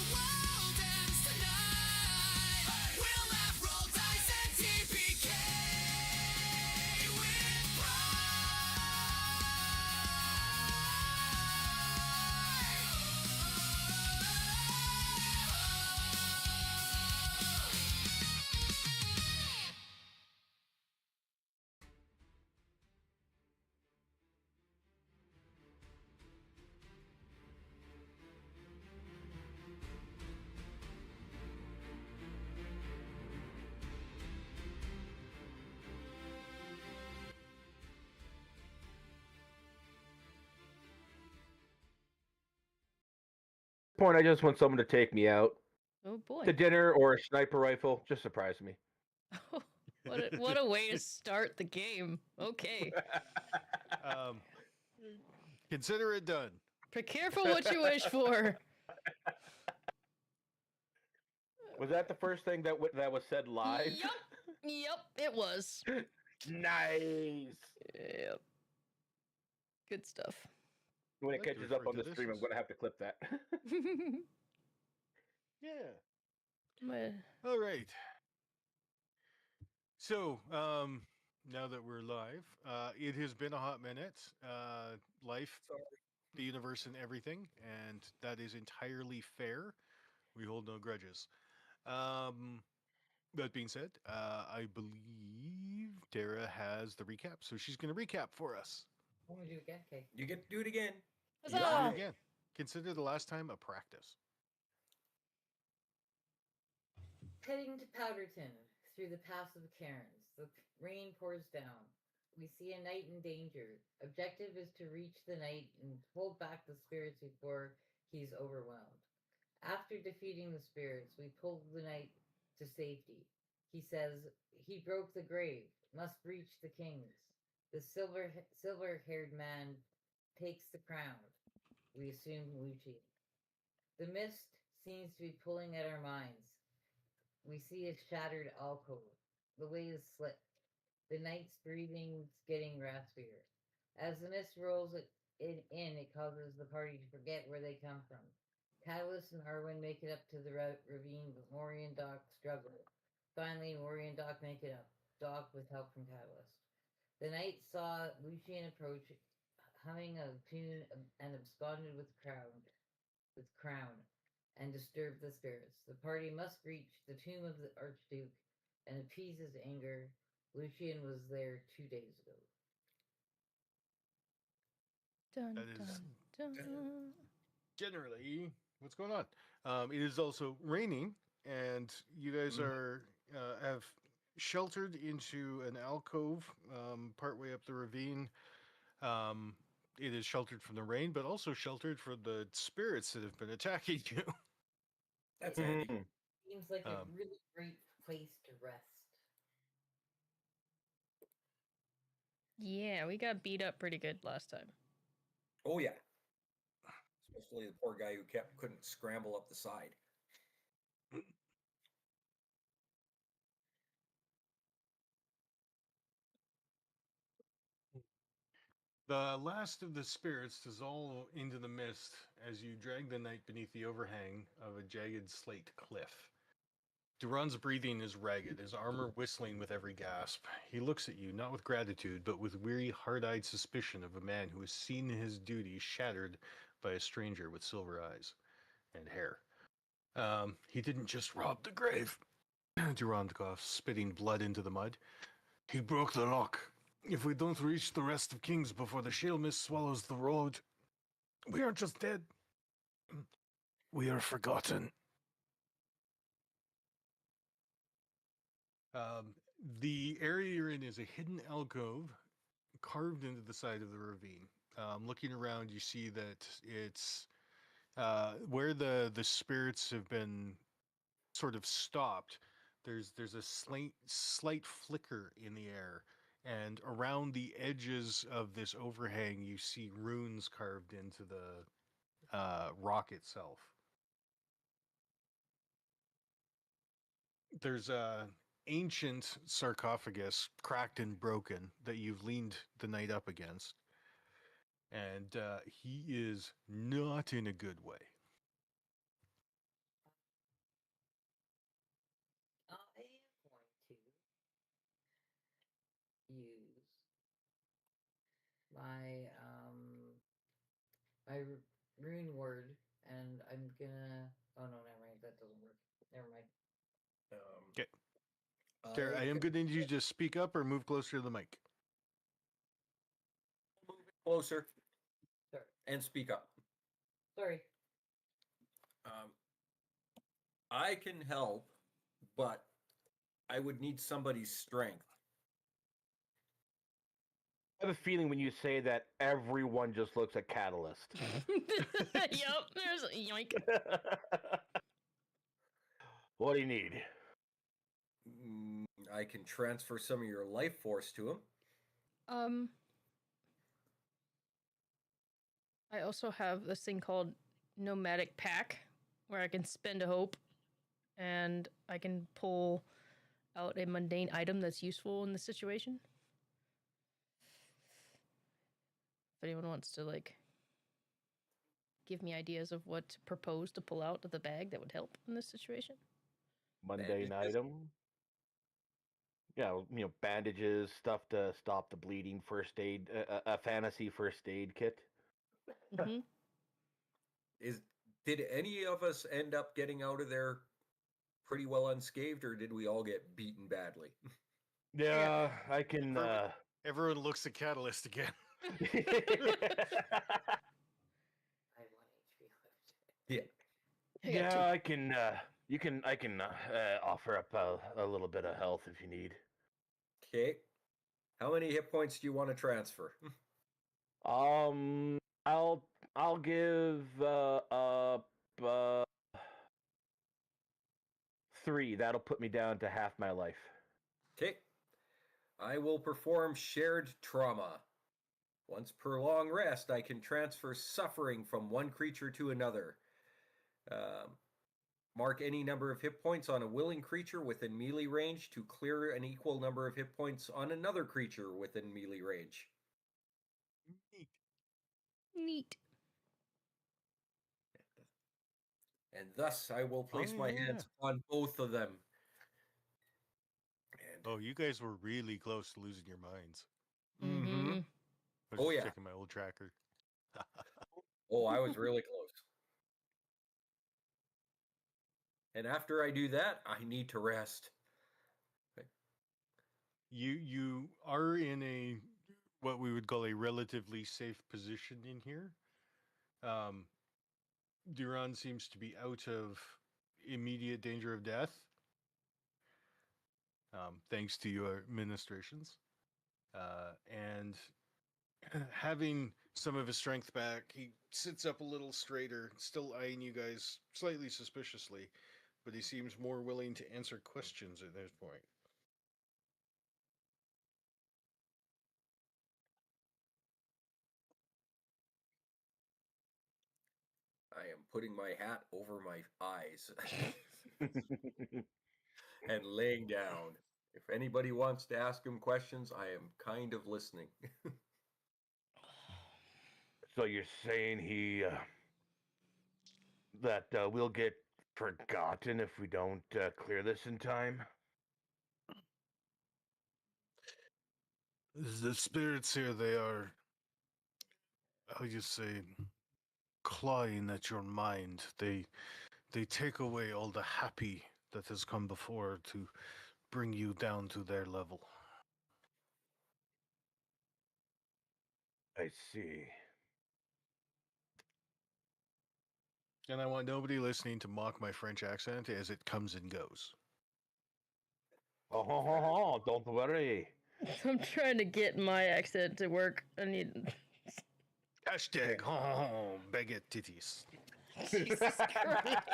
the world ends tonight. We'll laugh, roll dice, and TPK with Point, I just want someone to take me out Oh boy. to dinner or a sniper rifle. Just surprise me. What a way to start the game. Okay. Consider it done. Be careful what you wish for. Was that the first thing that was said live? Yep, it was. Nice. Yep. Good stuff. When it catches up on the stream, I'm going to have to clip that. Yeah. All right. So, now that we're live, it has been a hot minute. Life, the universe, and everything, and that is entirely fair. We hold no grudges. That being said, I believe Dara has the recap, so she's going to recap for us. I want to do it again. Okay. You get to do it again. You get to do it again. Consider the last time a practice. Heading to Powderton through the Pass of Cairns. The rain pours down. We see a knight in danger. Objective is to reach the knight and hold back the spirits before he's overwhelmed. After defeating the spirits, we pull the knight to safety. He says, "He broke the grave, must reach the kings." The silver-haired man takes the crown. We assume Lucci. The mist seems to be pulling at our minds. We see a shattered alcove. The way is slipped. The night's breathing's getting raspier. As the mist rolls in, it causes the party to forget where they come from. Catalyst and Arwen make it up to the ravine, but Maury and Doc struggle. Finally, Maury and Doc make it up. Doc with help from Catalyst. The knight saw Lucian approach, humming a tune, and absconded with crown, and disturb the spirits. The party must reach the tomb of the Archduke and appease his anger. Lucian was there 2 days ago. Dun, That is dun, dun. generally what's going on. It is also raining, and you guys are have sheltered into an alcove partway up the ravine. It is sheltered from the rain, but also sheltered from the spirits that have been attacking you. That's handy. Seems like a really great place to rest. Yeah, we got beat up pretty good last time. Oh yeah. Especially the poor guy who couldn't scramble up the side. The last of the spirits dissolve into the mist as you drag the knight beneath the overhang of a jagged slate cliff. Duran's breathing is ragged, his armor whistling with every gasp. He looks at you, not with gratitude, but with weary, hard-eyed suspicion of a man who has seen his duty shattered by a stranger with silver eyes and hair. He didn't just rob the grave. Duran coughs, spitting blood into the mud. He broke the lock. If we don't reach the rest of Kings before the shale mist swallows the road, we aren't just dead. We are forgotten. The area you're in is a hidden alcove carved into the side of the ravine. Looking around, you see that it's where the spirits have been sort of stopped. There's a slight flicker in the air, and around the edges of this overhang, you see runes carved into the rock itself. There's a ancient sarcophagus, cracked and broken, that you've leaned the knight up against, and he is not in a good way. use my my rune word, and I'm gonna. Oh no, never mind. That doesn't work. Never mind. Okay. Tara, I am going to need you to just speak up or move closer to the mic. Move it closer Sorry. and speak up. Sorry. I can help, but I would need somebody's strength. I have a feeling when you say that, everyone just looks at Catalyst. Yep, there's a yoink. What do you need? I can transfer some of your life force to him. I also have this thing called Nomadic Pack, where I can spend a hope, and I can pull out a mundane item that's useful in the situation. If anyone wants to like give me ideas of what to propose to pull out of the bag that would help in this situation. Mundane Bandages? item. Yeah, bandages, stuff to stop the bleeding, first aid, a fantasy first aid kit. Mm-hmm. Did any of us end up getting out of there pretty well unscathed, or did we all get beaten badly? Yeah, I can. Everyone looks at Catalyst again. I have 1 HP left. Yeah. Yeah, I can. I can offer up a little bit of health if you need. Okay. How many hit points do you want to transfer? I'll give up 3. That'll put me down to half my life. Okay. I will perform shared trauma. Once per long rest, I can transfer suffering from one creature to another. Mark any number of hit points on a willing creature within melee range to clear an equal number of hit points on another creature within melee range. Neat. And thus I will place my hands on both of them. And Oh, you guys were really close to losing your minds. Mm-hmm. I was Oh, just yeah. checking my old tracker. Oh, I was really close. And after I do that, I need to rest. You are in a what we would call a relatively safe position in here. Duran seems to be out of immediate danger of death, thanks to your ministrations, and having some of his strength back, he sits up a little straighter, still eyeing you guys slightly suspiciously, but he seems more willing to answer questions at this point. I am putting my hat over my eyes and laying down. If anybody wants to ask him questions, I am kind of listening. So you're saying that we'll get forgotten if we don't clear this in time? The spirits here, they are, how you say, clawing at your mind. They take away all the happy that has come before to bring you down to their level. I see. And I want nobody listening to mock my French accent as it comes and goes. Oh, don't worry. I'm trying to get my accent to work. I need. Hashtag baguette titties. Jesus Christ.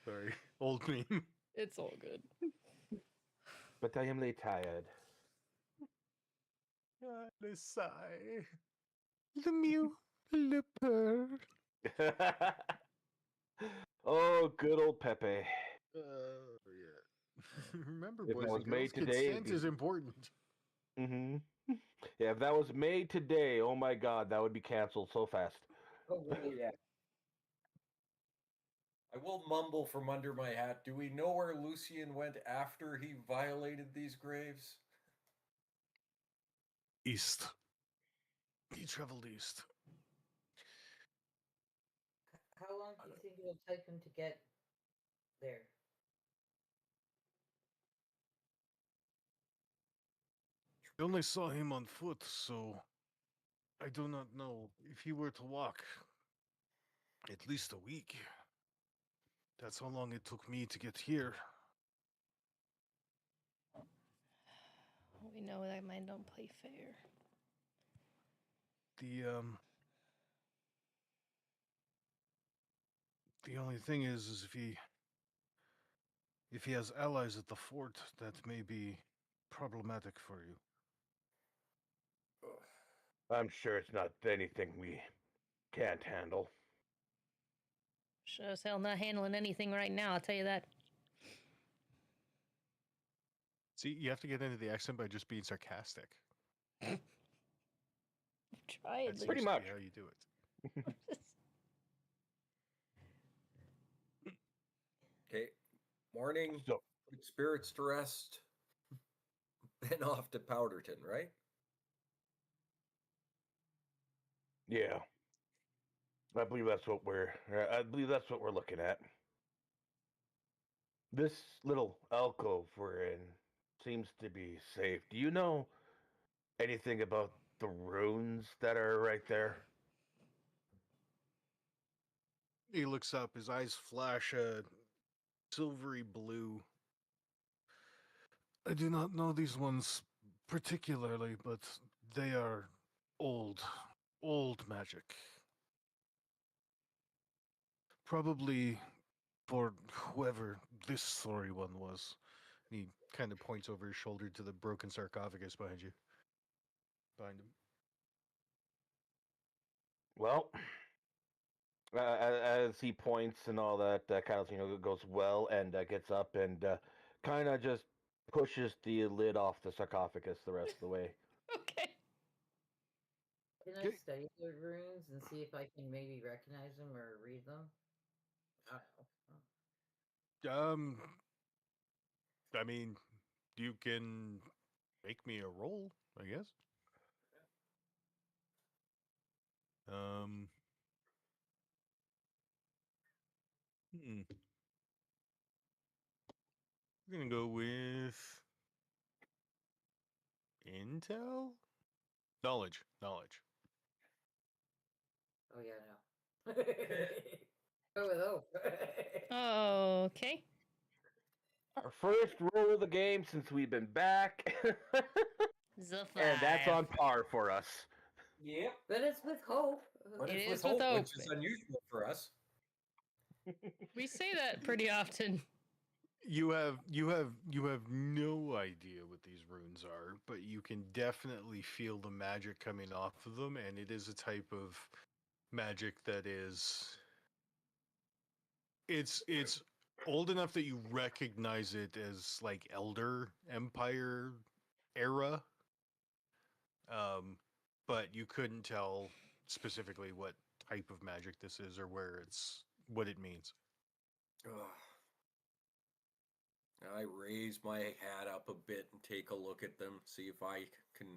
Sorry, old meme. It's all good. But I am late tired. Le sigh. Le mew. Le purr. Oh, good old Pepe. Yeah. Remember, If boys that was and girls, made today, it'd consent be- is important. Mm-hmm. Yeah, if that was made today, oh my God, that would be canceled so fast. Oh, yeah. I will mumble from under my hat. Do we know where Lucian went after he violated these graves? East. He traveled east. How long do you think it'll take him to get there? We only saw him on foot, so I do not know. If he were to walk, at least a week. That's how long it took me to get here. We know that man don't play fair. The only thing is if he has allies at the fort, that may be problematic for you. I'm sure it's not anything we can't handle. Sure as hell not handling anything right now, I'll tell you that. See, you have to get into the accent by just being sarcastic. Try it. That's Pretty usually much. how you do it. Okay. Morning. So, Put spirits to rest. Then off to Powderton, right? yeah. I believe that's what we're looking at. This little alcove we're in seems to be safe. Do you know anything about the runes that are right there? He looks up, his eyes flash a silvery blue. I do not know these ones particularly, but they are old, old magic. Probably for whoever this sorry one was. And he kind of points over his shoulder to the broken sarcophagus behind you. Behind him. Well, as he points and all that, kind of goes well and gets up and kind of just pushes the lid off the sarcophagus the rest of the way. Okay. Can I Okay. study the runes and see if I can maybe recognize them or read them? I don't know. I mean, you can make me a roll, I guess. Hmm. We're gonna go with intel, knowledge. Oh yeah, no. Go with hope. Okay. Our first roll of the game since we've been back, The and that's 5. on par for us. Yep. But it's with hope. But It it's is with with hope, hope. which is unusual for us. We say that pretty often. You have no idea what these runes are, but you can definitely feel the magic coming off of them, and it is a type of magic that is it's old enough that you recognize it as like Elder Empire era. But you couldn't tell specifically what type of magic this is or what it means. Ugh. I raise my hat up a bit and take a look at them, see if I can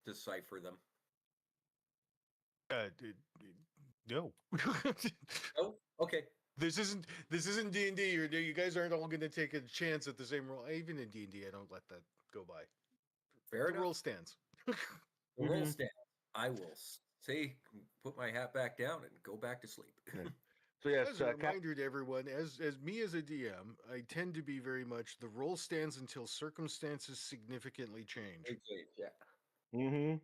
decipher them. No. Oh, okay. This isn't D&D. You guys aren't all going to take a chance at the same roll. Even in D&D, I don't let that go by. Fair The enough. roll stands. The roll Mhm. stand. I will say, put my hat back down and go back to sleep. So yes, As a reminder to everyone, as me as a DM, I tend to be very much the roll stands until circumstances significantly change. Yeah, mm-hmm.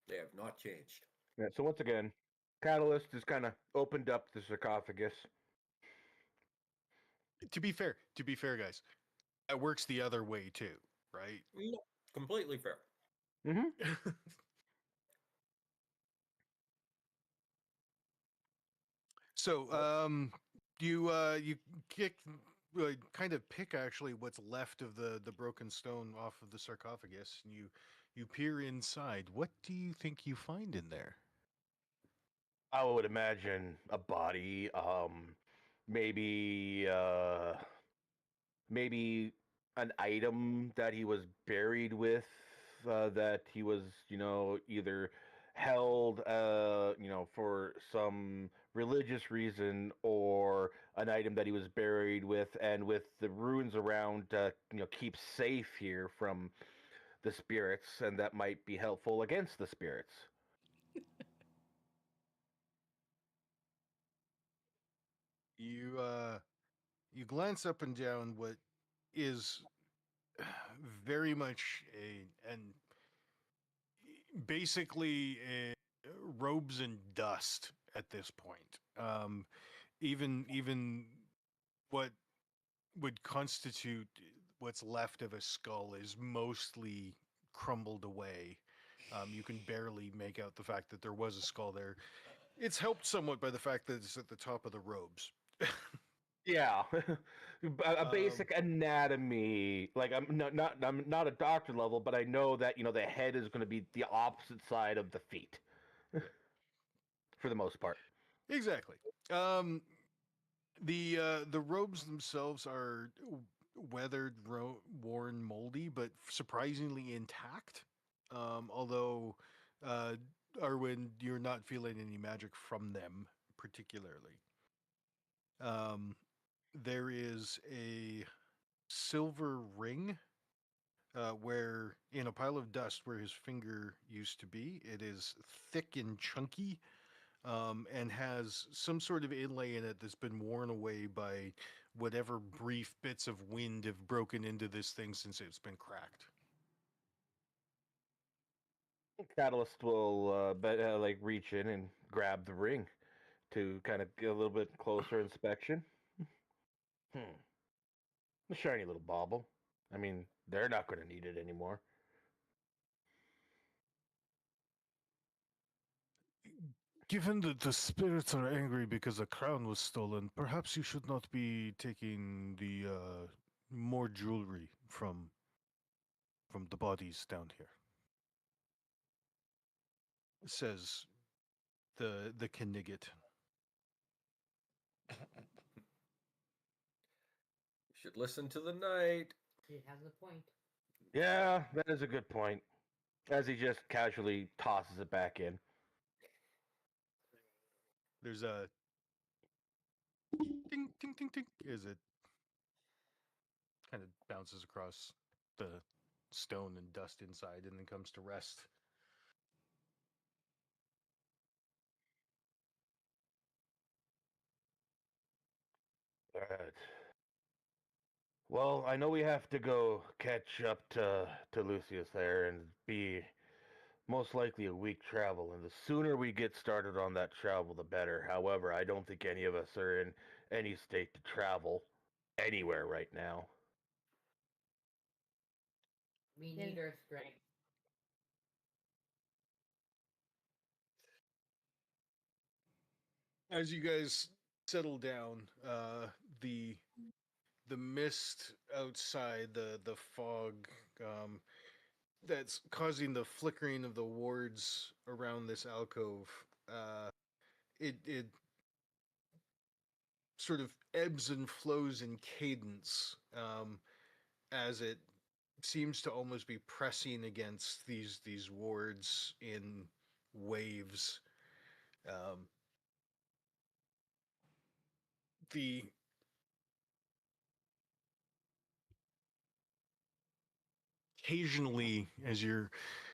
they have not changed. Yeah, so once again, Catalyst has kind of opened up the sarcophagus. To be fair, guys, that works the other way too, right? No, completely fair. Mm-hmm. So, you kick, kind of pick actually what's left of the broken stone off of the sarcophagus, and you peer inside. What do you think you find in there? I would imagine a body, maybe maybe an item that he was buried with, that he was, either held, for some religious reason, or an item that he was buried with, and with the ruins around, keep safe here from the spirits, and that might be helpful against the spirits. You glance up and down what is very much a and basically robes and dust at this point. Even what would constitute what's left of a skull is mostly crumbled away. You can barely make out the fact that there was a skull there. It's helped somewhat by the fact that it's at the top of the robes. Yeah, a Um, basic anatomy. Like I'm not a doctor level, but I know that the head is going to be the opposite side of the feet for the most part. exactly. Um, the robes themselves are weathered, worn, moldy, but surprisingly intact. Although, uh, Arwen, you're not feeling any magic from them particularly. Um, there is a silver ring where, in a pile of dust where his finger used to be, it is thick and chunky, and has some sort of inlay in it that's been worn away by whatever brief bits of wind have broken into this thing since it's been cracked. Catalyst will like reach in and grab the ring to kind of get a little bit closer inspection. Hmm, a shiny little bauble. I mean, they're not going to need it anymore. Given that the spirits are angry because the crown was stolen, perhaps you should not be taking the more jewelry from the bodies down here. Says the Knigget. You should listen to the knight. She has a point. Yeah, that is a good point. As he just casually tosses it back in. There's a ding ding ding ding as it kind of bounces across the stone and dust inside and then comes to rest. All right. Well, I know we have to go catch up to Lucius there, and be most likely a week travel. And the sooner we get started on that travel, the better. However, I don't think any of us are in any state to travel anywhere right now. We Yeah. need our strength. As you guys settle down, the the mist outside, the fog, that's causing the flickering of the wards around this alcove. It sort of ebbs and flows in cadence, as it seems to almost be pressing against these wards in waves. Um, the occasionally, as you're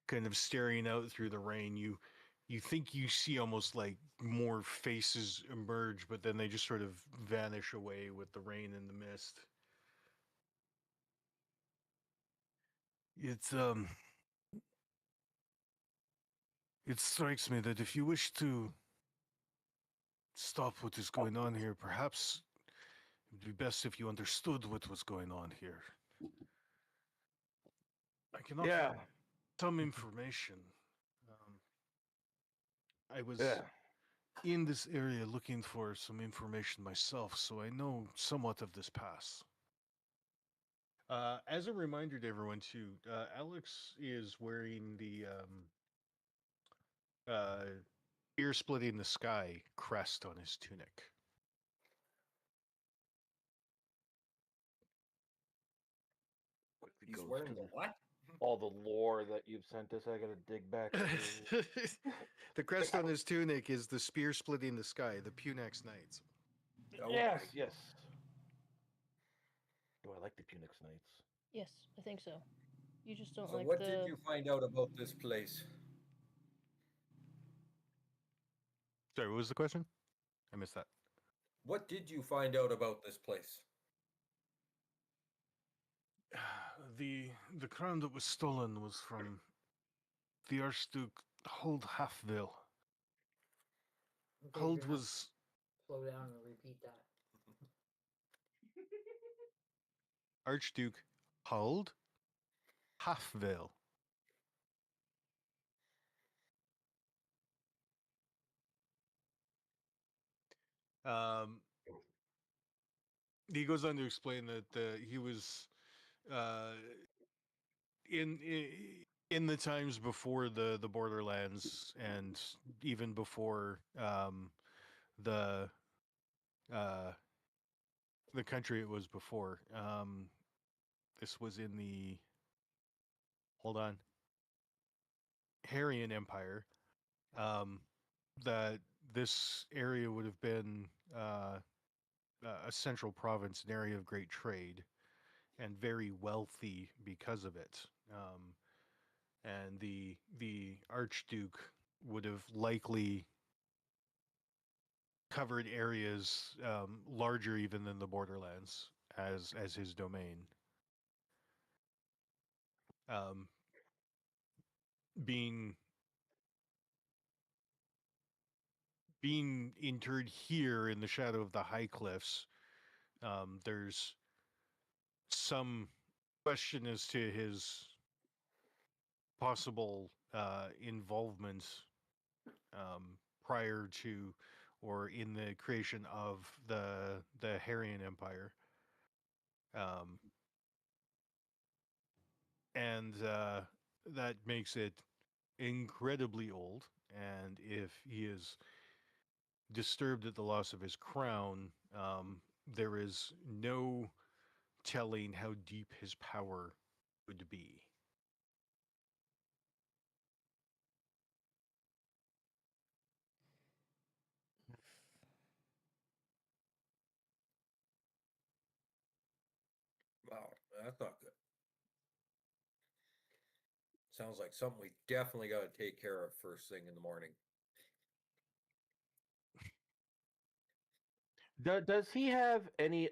kind of staring out through the rain, you think you see almost like more faces emerge, but then they just sort of vanish away with the rain and the mist. It's it strikes me that if you wish to stop what is going on here, perhaps it would be best if you understood what was going on here. I can Yeah, offer some information. I was yeah. in this area looking for some information myself, so I know somewhat of this pass. As a reminder to everyone, too, Alex is wearing the spear splitting the sky crest on his tunic. Quickly He's goes wearing to the what? all the lore that you've sent us. I gotta dig back through. The crest on his tunic is the spear splitting the sky, the Punax Knights. Yes, Okay. yes. Do I like the Punix Knights? Yes, I think so. You just don't So like what the. did you find out about this place? Sorry, what was the question? I missed that. What did you find out about this place? The crown that was stolen was from the Archduke Hold Halfville. Okay, Hold you're gonna was slow down and repeat that. Archduke Hold Halfville. Um, he goes on to explain that he was uh, in, in in the times before the Borderlands and even before the uh, the country it was before. This was in the hold on Harian Empire. Um, that this area would have been a central province, an area of great trade, and very wealthy because of it. And the Archduke would have likely covered areas larger even than the Borderlands as his domain. Um, being being interred here in the shadow of the high cliffs, there's some question as to his possible involvement prior to or in the creation of the Harian Empire. Um, and that makes it incredibly old. And if he is disturbed at the loss of his crown, there is no telling how deep his power would be. Wow, that's not good. Sounds like something we definitely got to take care of first thing in the morning. Does he have any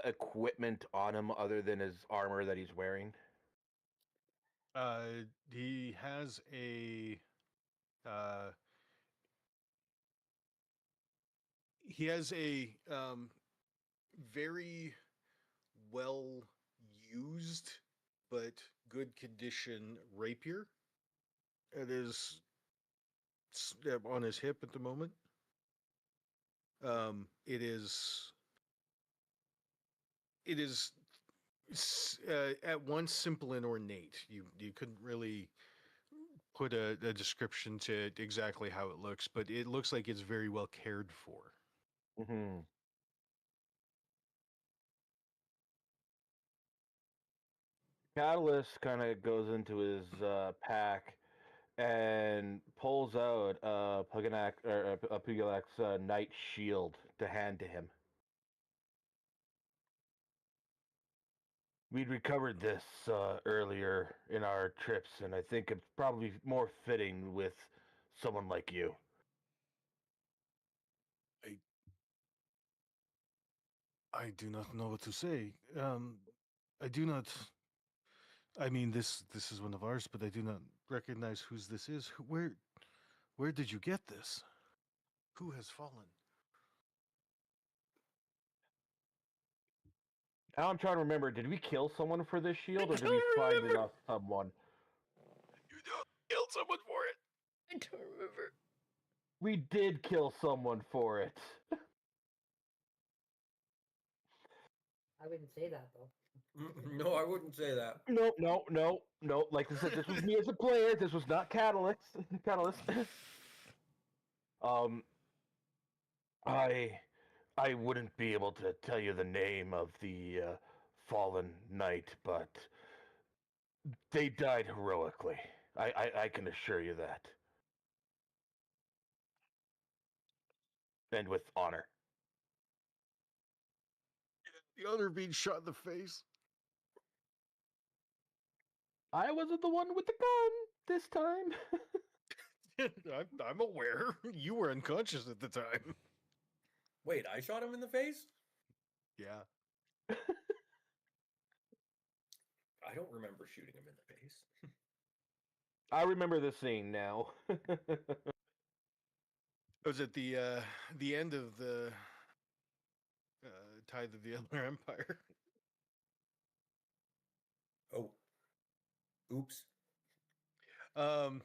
equipment on him other than his armor that he's wearing? He has a uh, very well used but good condition rapier. It is on his hip at the moment. It is at once simple and ornate. You couldn't really put a description to exactly how it looks, but it looks like it's very well cared for. Mm-hmm. Catalyst kind of goes into his pack and pulls out a Pugilax knight shield to hand to him. We'd recovered this earlier in our trips, and I think it's probably more fitting with someone like you. I do not know what to say. I do not. I mean, this is one of ours, but I do not recognize whose this is. Where did you get this? Who has fallen? Now I'm trying to remember, did we kill someone for this shield, I or did don't we find remember. enough someone? You killed someone for it. I don't remember. We did kill someone for it. I wouldn't say that though. No, I wouldn't say that. No, no, no, no. Like I said, this was me as a player. This was not Catalyst. Catalyst. Um, I I wouldn't be able to tell you the name of the fallen knight, but they died heroically. I can assure you that, and with honor. The other being shot in the face. I wasn't the one with the gun this time. I'm aware. You were unconscious at the time. Wait, I shot him in the face? Yeah. I don't remember shooting him in the face. I remember the scene now. It was at the end of the Tide of the Other Empire. Oh, oops. Um,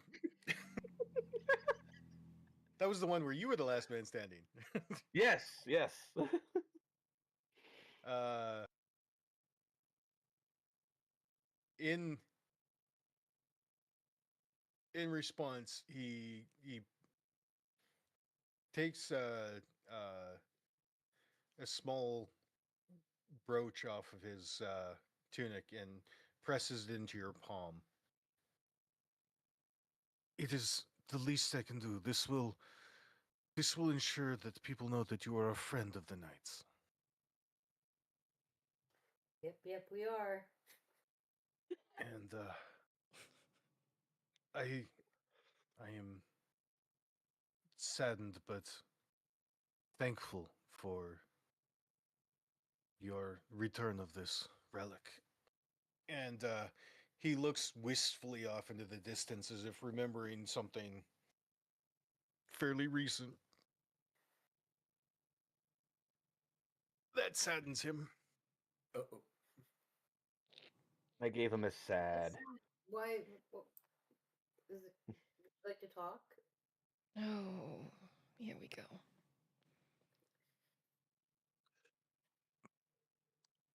that was the one where you were the last man standing. Yes, yes. uh, in response, he takes a small brooch off of his tunic and presses it into your palm. It is the least I can do. This will ensure that people know that you are a friend of the knights. Yep, we are. And I am saddened but thankful for your return of this relic. And he looks wistfully off into the distance as if remembering something fairly recent. That saddens him. Uh-oh. I gave him a sad. Why? Is it? Would you like to talk? Oh, here we go.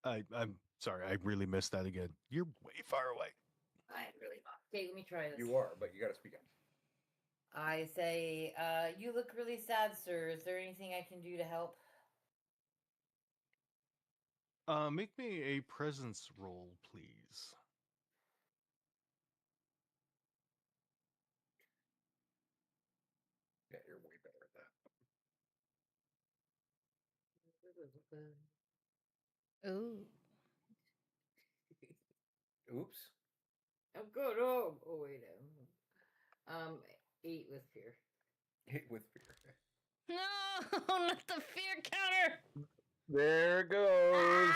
I'm sorry, I really missed that again. You're way far away. I really not. Okay, let me try this. You are, but you gotta speak up. I say, you look really sad, sir. Is there anything I can do to help? Make me a presence roll, please. Yeah, you're way better at that. Ooh. Oops. I'm good. Oh, wait. 8 with fear. Hit with fear. No, not the fear counter. There goes.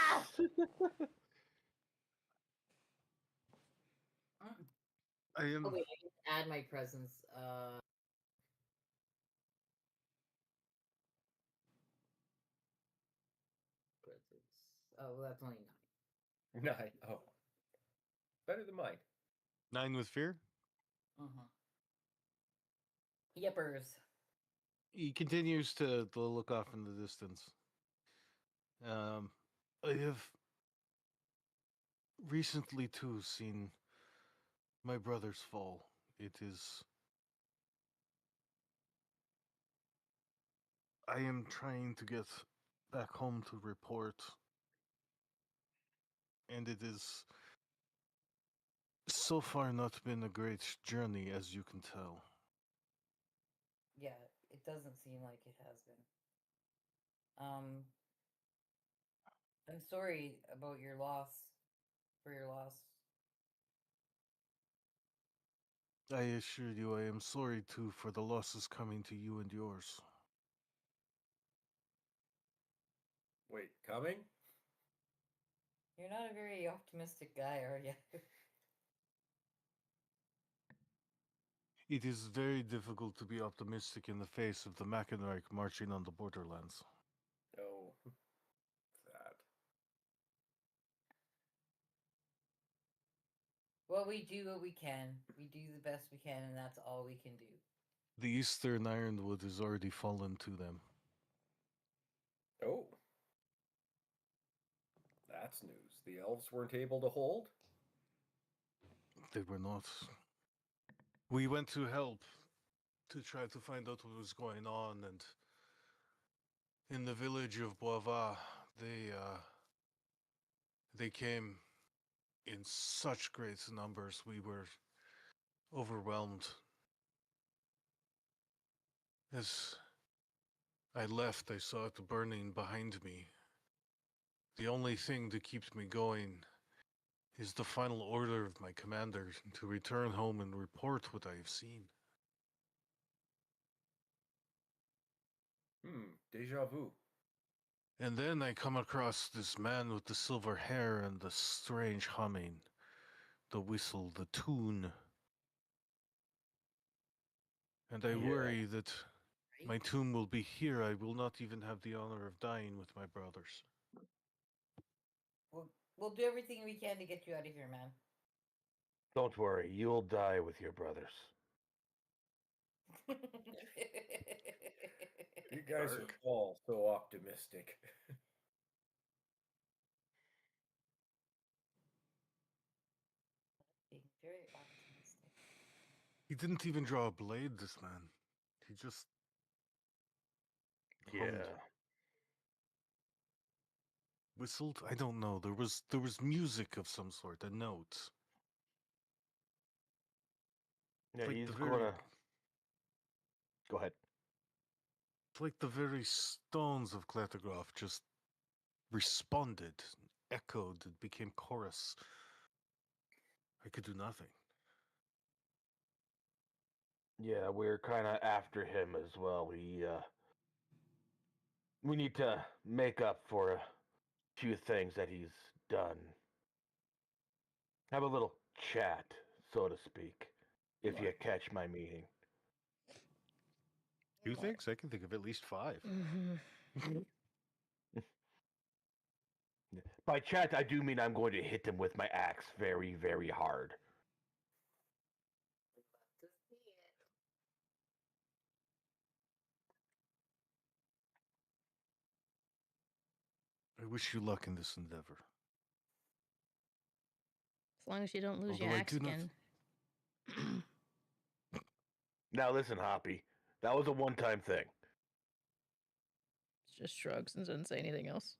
I am. Oh wait, I can add my presence. Presence. Oh, well, that's only 9. 9. Oh. Better than mine. 9 with fear. Yippers. He continues to look off in the distance. I have recently too seen my brother's fall. It is. I am trying to get back home to report, and it is so far not been a great journey, as you can tell. Yeah, it doesn't seem like it has been. I'm sorry about your loss. For your loss. I assure you, I am sorry too for the losses coming to you and yours. Wait, coming? You're not a very optimistic guy, are you? It is very difficult to be optimistic in the face of the Mackenreich marching on the borderlands. Oh. Sad. Well, we do what we can. We do the best we can, and that's all we can do. The Eastern Ironwood has already fallen to them. Oh. That's news. The elves weren't able to hold? They were not. We went to help, to try to find out what was going on. And in the village of Boava, they came in such great numbers. We were overwhelmed. As I left, I saw it burning behind me. The only thing that keeps me going is the final order of my commander to return home and report what I have seen. Deja vu. And then I come across this man with the silver hair and the strange humming, the whistle, the tune. And I Yeah. worry that my tomb will be here. I will not even have the honor of dying with my brothers. We'll do everything we can to get you out of here, man. Don't worry, you'll die with your brothers. You guys are Dark. all so optimistic. Being very optimistic. He didn't even draw a blade, this man. He just hummed. Yeah. Whistled? I don't know. There was music of some sort, a note. Yeah, Like he's the very, gonna. Go ahead. it's like the very stones of Clattergraph just responded, echoed, it became chorus. I could do nothing. Yeah, we're kind of after him as well. We need to make up for a few things that he's done. Have a little chat, so to speak, if you Right. catch my meaning. Two things? I can think of at least 5. By chat, I do mean I'm going to hit him with my axe very, very hard. We'd love to see it. I wish you luck in this endeavor. As long as you don't lose Although your I axe do not- again. Now listen, Hoppy, that was a one-time thing. Just shrugs and doesn't say anything else.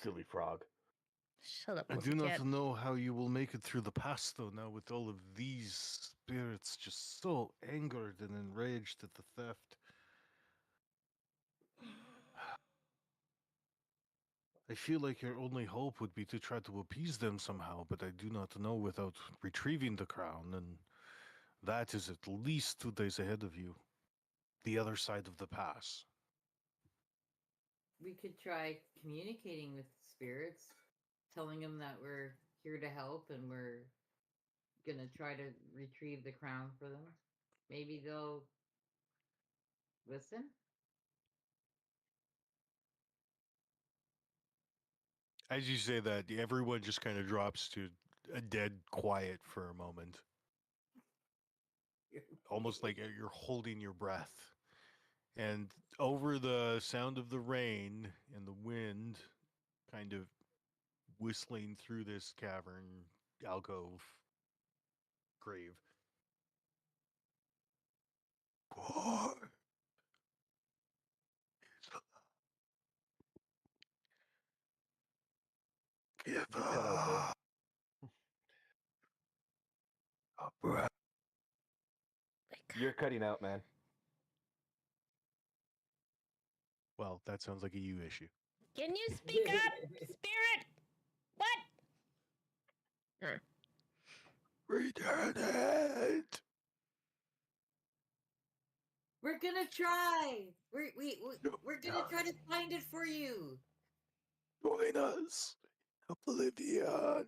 Silly frog. Shut up, I do not pussycat. know how you will make it through the pass, though, now with all of these spirits just so angered and enraged at the theft. I feel like your only hope would be to try to appease them somehow, but I do not know without retrieving the crown, and that is at least 2 days ahead of you. The other side of the pass. We could try communicating with spirits, telling them that we're here to help and we're gonna try to retrieve the crown for them. Maybe they'll listen. As you say that, everyone just kind of drops to a dead quiet for a moment. Almost like you're holding your breath. And over the sound of the rain and the wind kind of whistling through this cavern, alcove, grave. Give You cut out there. a breath. You're cutting out, man. Well, that sounds like a you issue. Can you speak up, spirit? What? Return it! We're gonna try. We're gonna try to find it for you. Join us, Oblivion.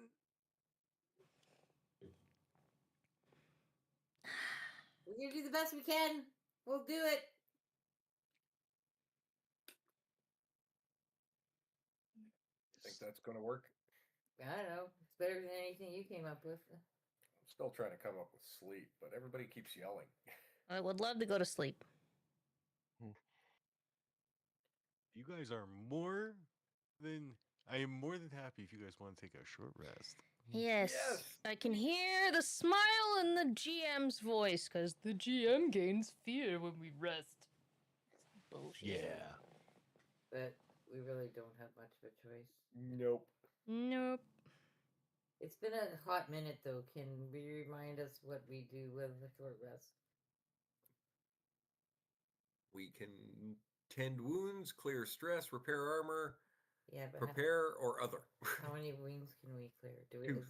We're gonna do the best we can. We'll do it. Think that's going to work? I don't know. It's better than anything you came up with. I'm still trying to come up with sleep, but everybody keeps yelling. I would love to go to sleep. You guys are more than. I am more than happy if you guys want to take a short rest. Yes. Yes. I can hear the smile in the GM's voice because the GM gains fear when we rest. Bullshit. But we really don't have much of a choice. Nope. Nope. It's been a hot minute, though. Can we remind us what we do with a short rest? We can tend wounds, clear stress, repair armor, Yeah, but prepare, or other. how many wounds can we clear? Do we? Two.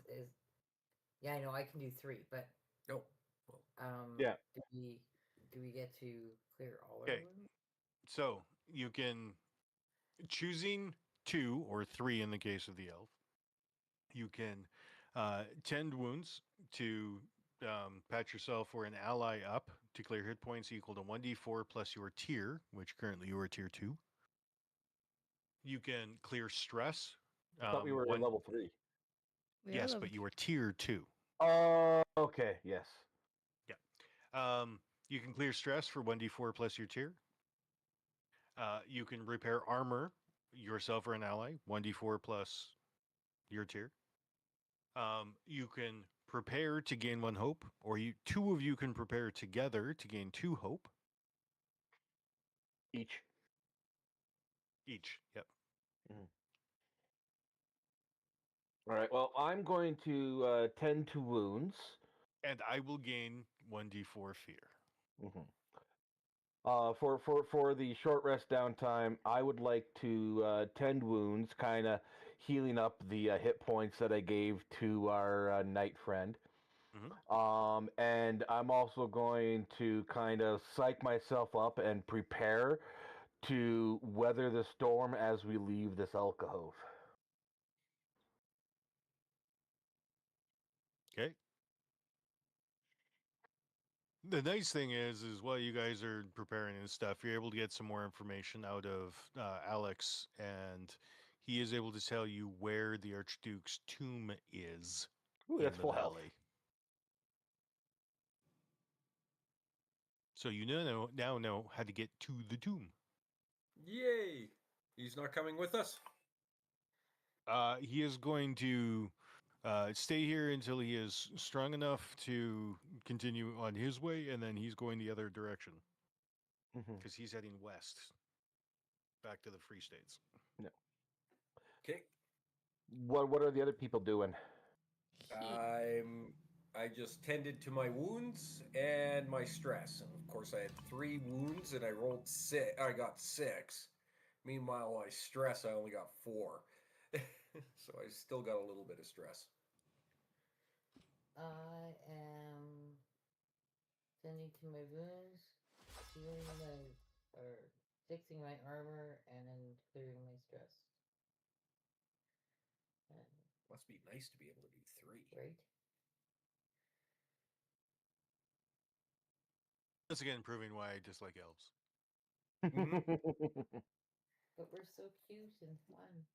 Yeah, I know I can do 3, but No. Well, Yeah. Do we get to clear all our Okay. wounds? So you can choosing 2 or 3 in the case of the elf. You can tend wounds to patch yourself or an ally up to clear hit points equal to 1d4 plus your tier, which currently you are tier 2. You can clear stress. I thought we were in level 3. We are Yes, level but you are tier 2. Oh, okay. Yes. You can clear stress for 1d4 plus your tier. You can repair armor yourself or an ally, 1d4 plus your tier. You can prepare to gain 1 hope, or 2 of you can prepare together to gain 2 hope Each. each. Yep. All right. Well, I'm going to tend to wounds. And I will gain 1d4 fear. Mm-hmm. For the short rest downtime, I would like to tend wounds, kind of healing up the hit points that I gave to our knight friend. And I'm also going to kind of psych myself up and prepare to weather the storm as we leave this alcove. Okay. The nice thing is while you guys are preparing and stuff, you're able to get some more information out of Alex, and he is able to tell you where the Archduke's tomb is Ooh, in that's the full health. valley. So you now know how to get to the tomb. yay! He's not coming with us. He is going to stay here until he is strong enough to continue on his way, and then he's going the other direction Mhm. because he's heading west, back to the Free States. Okay. What are the other people doing? I just tended to my wounds and my stress. And of course, I had 3 wounds and I rolled 6. I got 6. Meanwhile, my stress, I only got 4. So I still got a little bit of stress. I am tending to my wounds, healing or fixing my armor, and then clearing my stress. And, Must be nice to be able to do 3. right? Once again, proving why I dislike elves. But we're so cute and fun.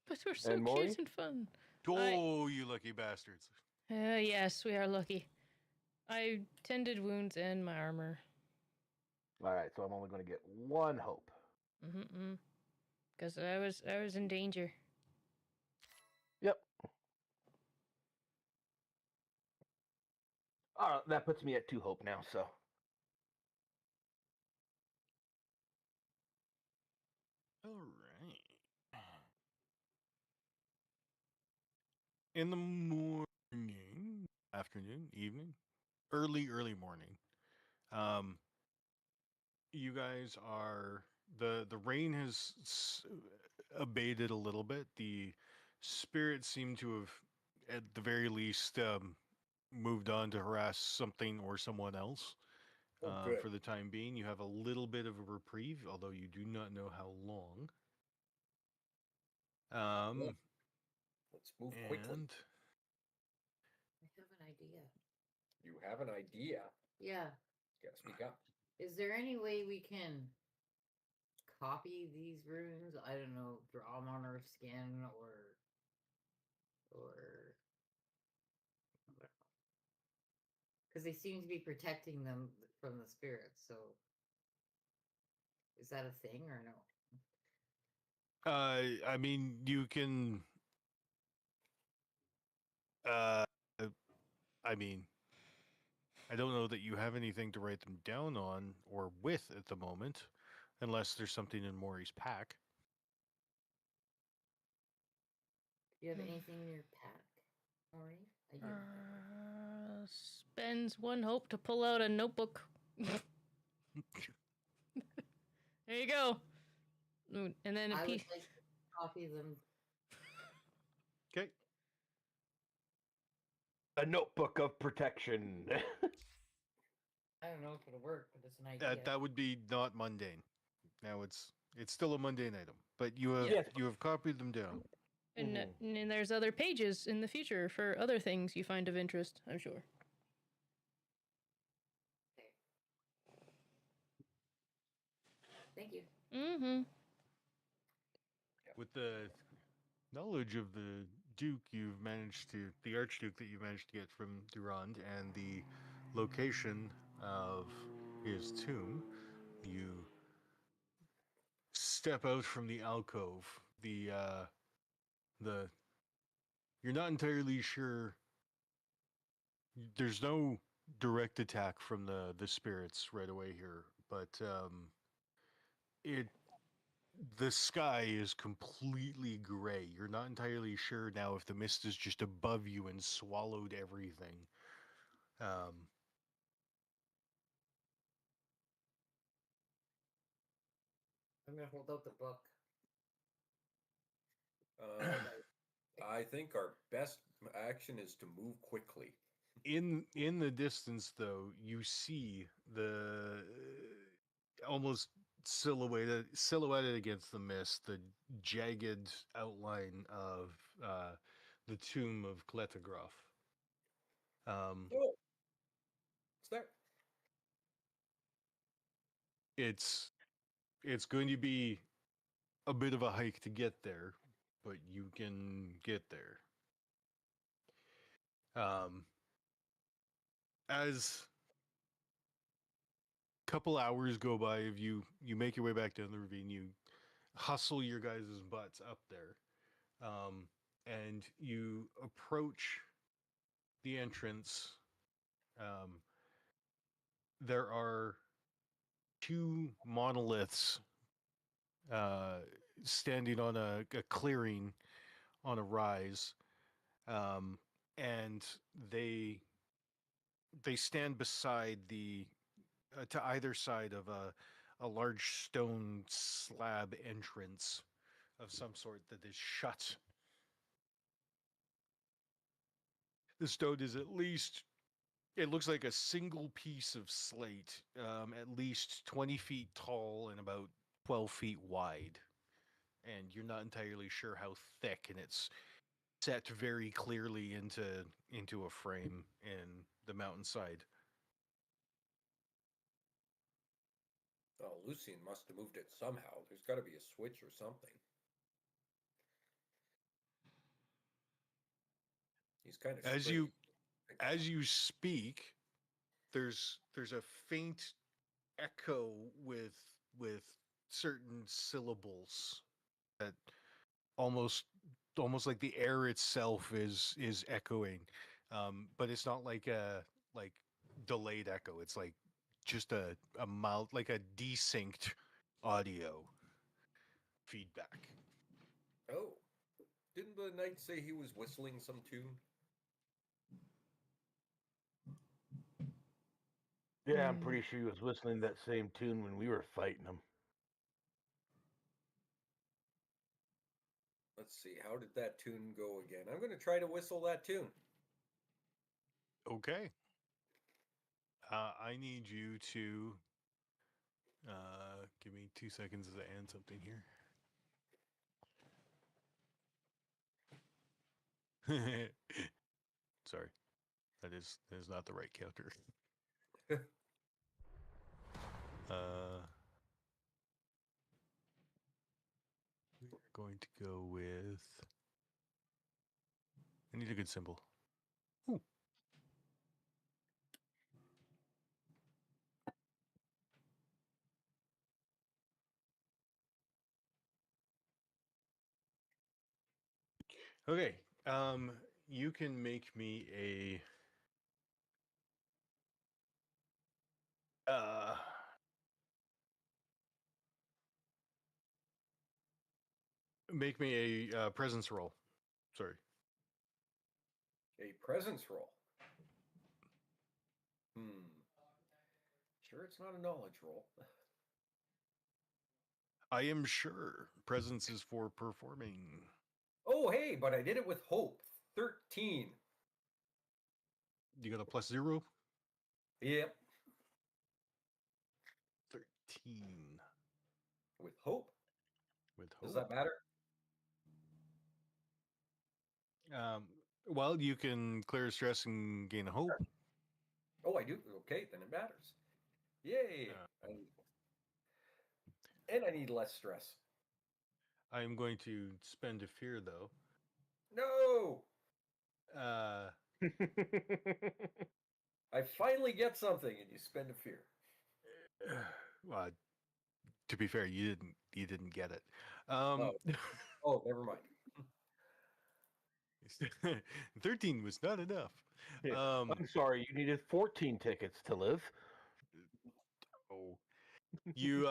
But we're so And Maury? cute and fun. Oh, you lucky bastards. Yes, we are lucky. I tended wounds and my armor. All right, so I'm only going to get 1 hope. Because I was in danger. Yep. That puts me at 2 hope now, so. All right. In the morning, afternoon, evening, early morning, you guys are the rain has abated a little bit. The spirits seem to have, at the very least, moved on to harass something or someone else. Oh, good. For the time being, you have a little bit of a reprieve, although you do not know how long. Let's move quickly. And I have an idea. You have an idea. Yeah. Gotta speak up. Is there any way we can copy these runes? I don't know, draw them on our skin or because they seem to be protecting them from the spirits. So is that a thing or no? I mean, you can. Uh, I mean, I don't know that you have anything to write them down on or with at the moment, unless there's something in Maury's pack. Do you have anything in your pack, Maury? I do. Spends one hope to pull out a notebook. There you go. And then a I would piece. like to copy them. Okay. A notebook of protection. I don't know if it'll work, but it's an idea. That would be not mundane. Now it's still a mundane item, but you have Yes. you have copied them down. And, Mhm. and then there's other pages in the future for other things you find of interest, I'm sure. Thank you. Mm-hmm. With the knowledge of the the Archduke that you've managed to get from Durand, and the location of his tomb, you step out from the alcove. The you're not entirely sure. There's no direct attack from the spirits right away here, but it the sky is completely gray. You're not entirely sure now if the mist is just above you and swallowed everything. Um, I'm gonna hold out the book. I think our best action is to move quickly. in the distance, though, you see the almost silhouetted against the mist, the jagged outline of the tomb of Kletagroff. Oh, it's there. It's going to be a bit of a hike to get there, but you can get there. As a couple hours go by, of you make your way back down the ravine, you hustle your guys' butts up there, and you approach the entrance. Um, there are two monoliths uh, standing on a clearing on a rise, and they stand beside the to either side of a large stone slab entrance of some sort that is shut. The stone is at least, it looks like a single piece of slate, at least 20 feet tall and about 12 feet wide. And you're not entirely sure how thick, and it's set very clearly into a frame in the mountainside. Oh, Lucian must have moved it somehow. There's got to be a switch or something. He's kind of As you speak, there's a faint echo with certain syllables that almost almost like the air itself is echoing, but it's not like a like delayed echo. It's like just a mild, like a desynced audio feedback. Oh, didn't the knight say he was whistling some tune? Yeah, I'm pretty sure he was whistling that same tune when we were fighting him. Let's see, how did that tune go again? I'm going to try to whistle that tune. Okay. I need you to give me 2 seconds as I add something here. Sorry, that is not the right counter. We're going to go with. I need a good symbol. Ooh. Okay. you can make me a presence roll. Sorry. A presence roll. Sure, it's not a knowledge roll. I am sure presence is for performing. Oh, hey, but I did it with hope. 13. You got a +0? Yep. 13 With hope. with Does hope. that matter? Well, you can clear stress and gain a hope. Oh, I do. Okay, then it matters. Yay! Uh, And I need less stress. I'm going to spend a fear though. No! Uh, I finally get something, and you spend a fear. well, to be fair, you didn't get it. Oh, never mind. 13 was not enough. Yeah. I'm sorry, you needed 14 tickets to live. Oh, you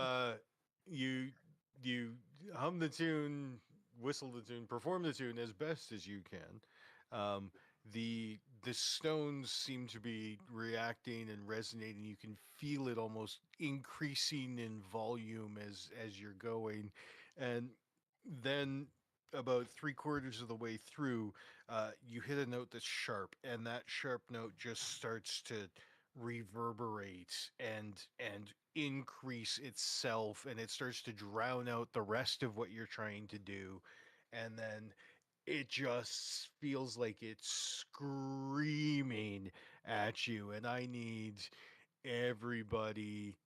you hum the tune, whistle the tune, perform the tune as best as you can. The stones seem to be reacting and resonating. You can feel it almost increasing in volume as you're going, and then about 3/4 of the way through, you hit a note that's sharp, and that sharp note just starts to reverberate and increase itself, and it starts to drown out the rest of what you're trying to do, and then it just feels like it's screaming at you, and I need everybody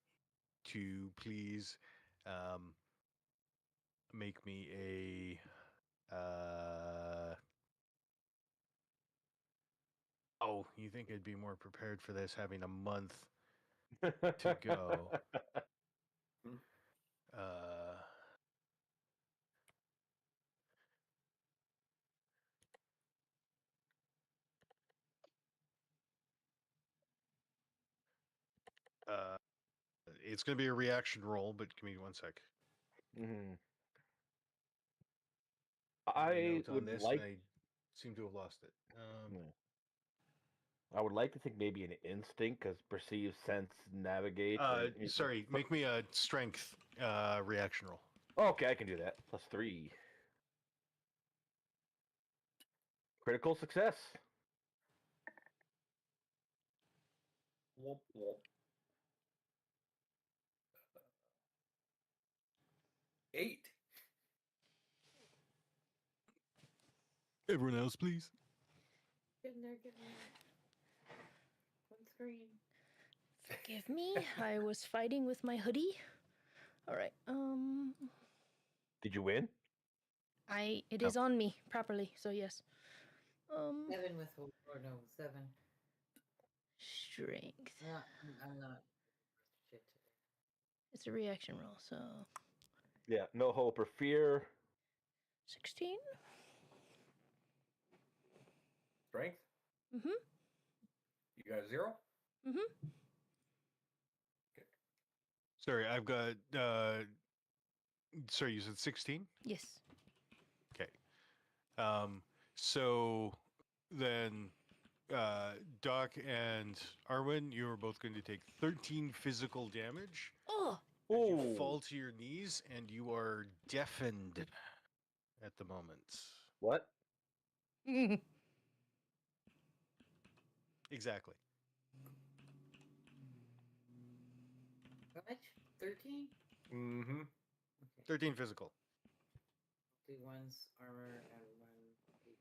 to please make me a oh, you think I'd be more prepared for this having a month to go? Uh, uh, it's going to be a reaction roll, but give me 1 sec. Mhm. My I notes on would this, like. and I seem to have lost it. Yeah. I would like to think maybe an instinct, because perceive, sense, navigate. Sorry, make me a strength reaction roll. Okay, I can do that. +3. Critical success. Womp womp. 8. Everyone else, please. Getting there, getting there. One screen. Forgive me. I was fighting with my hoodie. All right. Did you win? It No. is on me properly, so yes. 7 with hope. Or no, 7. Strength. I'm not. Shit today. It's a reaction roll, so Yeah, no hope or fear. 16. Strength? Mhm. You got a 0? Mhm. Sorry, I've got. Sorry, you said 16. Yes. Okay. So then, Doc and Arwen, you are both going to take 13 physical damage. Oh. As you Oh, fall to your knees, and you are deafened at the moment. what? Exactly. How much? 13? Mm-hmm. Okay. 13 physical. Do one's armor and 1 HP.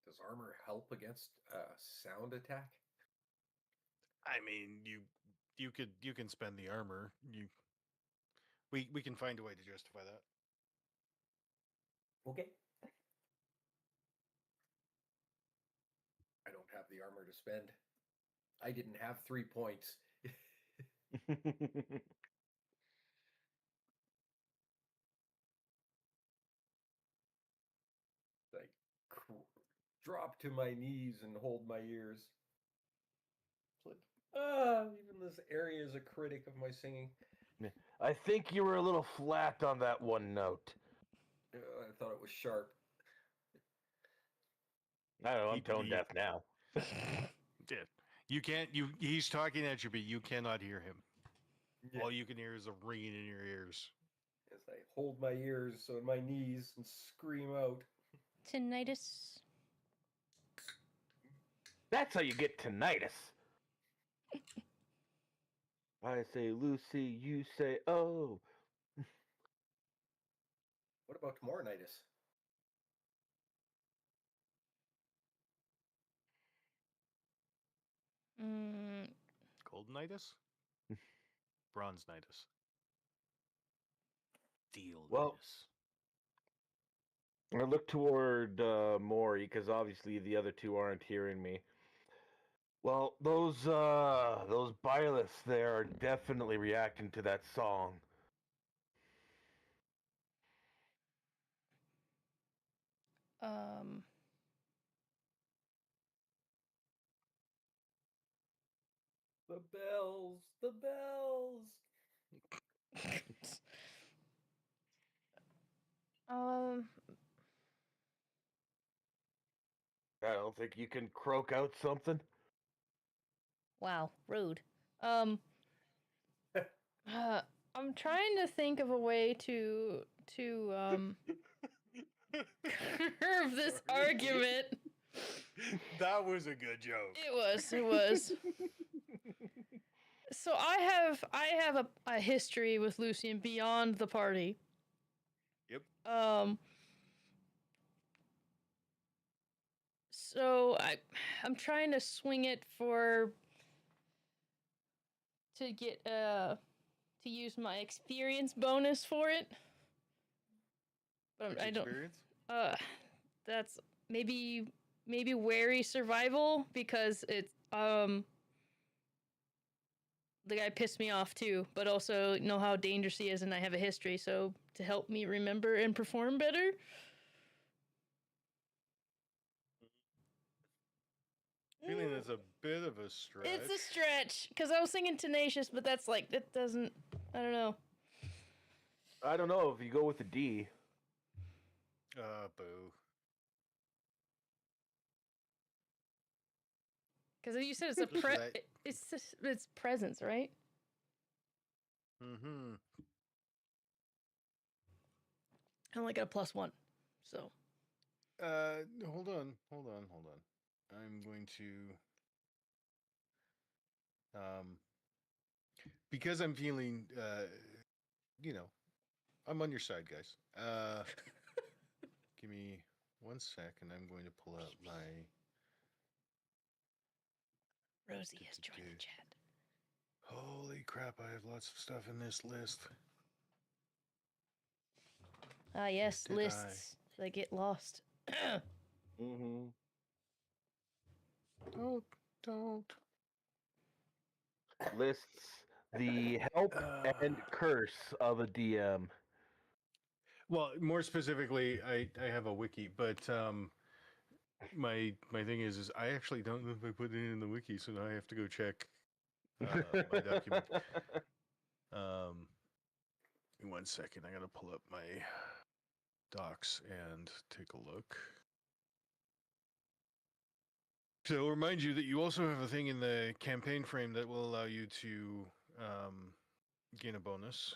Does armor help against sound attack? I mean, you can spend the armor. We can find a way to justify that. Okay. I don't have the armor to spend. I didn't have 3 points. drop to my knees and hold my ears. It's like, even this area is a critic of my singing. I think you were a little flat on that one note. I thought it was sharp. I don't know, I'm He- tone he- deaf now. Yeah. You can't. He's talking at you, but you cannot hear him. Yeah. All you can hear is a ringing in your ears. As I hold my ears on my knees and scream out. Tinnitus. That's how you get tinnitus. I say Lucy, you say oh. What about tomorrow-nitis? Mm, Goldenitis? Bronzenitis. Steelnitis. Well, I look toward Maury because obviously the other two aren't hearing me. Well, those Byleths there are definitely reacting to that song. um. The bells, the bells. um. I don't think you can croak out something. Wow, rude. I'm trying to think of a way to curve this Sorry. argument. That was a good joke. It was. So I have a history with Lucian beyond the party. Yep. So I'm trying to swing it to get to use my experience bonus for it. But Which I don't experience? that's maybe wary survival because it's the guy pissed me off too, but also know how dangerous he is and I have a history, so to help me remember and perform better. Feeling it's a bit of a stretch. It's a stretch because I was thinking tenacious, but that's like it doesn't. I don't know. I don't know if you go with the D. Boo. Because you said it's a That- it's presence, right? Mm-hmm. I only got a +1, so Hold on. I'm going to because I'm feeling I'm on your side, guys. Give me 1 second. I'm going to pull out my Rosie has joined the chat. holy crap, I have lots of stuff in this list. Ah, yes, Did lists. They get lost. Mm-hmm. Don't. Lists the help and curse of a DM. Well, more specifically, I have a wiki, but my thing is I actually don't know if I put it in the wiki, so now I have to go check my document. 1 second, I gotta pull up my docs and take a look. So I'll remind you that you also have a thing in the campaign frame that will allow you to gain a bonus.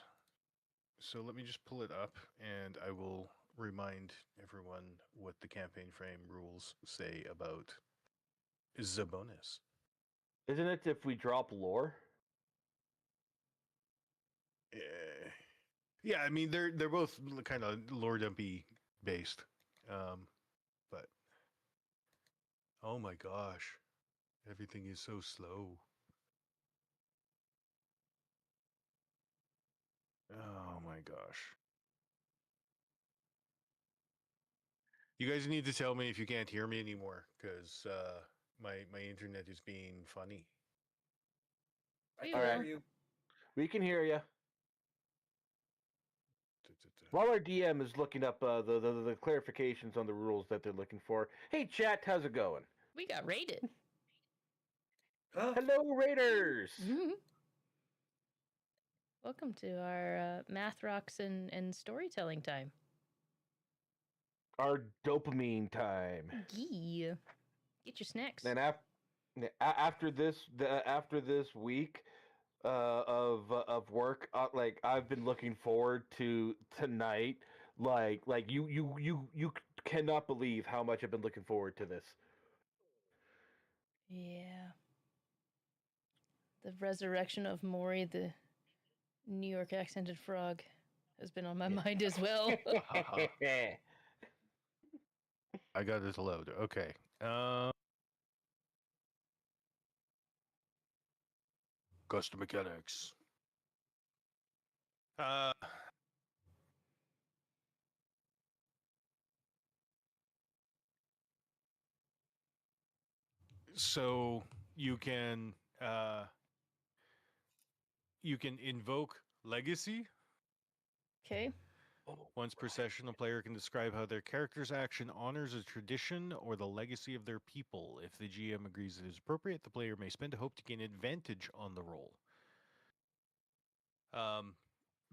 So let me just pull it up and I will remind everyone what the campaign frame rules say about the bonus. Isn't it if we drop lore? Yeah, I mean they're both kind of lore dumpy based, but oh my gosh, everything is so slow. Oh my gosh. You guys need to tell me if you can't hear me anymore, because my internet is being funny. We I will. hear you. We can hear you. While our DM is looking up the clarifications on the rules that they're looking for, hey chat, how's it going? We got raided. Huh? Hello, Raiders! Mhm. Welcome to our math rocks and storytelling time. Our dopamine time. Gee. Get your snacks. And after this week of work, like I've been looking forward to tonight. Like you cannot believe how much I've been looking forward to this. Yeah. The resurrection of Maury, the New York accented frog, has been on my mind as well. I got it loaded. Okay. Custom mechanics. Uh, so uh, you can invoke legacy. Okay. Once per session, a player can describe how their character's action honors a tradition or the legacy of their people. If the GM agrees it is appropriate, the player may spend a hope to gain advantage on the roll.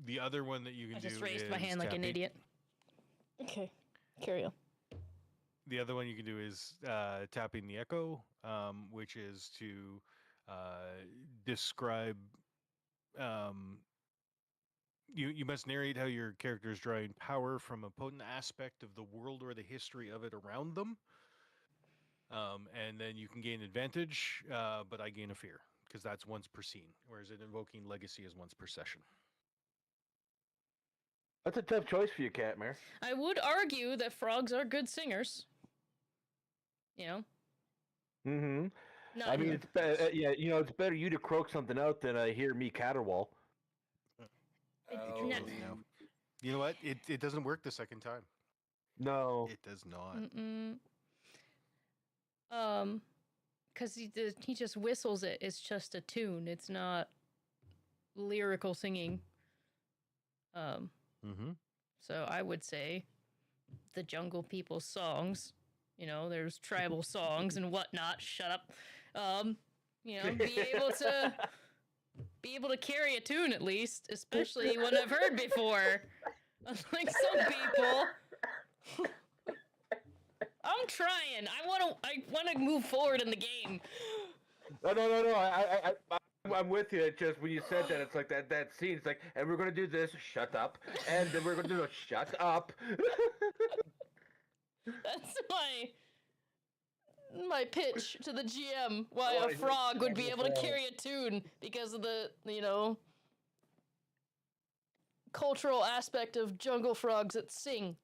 The other one that you can I do just raised is my hand like an tapping. idiot. Okay. Carry on. The other one you can do is tapping the echo, which is to describe. You must narrate how your character is drawing power from a potent aspect of the world or the history of it around them. And then you can gain advantage, but I gain a fear because that's once per scene, whereas it invoking legacy is once per session. That's a tough choice for you, Catmare. I would argue that frogs are good singers. You know? Mm-hmm. Not I mean, it's yeah, it's better you to croak something out than hear me caterwaul. Oh, No. No. You know what? It doesn't work the second time. No. It does not. Because he just whistles it. It's just a tune. It's not lyrical singing. Mm-hmm. So I would say the Jungle People's songs. You know, there's tribal songs and whatnot. Shut up. You know, be able to carry a tune at least, especially one I've heard before. Unlike some people. I'm trying. I want to move forward in the game. No. I'm with you. It's just when you said that, it's like that scene. It's like, and we're gonna do this. Shut up. And then we're gonna do a shut up. That's my pitch to the GM why a frog would be able to carry a tune because of the, cultural aspect of jungle frogs that sing.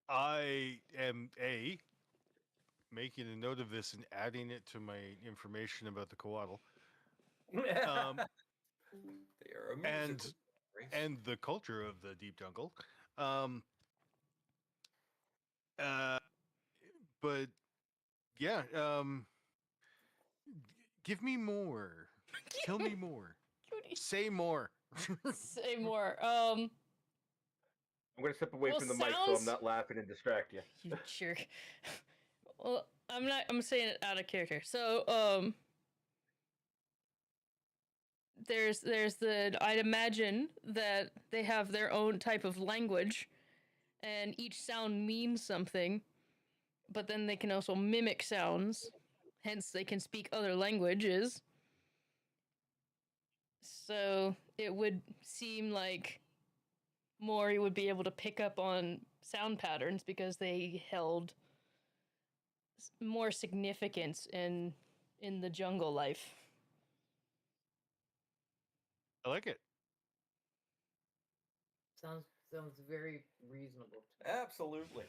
I am making a note of this and adding it to my information about the coatl. they are a And musical race. and the culture of the deep jungle. But yeah, give me more. Tell me more. Say more. Say more. I'm gonna step away Well, from the mic so I'm sounds- not laughing and distract you. You jerk. Well, I'm saying it out of character. So, I'd imagine that they have their own type of language, and each sound means something, but then they can also mimic sounds, hence they can speak other languages. So it would seem like Maury would be able to pick up on sound patterns because they held more significance in the jungle life. I like it. Sounds very reasonable. Absolutely.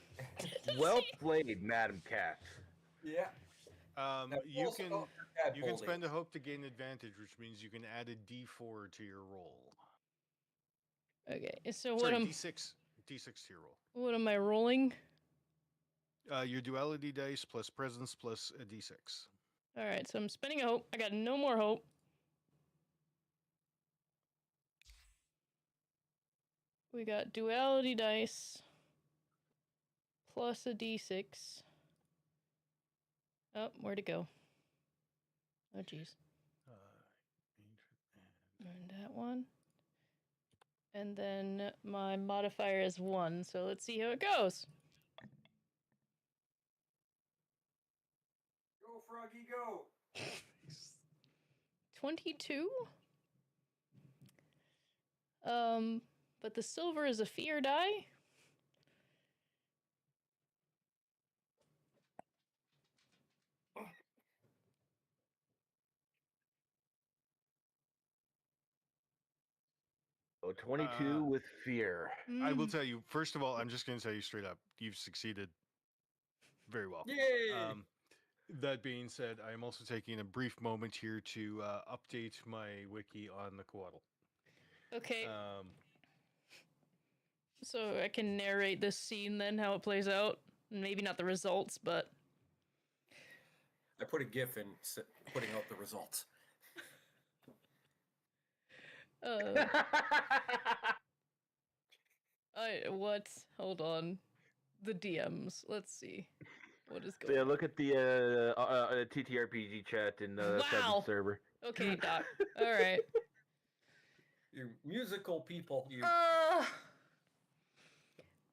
Well played, Madam Cat. Yeah. Now, You also can don't add you can holding. spend a hope to gain advantage, which means you can add a D4 to your roll. Okay, so Sorry, D6 to your roll. what am I rolling? Your duality dice plus presence plus a D6. All right, so I'm spending a hope. I got no more hope. We got duality dice plus a d6. Oh, where'd it go? Oh, jeez. And that one. And then my modifier is 1, so let's see how it goes. Go, Froggy, go! 22? But the silver is a fear die. So 22 with fear. I will Mm. tell you, first of all, I'm just going to tell you straight up, you've succeeded very well. Yay! That being said, I am also taking a brief moment here to update my wiki on the Coatl. Okay, Um, so I can narrate this scene then, how it plays out. Maybe not the results, but I put a GIF in putting out the results. what? Hold on. The DMs. Let's see. What is So going yeah, on? look at the TTRPG chat in the Wow. seventh server. Okay, Doc. All right. You musical people. You.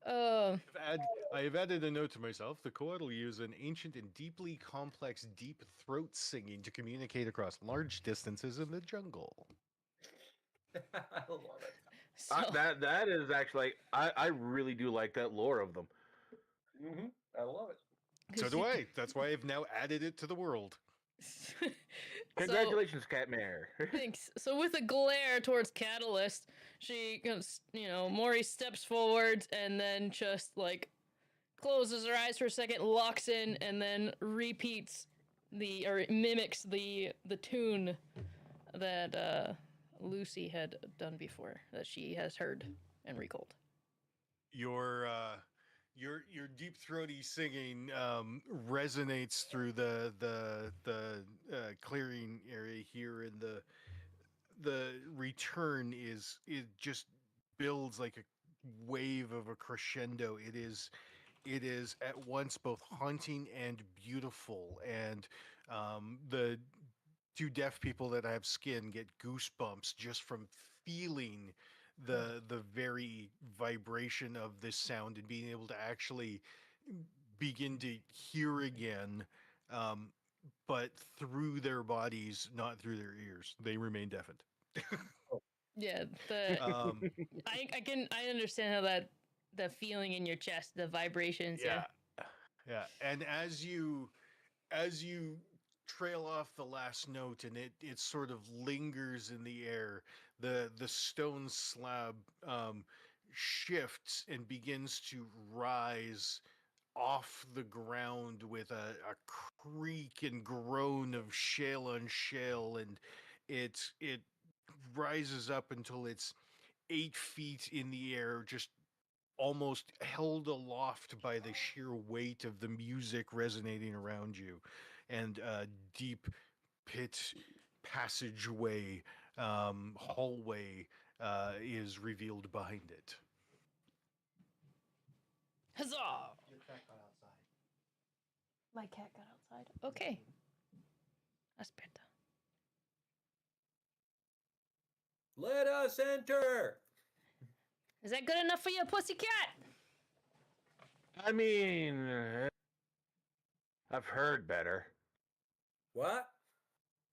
I have added a note to myself. The Coatl use an ancient and deeply complex deep throat singing to communicate across large distances in the jungle. I love it. So, That is actually I really do like that lore of them. Mm-hmm. I love it. So do I. That's why I've now added it to the world. Congratulations, Catmare. Thanks. So with a glare towards Catalyst, she goes, Maury steps forward and then just like closes her eyes for a second, locks in, and then repeats mimics the tune that Lucy had done before, that she has heard and recalled. Your deep throaty singing resonates through the clearing area here, and the return is it just builds like a wave of a crescendo. It is at once both haunting and beautiful, and the two deaf people that have skin get goosebumps just from feeling the very vibration of this sound and being able to actually begin to hear again, but through their bodies, not through their ears. They remain deafened. Yeah, Um, I understand how the feeling in your chest, the vibrations. yeah, yeah. And as you trail off the last note and it sort of lingers in the air, the stone slab shifts and begins to rise off the ground with a creak and groan of shale on shale, and it rises up until it's 8 feet in the air, just almost held aloft by the sheer weight of the music resonating around you, and a deep pit passageway, hallway is revealed behind it. Huzzah! Your cat got outside. My cat got outside. Okay. Aspetta. Let us enter. Is that good enough for you, pussycat? I mean, I've heard better. What?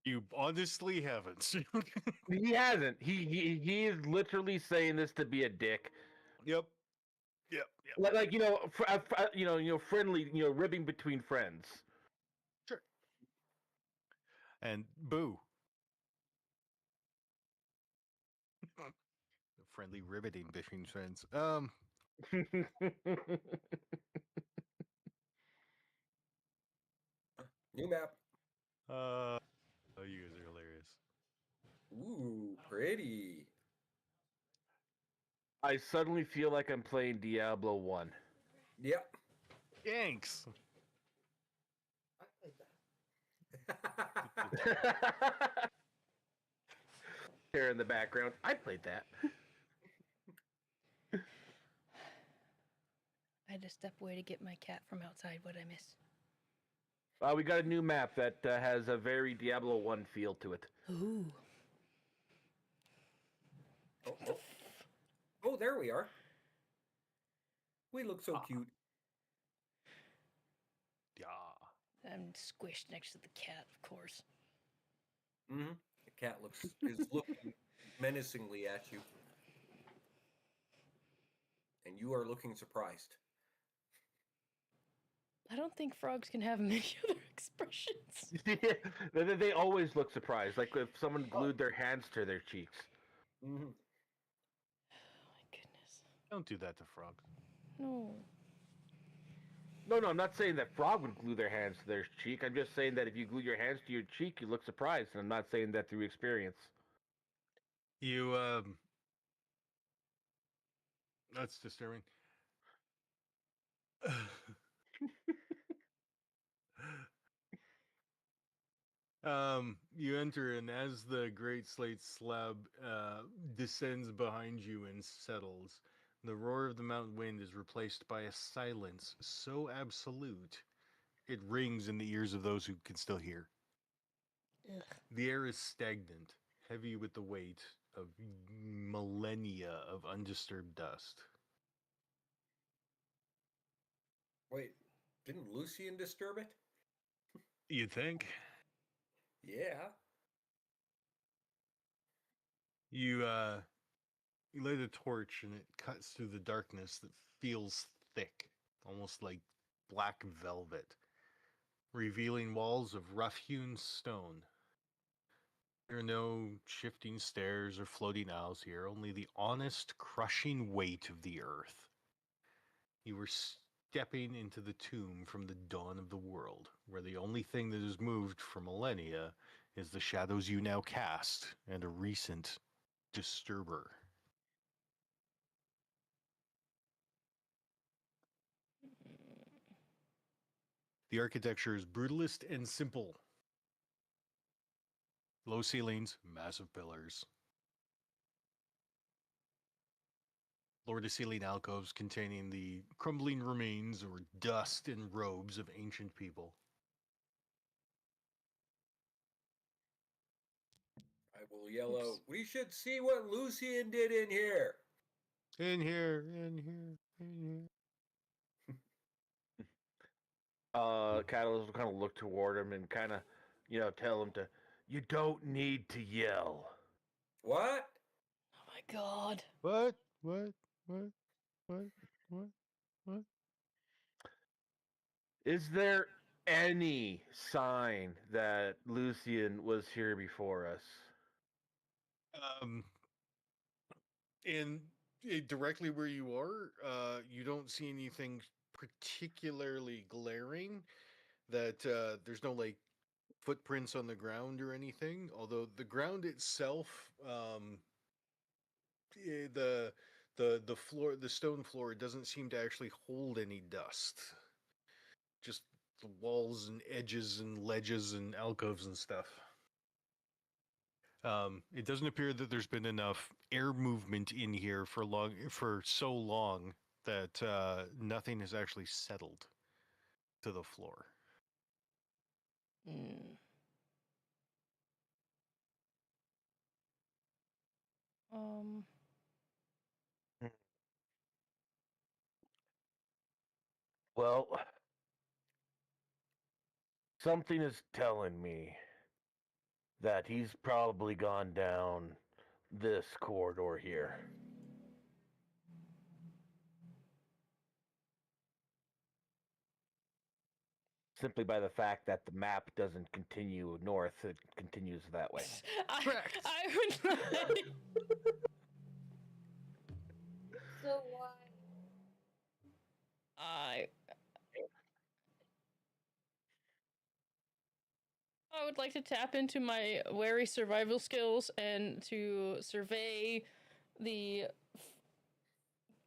You honestly haven't. He hasn't. He is literally saying this to be a dick. Yep. Like friendly, ribbing between friends. Sure. And boo. Friendly riveting between friends. New map. Oh, you guys are hilarious. Ooh, pretty. I suddenly feel like I'm playing Diablo 1. Yep. Thanks. I played that. There in the background. I played that. to step away to get my cat from outside. What'd I miss? We got a new map that has a very Diablo 1 feel to it. Ooh. Oh, there we are. We look so cute. Yeah. I'm squished next to the cat, of course. Mm-hmm. The cat is looking menacingly at you. And you are looking surprised. I don't think frogs can have many other expressions. They always look surprised, like if someone glued their hands to their cheeks. Mm-hmm. Oh my goodness. Don't do that to frogs. No. No, I'm not saying that frog would glue their hands to their cheek. I'm just saying that if you glue your hands to your cheek, you look surprised. And I'm not saying that through experience. You, that's disturbing. You enter, and as the great slate slab descends behind you and settles, the roar of the mountain wind is replaced by a silence so absolute it rings in the ears of those who can still hear. Ugh. The air is stagnant, heavy with the weight of millennia of undisturbed dust. Wait, didn't Lucian disturb it? You think? Yeah. You lay the torch and it cuts through the darkness that feels thick, almost like black velvet, revealing walls of rough-hewn stone. There are no shifting stairs or floating aisles here, only the honest, crushing weight of the earth. You were stepping into the tomb from the dawn of the world, where the only thing that has moved for millennia is the shadows you now cast and a recent disturber. The architecture is brutalist and simple. Low ceilings, massive pillars. Floor-to-ceiling alcoves containing the crumbling remains or dust and robes of ancient people. I will yell Oops. out, "We should see what Lucian did in here!" In here, in here, in here. Catalyst will kind of look toward him and kind of, tell him to, you don't need to yell. What? Oh my god. What? What? What? What? What? What? Is there any sign that Lucian was here before us? Um, and directly where you are, you don't see anything particularly glaring. That there's no like footprints on the ground or anything. Although the ground itself, the floor, the stone floor, doesn't seem to actually hold any dust. Just the walls and edges and ledges and alcoves and stuff. It doesn't appear that there's been enough air movement in here for so long that nothing has actually settled to the floor. Mm. Um. Well, something is telling me that he's probably gone down this corridor here. Simply by the fact that the map doesn't continue north, it continues that way. Correct. I would like. So why? I would like to tap into my wary survival skills and to survey the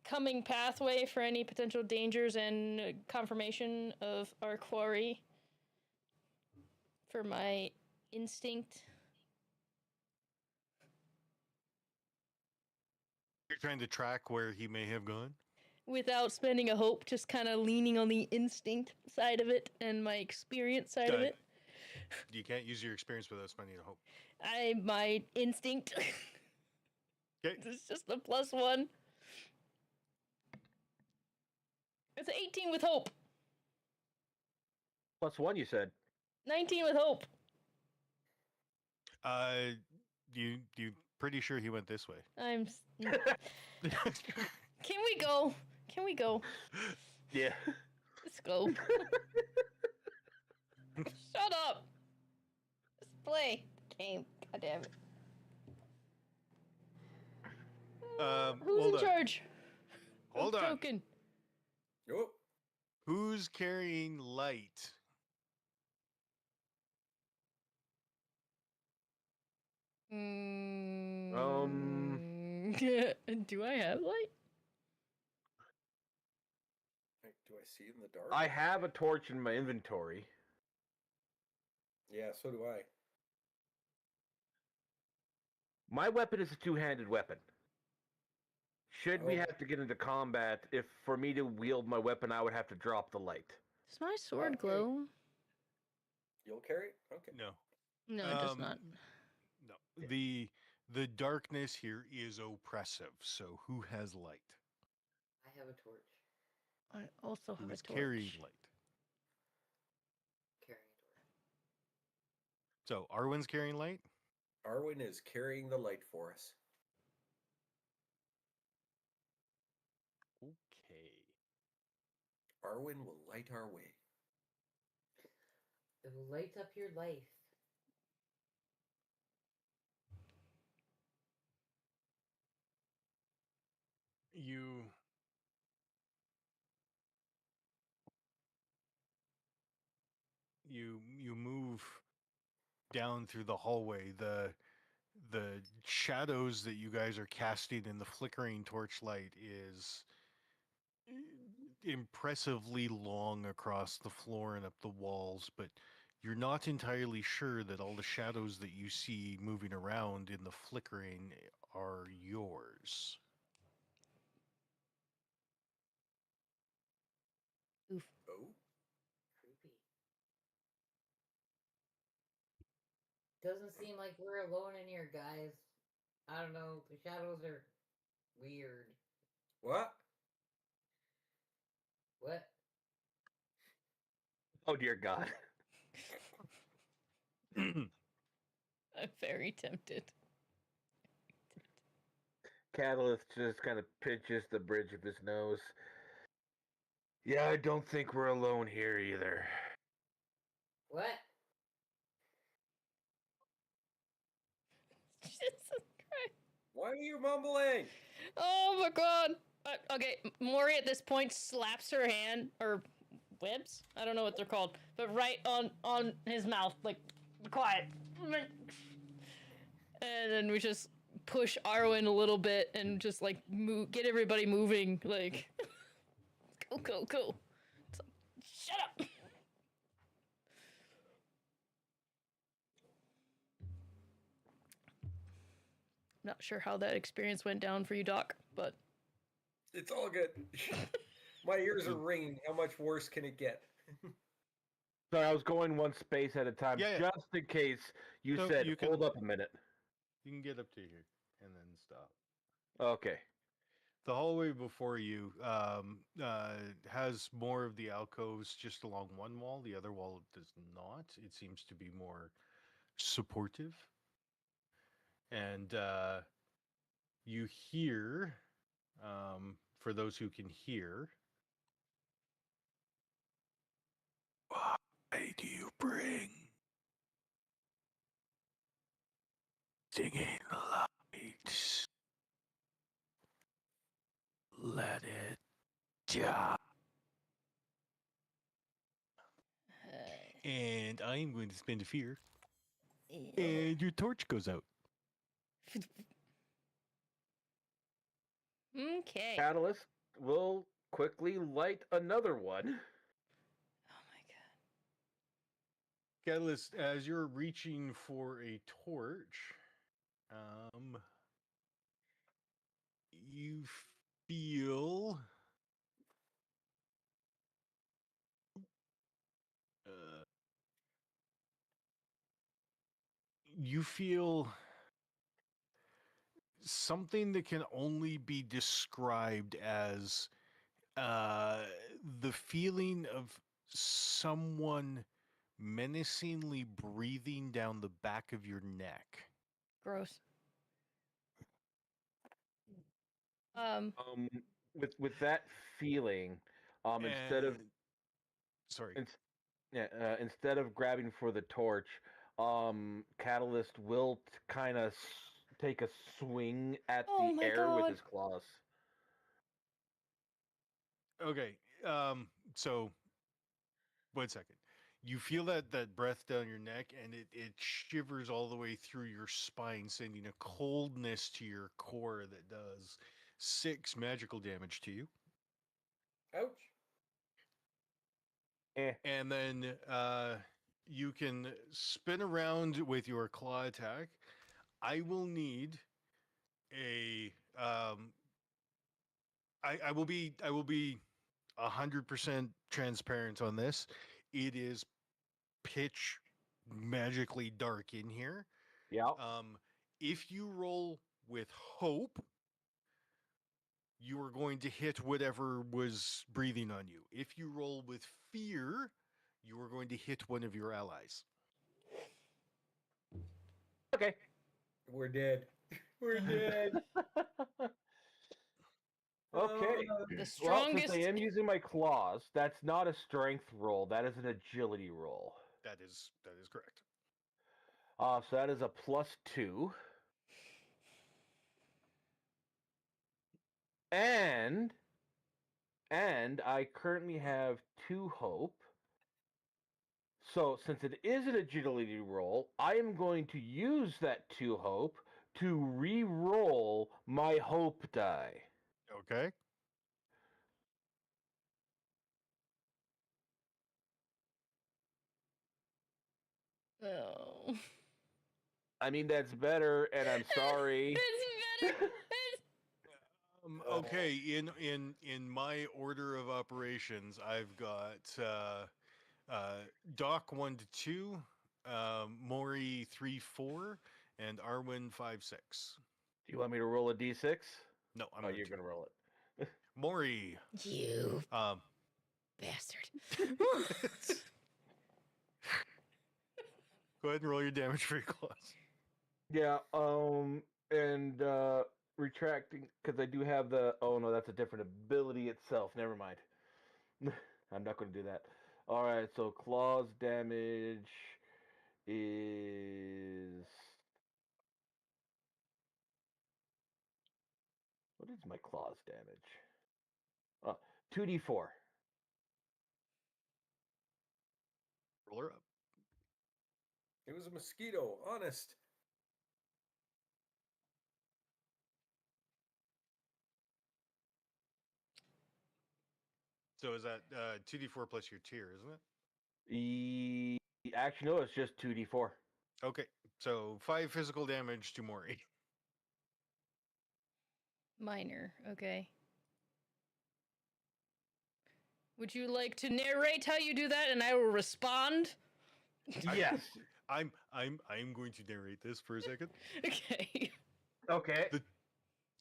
coming pathway for any potential dangers and confirmation of our quarry for my instinct. You're trying to track where he may have gone? without spending a hope, just kind of leaning on the instinct side of it and my experience side of Done. it. You can't use your experience without spending a hope. My instinct. Okay. It's just a +1. It's an 18 with hope. +1, you said. 19 with hope. You pretty sure he went this way. I'm. Can we go? Can we go? Yeah. Let's go. Shut up. Let's play the game. God damn it. Who's hold in on. charge? Hold on. Token. Oh, Who's carrying light? Do I have light? do I see in the dark? I have a torch in my inventory. Yeah, so do I. My weapon is a two-handed weapon. Should we Oh. have to get into combat, if for me to wield my weapon, I would have to drop the light. Does my sword Okay. glow? You'll carry it? Okay. No. No, it does not. No. The darkness here is oppressive. So who has light? I have a torch. I also Who have a is torch. carrying light? Carrying a torch. So Arwen's carrying light. Arwen is carrying the light for us. Okay. Arwen will light our way. It will light up your life. You move down through the hallway. The shadows that you guys are casting in the flickering torchlight is impressively long across the floor and up the walls, but you're not entirely sure that all the shadows that you see moving around in the flickering are yours. Oof. Oh, Creepy. Doesn't seem like we're alone in here, guys. I don't know. The shadows are weird. what? What? Oh dear God. I'm very tempted. Catalyst just kind of pinches the bridge of his nose. Yeah, I don't think we're alone here either. What? Jesus Christ. Why are you mumbling? Oh my god. Okay, Mori at this point slaps her hand, or webs? I don't know what they're called, but right on his mouth, like, quiet. And then we just push Arwen a little bit and just like get everybody moving, like, go. It's like, shut up. Not sure how that experience went down for you, Doc, but It's all good. My ears are ringing. How much worse can it get? Sorry, I was going one space at a time, Yeah. just in case you No, said, you can- hold up a minute. You can get up to here and then stop. Okay. The hallway before you has more of the alcoves just along one wall. The other wall does not. It seems to be more supportive. And you hear, for those who can hear, why do you bring singing lights? Let it die. And I am going to spend a fear, and your torch goes out. okay. Catalyst will quickly light another one. Oh my god. Catalyst, as you're reaching for a torch, you feel you feel something that can only be described as the feeling of someone menacingly breathing down the back of your neck. Gross. Um, With that feeling, instead of And sorry. ins- yeah, instead of grabbing for the torch, Catalyst will kind of take a swing at Oh the my air with God. his claws. Okay. So 1 second. You feel that breath down your neck, and it shivers all the way through your spine, sending a coldness to your core that does 6 magical damage to you. Ouch. Eh. And then you can spin around with your claw attack. I will need a I will be 100% transparent on this. It is pitch magically dark in here. Yeah. If you roll with hope, you are going to hit whatever was breathing on you. If you roll with fear, you are going to hit one of your allies. Okay. We're dead. We're dead. Okay. the Well, strongest. since I am using my claws, that's not a strength roll. That is an agility roll. That is correct. So that is a +2. And I currently have 2 hope. So since it is an agility roll, I am going to use that 2 hope to re-roll my hope die. Okay. Oh. I mean that's better, and I'm sorry. It's better. It's... Okay. In my order of operations, I've got Doc 1 to 2, Maury 3 4, and Arwen 5 6. Do you want me to roll a d6? No, I'm Oh, going you're to. gonna roll it. Maury. You Um, bastard. Go ahead and roll your damage for your claws. Yeah. And retracting because I do have the. Oh no, that's a different ability itself. Never mind. I'm not going to do that. All right. So claws damage is. What is my claws damage? Oh, 2d4. Roll her up. It was a mosquito, honest. So is that 2d4 plus your tier, isn't it? Actually, no, it's just 2d4. Okay. So 5 physical damage to Maury. Minor. Okay. Would you like to narrate how you do that, and I will respond? Yes. I'm going to narrate this for a second. Okay. Okay.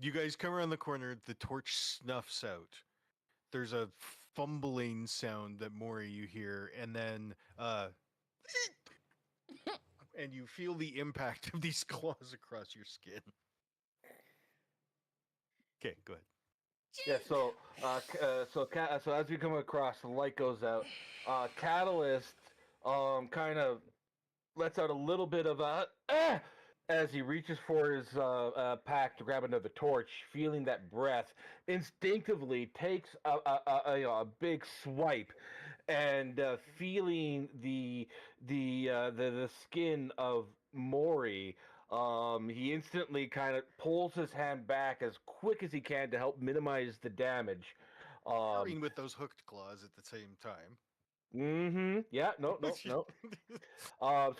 You guys come around the corner, the torch snuffs out. There's a fumbling sound that Maury you hear, and then and you feel the impact of these claws across your skin. Okay, go ahead. Yeah, so as we come across, the light goes out. Catalyst kind of lets out a little bit of a as he reaches for his pack to grab another torch, feeling that breath, instinctively takes a big swipe, and feeling the skin of Maury. He instantly kind of pulls his hand back as quick as he can to help minimize the damage. Parrying with those hooked claws at the same time. Yeah, no. So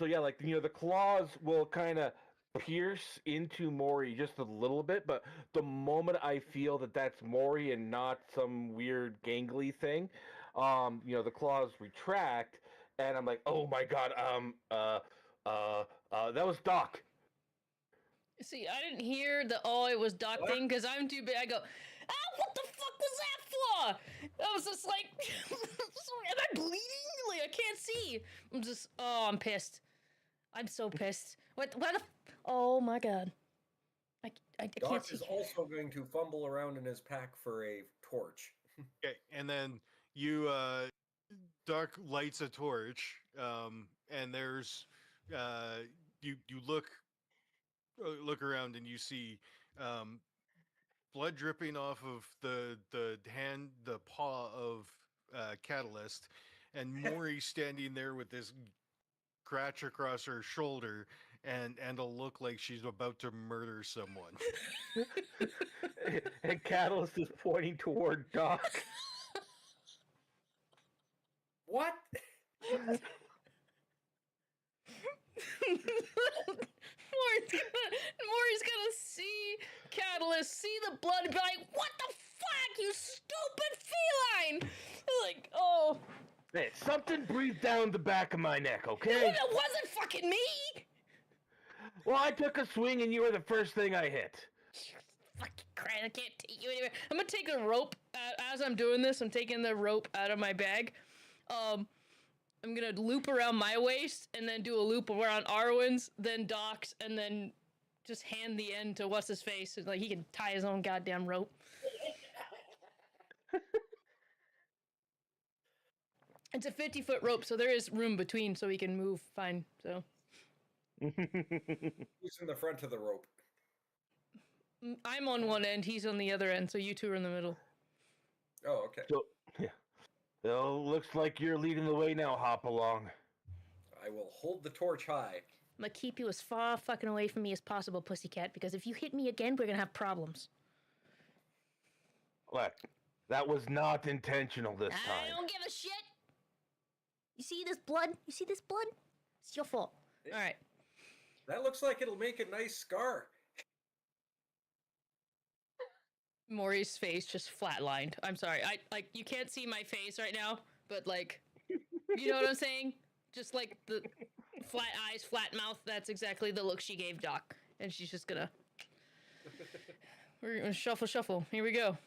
yeah, like the claws will kind of pierce into Maury just a little bit, but the moment I feel that that's Maury and not some weird gangly thing, the claws retract, and I'm like, oh my god, That was Doc. See, I didn't hear the it was Doc What? thing because I'm too big. I go, what the fuck was that for? I was just like, am I bleeding? Like, I can't see. I'm just, I'm pissed. I'm so pissed. What the, oh my god. I can't Doc see. is also going to fumble around in his pack for a torch. Okay, and then you Doc lights a torch, and there's you look around and you see blood dripping off of the paw of Catalyst, and Maury standing there with this scratch across her shoulder and a look like she's about to murder someone. And Catalyst is pointing toward Doc. What? Maury's gonna see Catalyst, see the blood, and be like, what the fuck, you stupid feline! Like, oh. Hey, something breathed down the back of my neck, okay? It wasn't fucking me! Well, I took a swing and you were the first thing I hit. Fucking crap, I can't take you anywhere. I'm gonna take a rope, as I'm doing this, I'm taking the rope out of my bag. I'm gonna loop around my waist, and then do a loop around Arwen's, then Doc's, and then just hand the end to what's-his-face. Like, he can tie his own goddamn rope. It's a 50-foot rope, so there is room between, so he can move fine, so. Who's in the front of the rope? I'm on one end, he's on the other end, so you two are in the middle. Oh, okay. So, yeah. Well, looks like you're leading the way now, hop along. I will hold the torch high. I'm gonna keep you as far fucking away from me as possible, pussycat, because if you hit me again, we're gonna have problems. Look, that was not intentional this I time. don't give a shit! You see this blood? You see this blood? It's your fault. Alright. That looks like it'll make a nice scar. Maury's face just flatlined. I'm sorry. Like, you can't see my face right now, but like, you know what I'm saying? Just like the flat eyes, flat mouth. That's exactly the look she gave Doc. And she's just gonna, we're gonna shuffle. Here we go.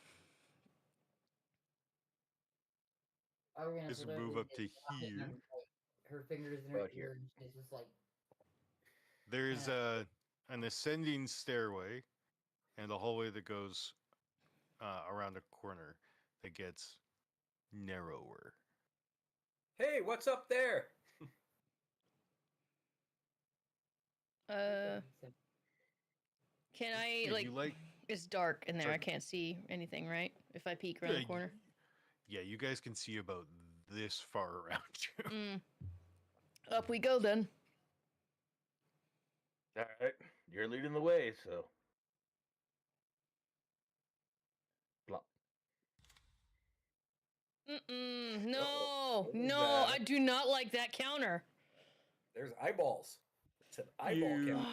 Are we gonna Just literally move up just to stop it and here. have, like, her fingers in her About ear, here. and she's just like, There's an ascending stairway and a hallway that goes around a corner that gets narrower. Hey, what's up there? Can I, Yeah, like, you like it's dark in there. Sorry. I can't see anything, right? If I peek around the corner. Yeah, you guys can see about this far around you. Up we go then. All right, you're leading the way, so. Plop. No, Uh-oh. no, Bad. I do not like that counter. There's eyeballs. It's an eyeball You- count.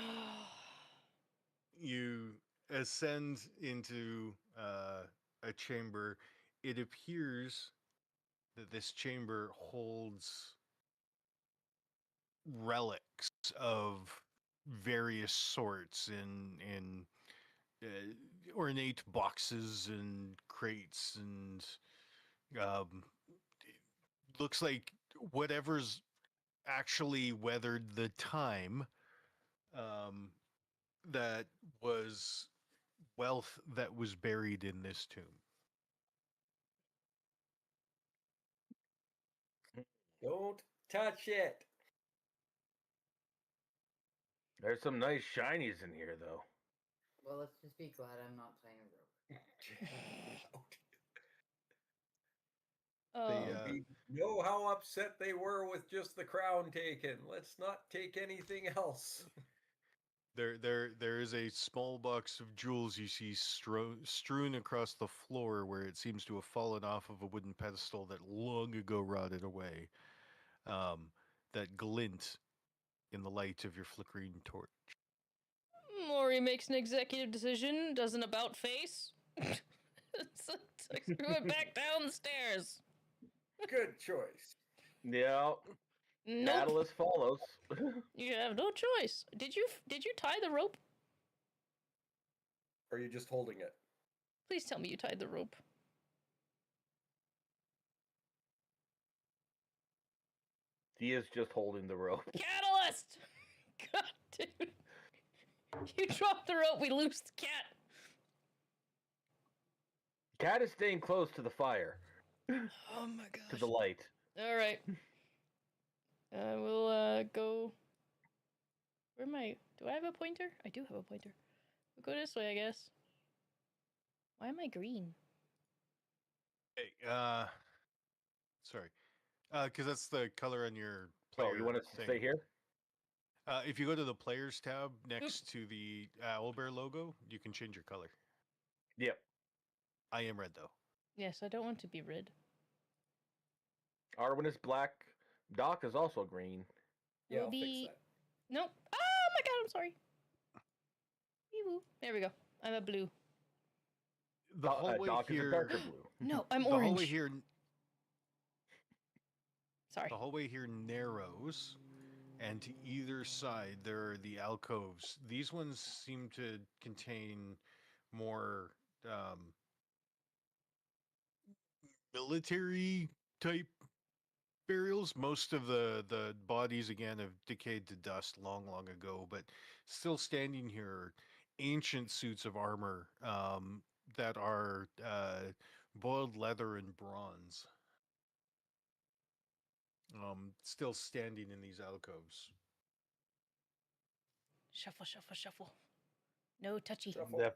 You ascend into a chamber. It appears that this chamber holds relics of various sorts in ornate boxes and crates, and it looks like whatever's actually weathered the time, that was wealth that was buried in this tomb. Don't touch it. There's some nice shinies in here, though. well, let's just be glad I'm not tying a rope. Oh, They, We know how upset they were with just the crown taken. Let's not take anything else. there is a small box of jewels you see strewn across the floor, where it seems to have fallen off of a wooden pedestal that long ago rotted away, that glint in the light of your flickering torch. Maury makes an executive decision, does an about face. Screw it back down the stairs. Good choice. Yeah. Nope. Catalyst follows. You have no choice. Did you tie the rope? Or are you just holding it? Please tell me you tied the rope. He is just holding the rope. Catalyst! God, dude. You drop the rope, we lose the cat. Cat is staying close to the fire, Oh my gosh. to the light. All right. We'll go. Where am I? Do I have a pointer? I do have a pointer. We'll go this way, I guess. Why am I green? Hey, sorry. Because that's the color on your Oh, player you want us to thing. stay here? If you go to the players tab next to the owlbear logo, you can change your color. Yep. I am red though. Yes, I don't want to be red. Arwen is black. Doc is also green. Yeah, Will I'll be... fix that. Nope. Oh my god, I'm sorry. Wee-woo. There we go. I'm a blue. The hallway Doc is a here. darker blue. No, I'm The orange. hallway here. Sorry. The hallway here narrows, and to either side there are the alcoves. These ones seem to contain more military type burials. Most of the bodies again have decayed to dust long ago, but still standing here are ancient suits of armor that are boiled leather and bronze. Still standing in these alcoves. Shuffle, shuffle, shuffle. No touchy. Shuffle. Def-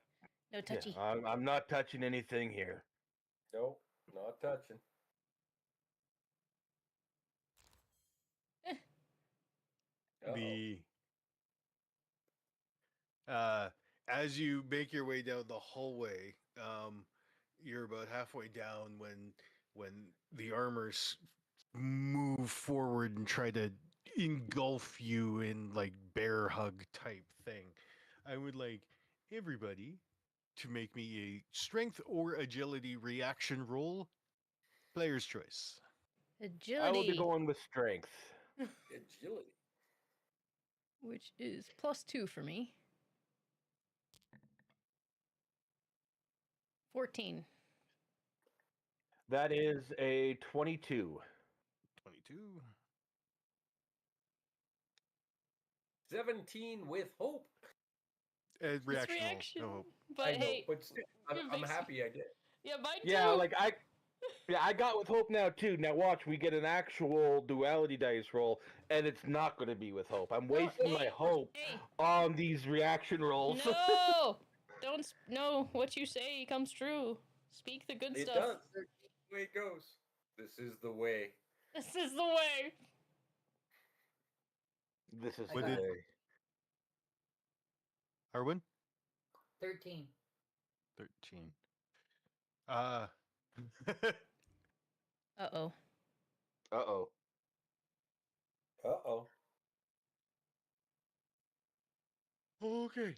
No yeah, touchy. I'm not touching anything here. Nope, not touching. Uh-oh. The as you make your way down the hallway, you're about halfway down when the armors move forward and try to engulf you in like bear hug type thing. I would like everybody to make me a strength or agility reaction roll. Player's choice. Agility. I will be going with strength. Agility. Which is +2 for me. 14. That is a 22. 22. 17 with hope. It's Reaction roll. reaction. No hope. But I know, hey, but still, I'm happy I did. yeah, mine Yeah, too. like I got with hope now too. Now watch, we get an actual duality dice roll, and it's not going to be with hope. I'm wasting my hey, hope hey. on these reaction rolls. No, don't. No, what you say comes true. Speak the good It stuff. does. That's the way it goes. This is the way. This is the way. This is I the got it. way. Arwen? 13. 13. Uh-oh. Uh-oh. Uh-oh. Okay.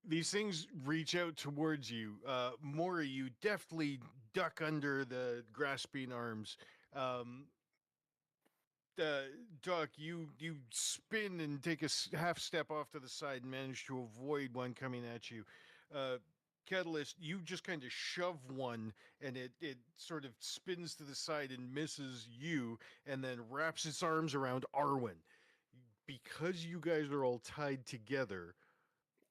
These things reach out towards you. Maury, you deftly duck under the grasping arms. Doc, you spin and take a half step off to the side and manage to avoid one coming at you. Catalyst, you just kind of shove one and it sort of spins to the side and misses you and then wraps its arms around Arwen. Because you guys are all tied together,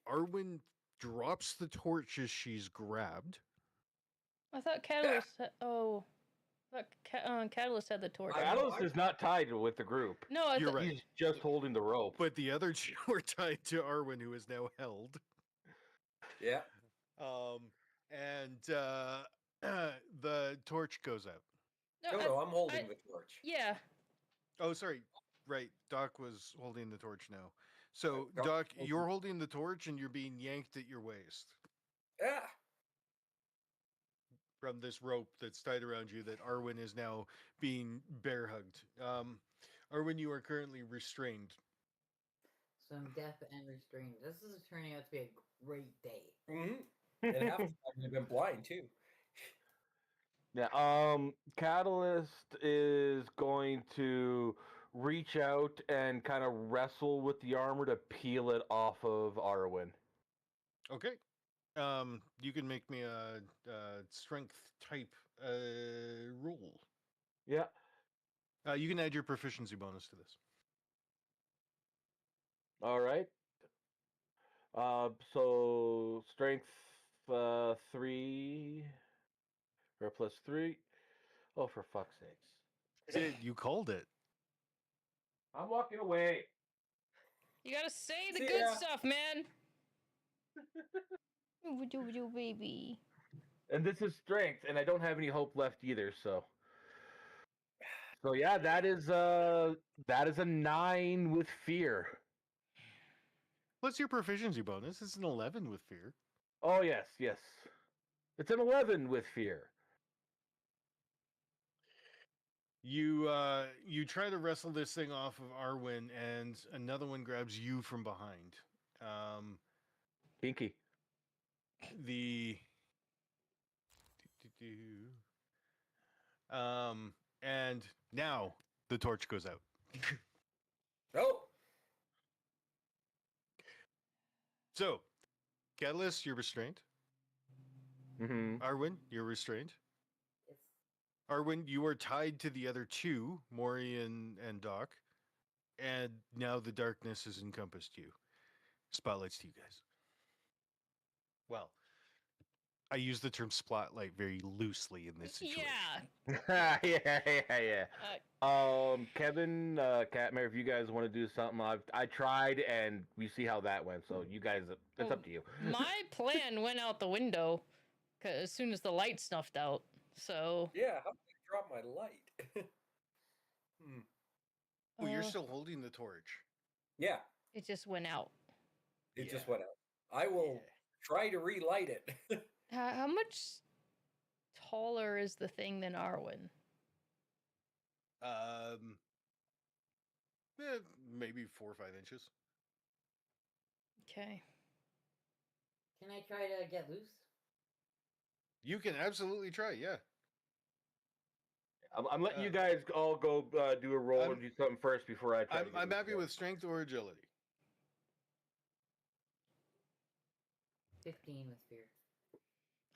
Arwen drops the torch as she's grabbed. I thought Catalyst had... Oh. I thought Catalyst had the torch. Catalyst is not tied with the group. No, I You're thought... right. He's just holding the rope. But the other two are tied to Arwen, who is now held. Yeah. The torch goes out. No, I'm holding the torch. Yeah. Oh, sorry. Right. Doc was holding the torch now. So, Doc- Doc, you're holding the torch and you're being yanked at your waist Yeah. from this rope that's tied around you that Arwen is now being bear hugged. Arwen, you are currently restrained. So I'm deaf and restrained. This is turning out to be a great day. Mm-hmm. And half the time I've been blind too. Yeah. Catalyst is going to reach out and kind of wrestle with the armor to peel it off of Arwen. Okay. You can make me a strength type roll. Yeah. You can add your proficiency bonus to this. All right. So strength 3 or +3. Oh, for fuck's sakes! You called it. I'm walking away. You gotta say the See good ya. stuff, man. Ooh, baby. And this is strength, and I don't have any hope left either. So yeah, that is a 9 with fear. What's your proficiency bonus? It's an 11 with fear. Oh yes, yes. It's an 11 with fear. You try to wrestle this thing off of Arwen, and another one grabs you from behind. Kinky. The and now the torch goes out. Oh, So, Catalyst, you're restrained. Mm-hmm. Arwen, you're restrained. Yes. Arwen, you are tied to the other two, Maury and Doc, and now the darkness has encompassed you. Spotlights to you guys. Well, I use the term spotlight very loosely in this situation. Yeah. yeah. Kevin, Catmare, if you guys want to do something, I tried, and we see how that went. So you guys, it's Oh, up to you. My plan went out the window as soon as the light snuffed out. So yeah. How did I drop my light? Hmm. Oh, you're uh, still holding the torch. Yeah, it just went out. it just Yeah. went out. I will try to relight it. How much taller is the thing than Arwen? Maybe 4 or 5 inches. Okay. Can I try to get loose? You can absolutely try, yeah. I'm letting you guys all go do a roll and do something first before I try. I'm happy with strength or agility. 15 with fear.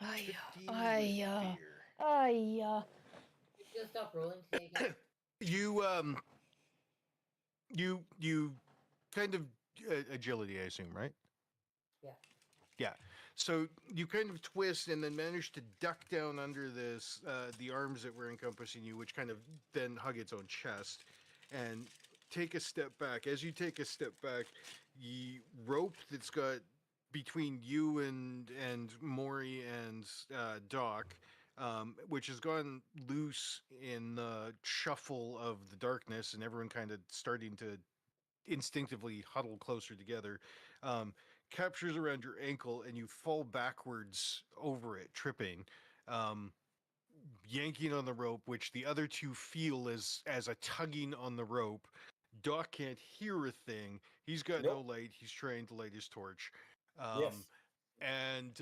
15 with fear. Just stop rolling today again. You kind of agility, I assume, right? Yeah. Yeah. So you kind of twist and then manage to duck down under this, the arms that were encompassing you, which kind of then hug its own chest, and take a step back. As you take a step back, the rope that's got between you and Maury and Doc, which has gone loose in the shuffle of the darkness, and everyone kind of starting to instinctively huddle closer together, captures around your ankle, and you fall backwards over it, tripping, um, yanking on the rope, which the other two feel as a tugging on the rope. Doc can't hear a thing. He's got no light. He's trying to light his torch. Yes. And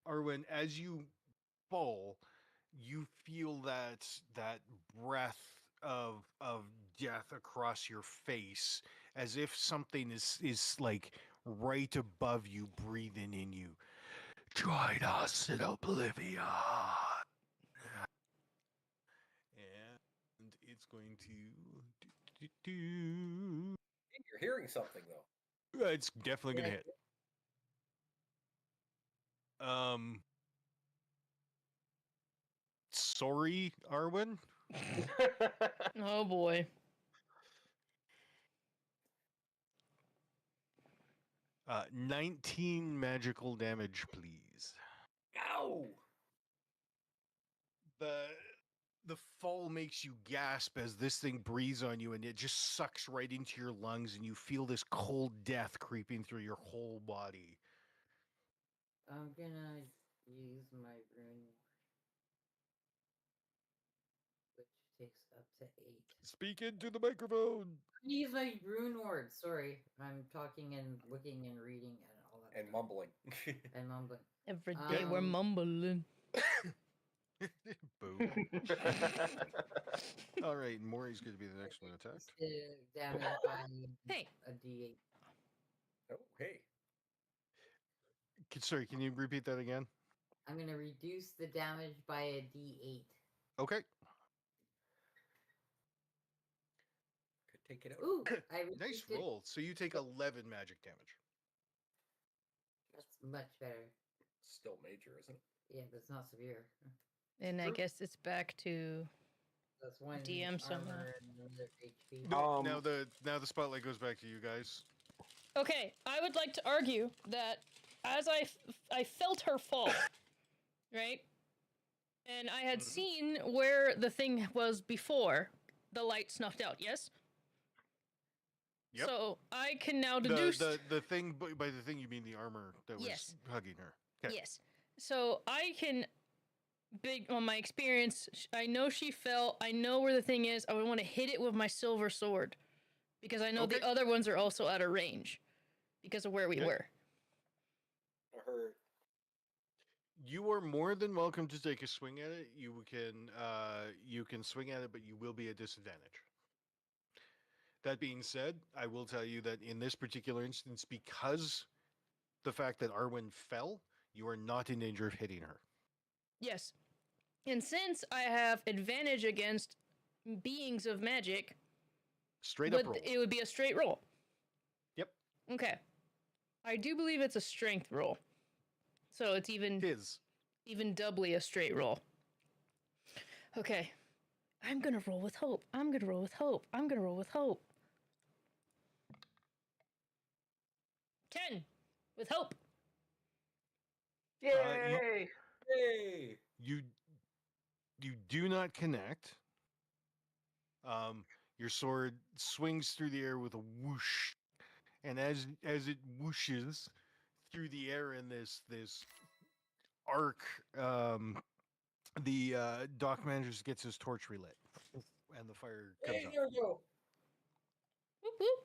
Arwen, as you fall, you feel that breath of death across your face, as if something is like right above you, breathing in you. Join us in oblivion. And it's going to You're hearing something though. It's definitely gonna hit. Sorry, Arwen. Oh boy. 19 magical damage, please. Ow! The fall makes you gasp as this thing breathes on you, and it just sucks right into your lungs, and you feel this cold death creeping through your whole body. I'm gonna use my rune, which takes up to 8. Speak into the microphone. I'm gonna use my rune word. Sorry, I'm talking and looking and reading and all that. And stuff. mumbling. And mumbling. Every day we're mumbling. Boo. All right, Maury's going to be the next one attacked. Damage by Hey. a D8. Oh, hey. Sorry, can you repeat that again? I'm gonna reduce the damage by a D8. Okay. Could take it out. Ooh, I Nice reduced it. roll. So you take 11 magic damage. That's much better. Still major, isn't it? Yeah, but it's not severe. And I True. guess it's back to That's one DM somehow. armor and another HP. No, Um, now the spotlight goes back to you guys. Okay, I would like to argue that as I felt her fall, right? And I had seen where the thing was before the light snuffed out, yes? Yep. So I can now deduce. The thing, by the thing you mean the armor that was Yes. hugging her. Okay. Yes. So I can, on my experience, I know she fell. I know where the thing is. I would want to hit it with my silver sword. Because I know Okay. the other ones are also out of range. Because of where we Okay. were. Her. You are more than welcome to take a swing at it. You can swing at it, but you will be at disadvantage. That being said, I will tell you that in this particular instance, because the fact that Arwen fell, you are not in danger of hitting her. Yes. And since I have advantage against beings of magic, Straight up roll. it would be a straight roll. Yep. Okay. I do believe it's a strength roll. So it's It even is. doubly a straight roll. Okay. I'm gonna roll with hope. I'm gonna roll with hope. I'm gonna roll with hope. 10 with hope. Yay! Hey! You do not connect. Your sword swings through the air with a whoosh, and as it whooshes through the air in this arc, the dock manager gets his torch relit, and the fire comes Hey, up. there we go. Whoop whoop.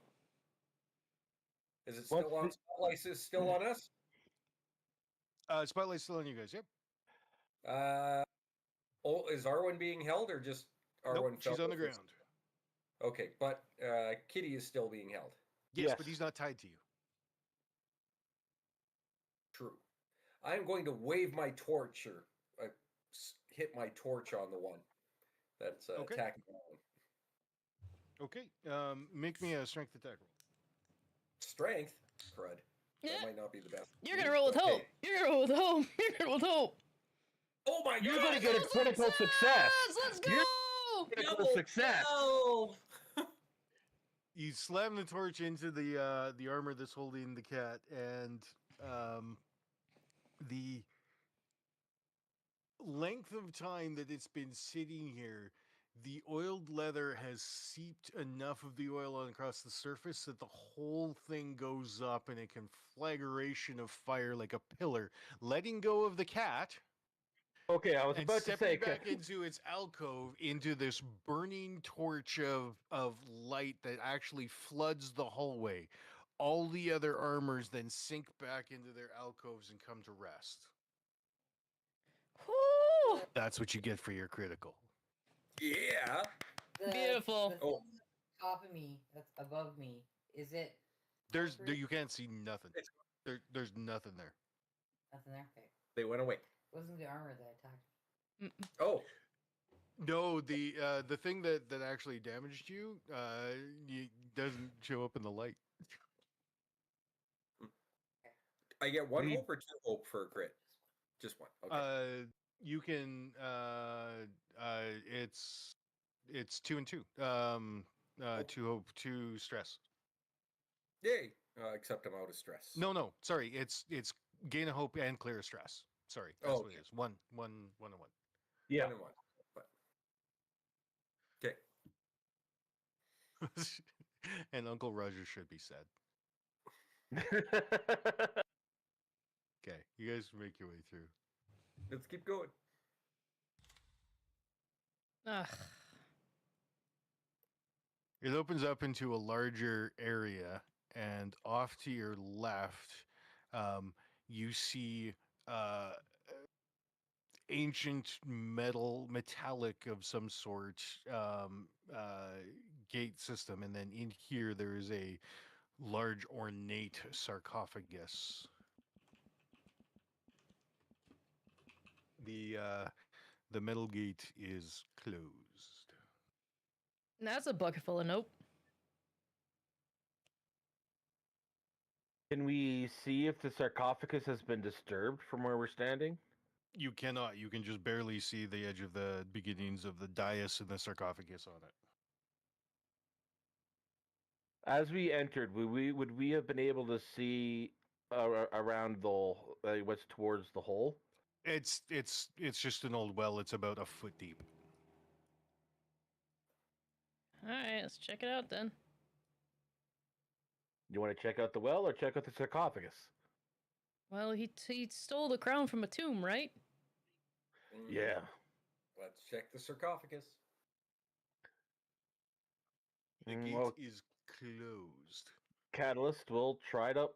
Is it What's still on? the- Spotlight is still on us? Spotlight's still on you guys. Yep. Oh, is Arwen being held or just Arwen? Nope, fell she's on the with his- ground. Okay, but Kitty is still being held. Yes, but Yes. he's not tied to you. True. I'm going to wave my torch or hit my torch on the one that's Okay. attacking Arwen. Okay. Make me a strength attack roll. Strength, crud. Yeah. That might not be the best. You're gonna roll with Okay. hope. You're gonna roll with hope. You're gonna roll with hope. Oh my You're god! gonna get a critical success. Let's go! You're critical Double success. kill! You slam the torch into the armor that's holding the cat, and the length of time that it's been sitting here, the oiled leather has seeped enough of the oil on across the surface that the whole thing goes up in a conflagration of fire like a pillar, letting go of the cat Okay, I was and about to say, stepping back into its alcove into this burning torch of light that actually floods the hallway. All the other armors then sink back into their alcoves and come to rest. Whew. That's what you get for your critical. Yeah. Beautiful. The Oh. thing that's top of me, that's above me, is it You can't see nothing. There's nothing there. nothing there? Okay. They went away. Wasn't the armor that attacked? Oh, No, the thing that actually damaged you, doesn't show up in the light. I get one We- hope or 2 hope for a crit? Just one. Okay. You can it's 2 and 2. 2 hope, 2 stress. Yay. Except I'm out of stress. No, sorry, it's gain a hope and clear a stress. Sorry, that's what okay. it is. One and one. Yeah. 1 and 1. But... Okay. And Uncle Roger should be sad. Okay, you guys make your way through. Let's keep going. Ugh. It opens up into a larger area, and off to your left, you see ancient metallic of some sort gate system, and then in here there is a large ornate sarcophagus. The metal gate is closed. That's a bucket full of nope. Can we see if the sarcophagus has been disturbed from where we're standing? You cannot. You can just barely see the edge of the beginnings of the dais and the sarcophagus on it. As we entered, would we have been able to see around the what's towards the hole? It's just an old well. It's about a foot deep. All right, let's check it out then. You want to check out the well or check out the sarcophagus? Well, he stole the crown from a tomb, right? Yeah. Let's check the sarcophagus. The gate Well, is closed. Catalyst will try to,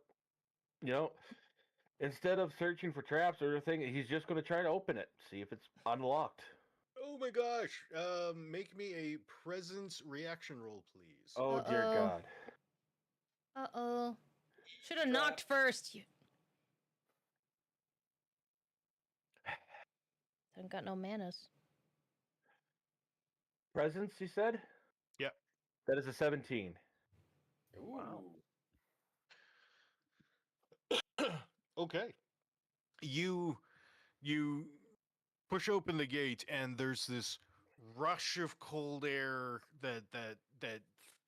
instead of searching for traps or anything, he's just going to try to open it, see if it's unlocked. Oh my gosh! Make me a presence reaction roll, please. Oh dear Uh-oh. God. Uh-oh. Should have knocked first. You... Haven't got no manners. Presence, you said? Yep. That is a 17. Wow. Okay. You push open the gate, and there's this rush of cold air that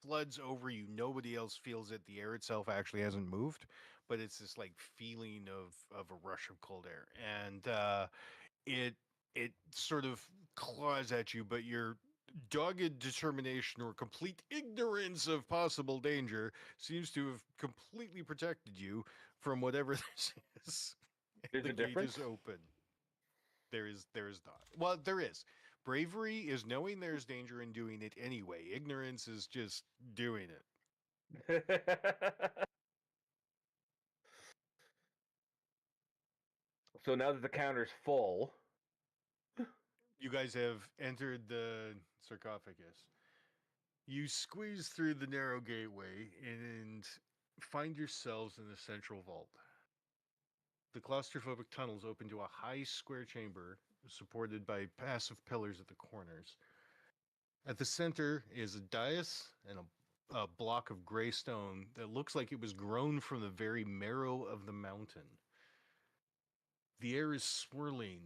floods over you. Nobody else feels it. The air itself actually hasn't moved, but it's this like feeling of a rush of cold air, and it sort of claws at you, but your dogged determination or complete ignorance of possible danger seems to have completely protected you from whatever this is. There's The a gate difference? is open. There is not. Well, there is. Bravery is knowing there's danger and doing it anyway. Ignorance is just doing it. So now that the counter's full, You guys have entered the sarcophagus. You squeeze through the narrow gateway and find yourselves in the central vault. The claustrophobic tunnels open to a high square chamber supported by massive pillars at the corners. At the center is a dais and a block of gray stone that looks like it was grown from the very marrow of the mountain. The air is swirling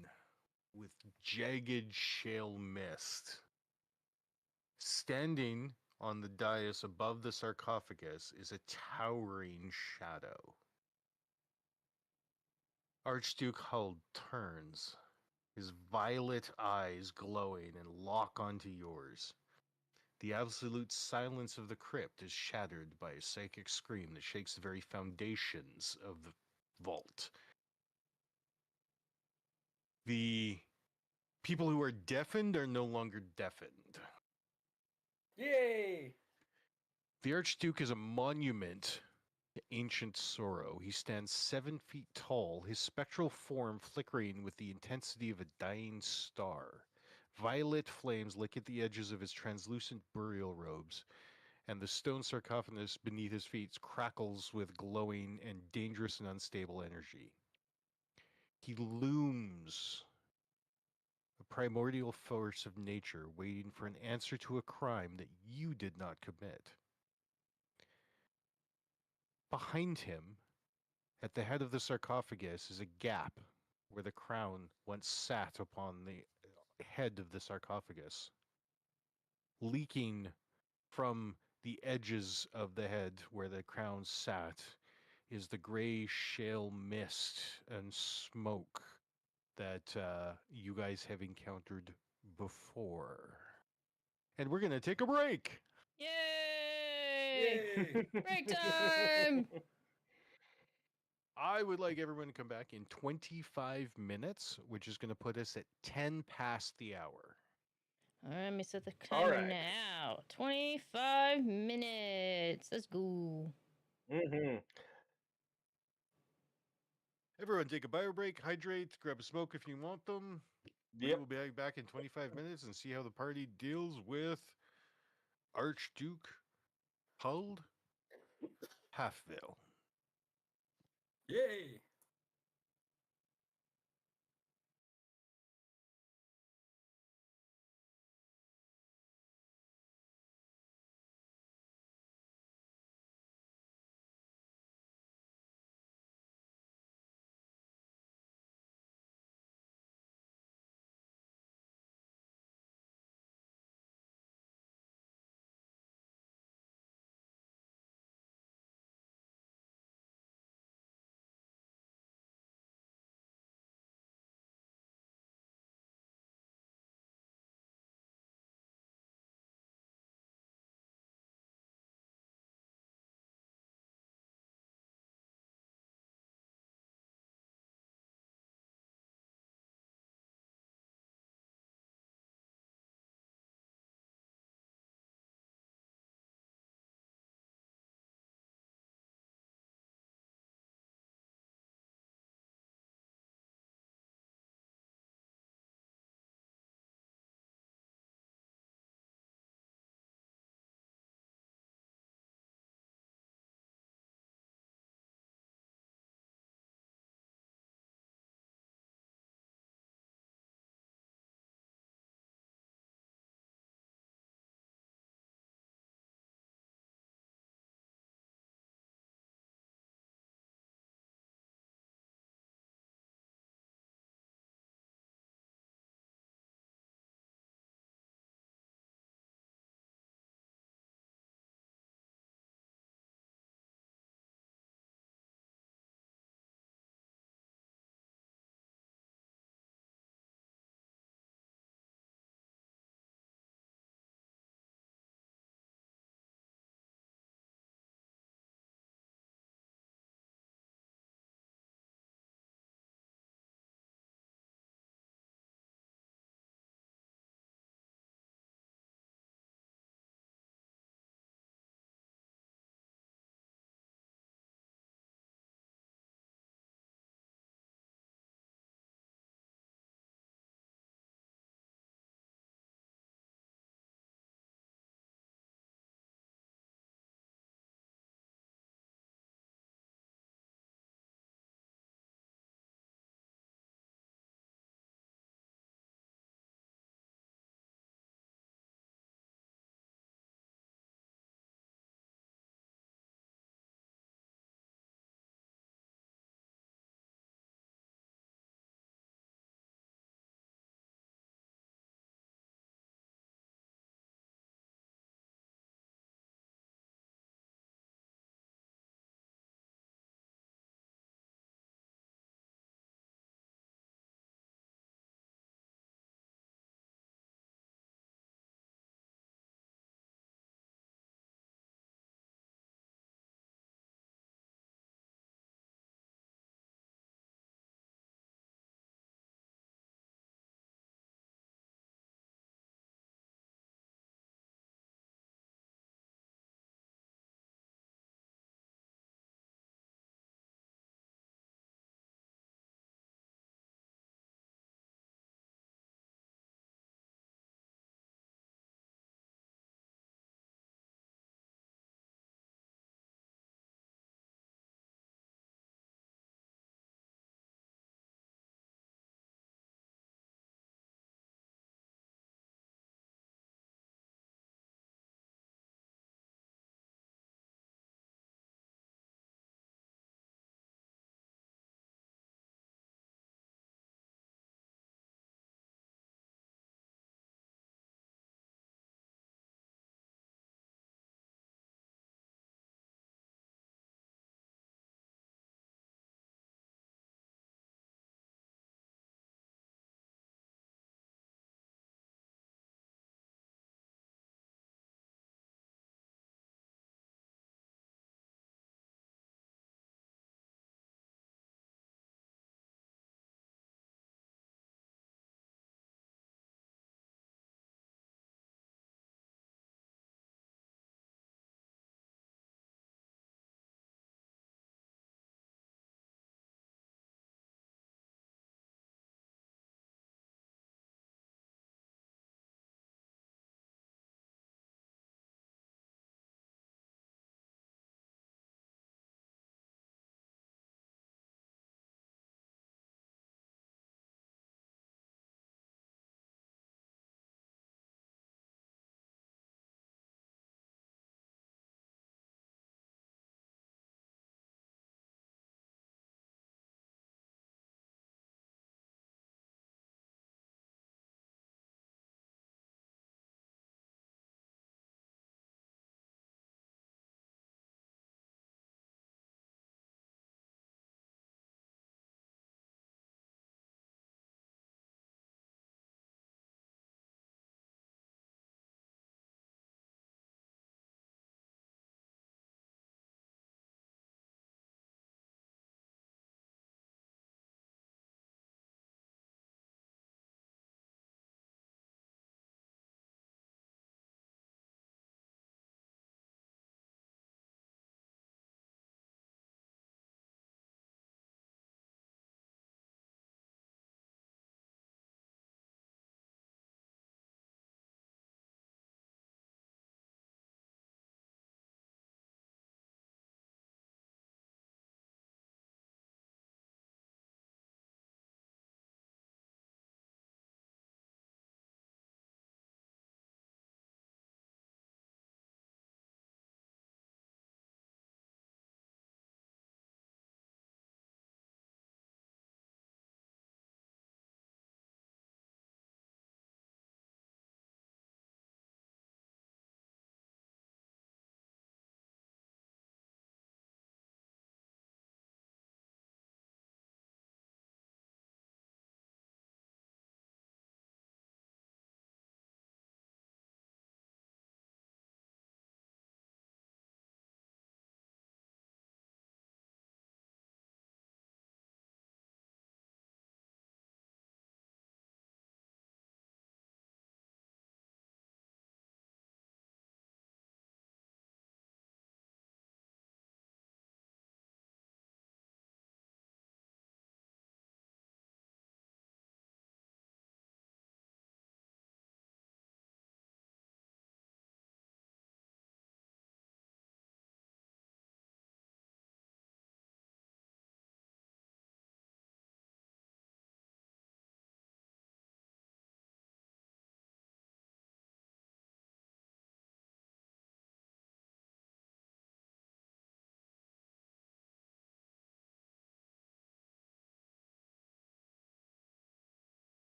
with jagged shale mist. Standing on the dais above the sarcophagus is a towering shadow. Archduke Huld turns, his violet eyes glowing and lock onto yours. The absolute silence of the crypt is shattered by a psychic scream that shakes the very foundations of the vault. The people who are deafened are no longer deafened. Yay! The Archduke is a monument to ancient sorrow. He stands 7 feet tall, his spectral form flickering with the intensity of a dying star. Violet flames lick at the edges of his translucent burial robes, and the stone sarcophagus beneath his feet crackles with glowing and dangerous and unstable energy. He looms, a primordial force of nature waiting for an answer to a crime that you did not commit. Behind him, at the head of the sarcophagus, is a gap where the crown once sat upon the head of the sarcophagus. Leaking from the edges of the head where the crown sat is the gray shale mist and smoke that you guys have encountered before. And we're going to take a break. Yay! Yay! Break time! I would like everyone to come back in 25 minutes, which is going to put us at 10 past the hour. All right, let me set the All timer right. now. 25 minutes. Let's go. Mm-hmm. Everyone take a bio break, hydrate, grab a smoke if you want them. We Yep. will be back in 25 minutes and see how the party deals with Archduke Huld Halfville. Yay!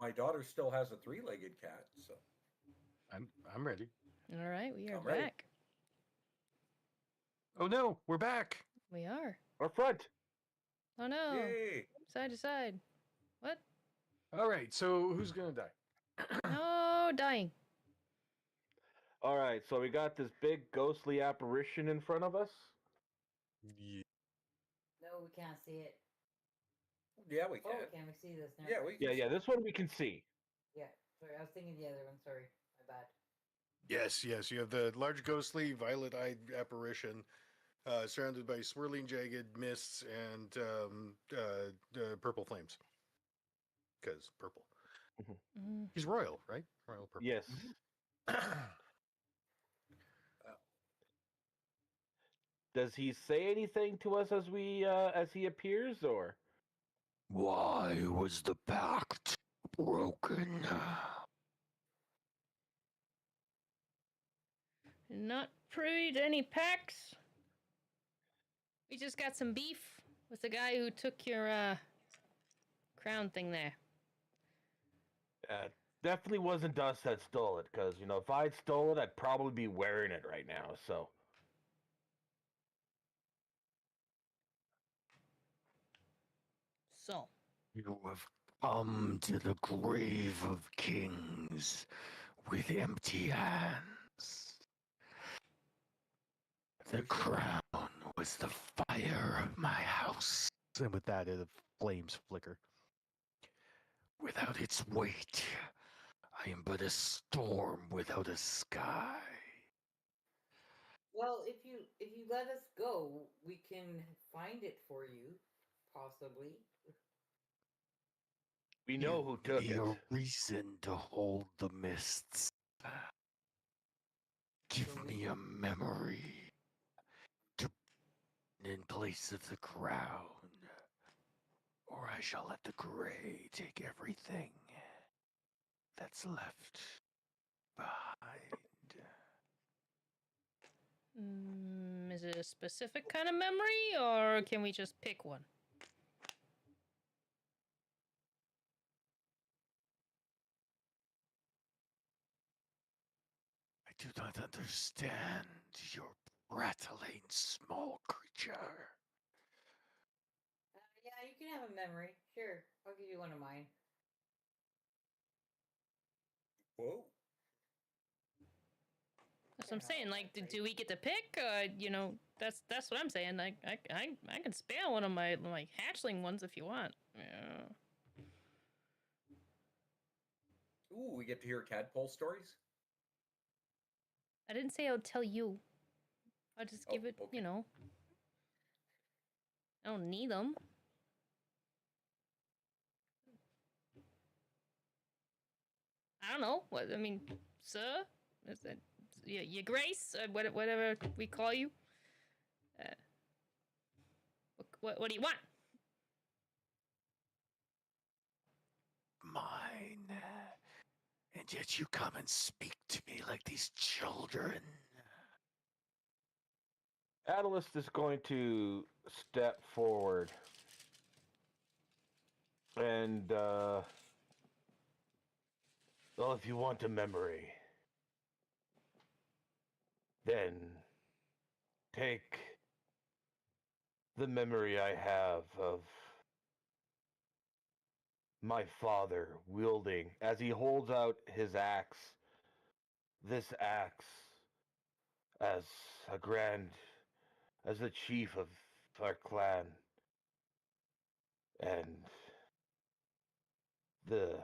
My daughter still has a 3-legged cat, so I'm ready. All right, we are I'm ready. back. Oh no, we're back. We are. Or front. Oh no. yay! Side to side. What? All right, so who's gonna die? No, dying. All right, so we got this big ghostly apparition in front of us. Ye- No, we can't see it. Yeah, we Oh, can. can we see this? Never Yeah, mind. we can. Yeah, this one we can see. Yeah, sorry, I was thinking the other one. Sorry, my bad. Yes, you have the large ghostly violet-eyed apparition, surrounded by swirling jagged mists and purple flames. Because purple. Mm. He's royal, right? Royal purple. Yes. Does he say anything to us as he appears, or? Why was the pact broken? Not privy to any pacts. We just got some beef with the guy who took your crown thing there. Definitely wasn't us that stole it, because, if I'd stole it, I'd probably be wearing it right now, so. So, You have come to the grave of kings with empty hands. The crown was the fire of my house. And with that, the flames flicker. Without its weight, I am but a storm without a sky. Well, if you let us go, we can find it for you, possibly. We know who took Give it. me a reason to hold the mists. Give me a memory to in place of the crown, or I shall let the gray take everything that's left behind. is it a specific kind of memory, or can we just pick one? I do not understand your prattling small creature. Yeah, you can have a memory. Sure, I'll give you one of mine. Whoa. That's what I'm saying. Like, do we get to pick? That's what I'm saying. I can spare one of my hatchling ones if you want. Yeah. Ooh, we get to hear tadpole stories? I didn't say I would tell you. I'll just give it. Okay. I don't need them. I don't know. What I mean, sir? Is that your grace? Whatever we call you. What do you want? Mine. And yet you come and speak to me like these children. Catalyst is going to step forward. And, well, if you want a memory, then take the memory I have of my father wielding, as he holds out his axe, this axe, as as the chief of our clan, and the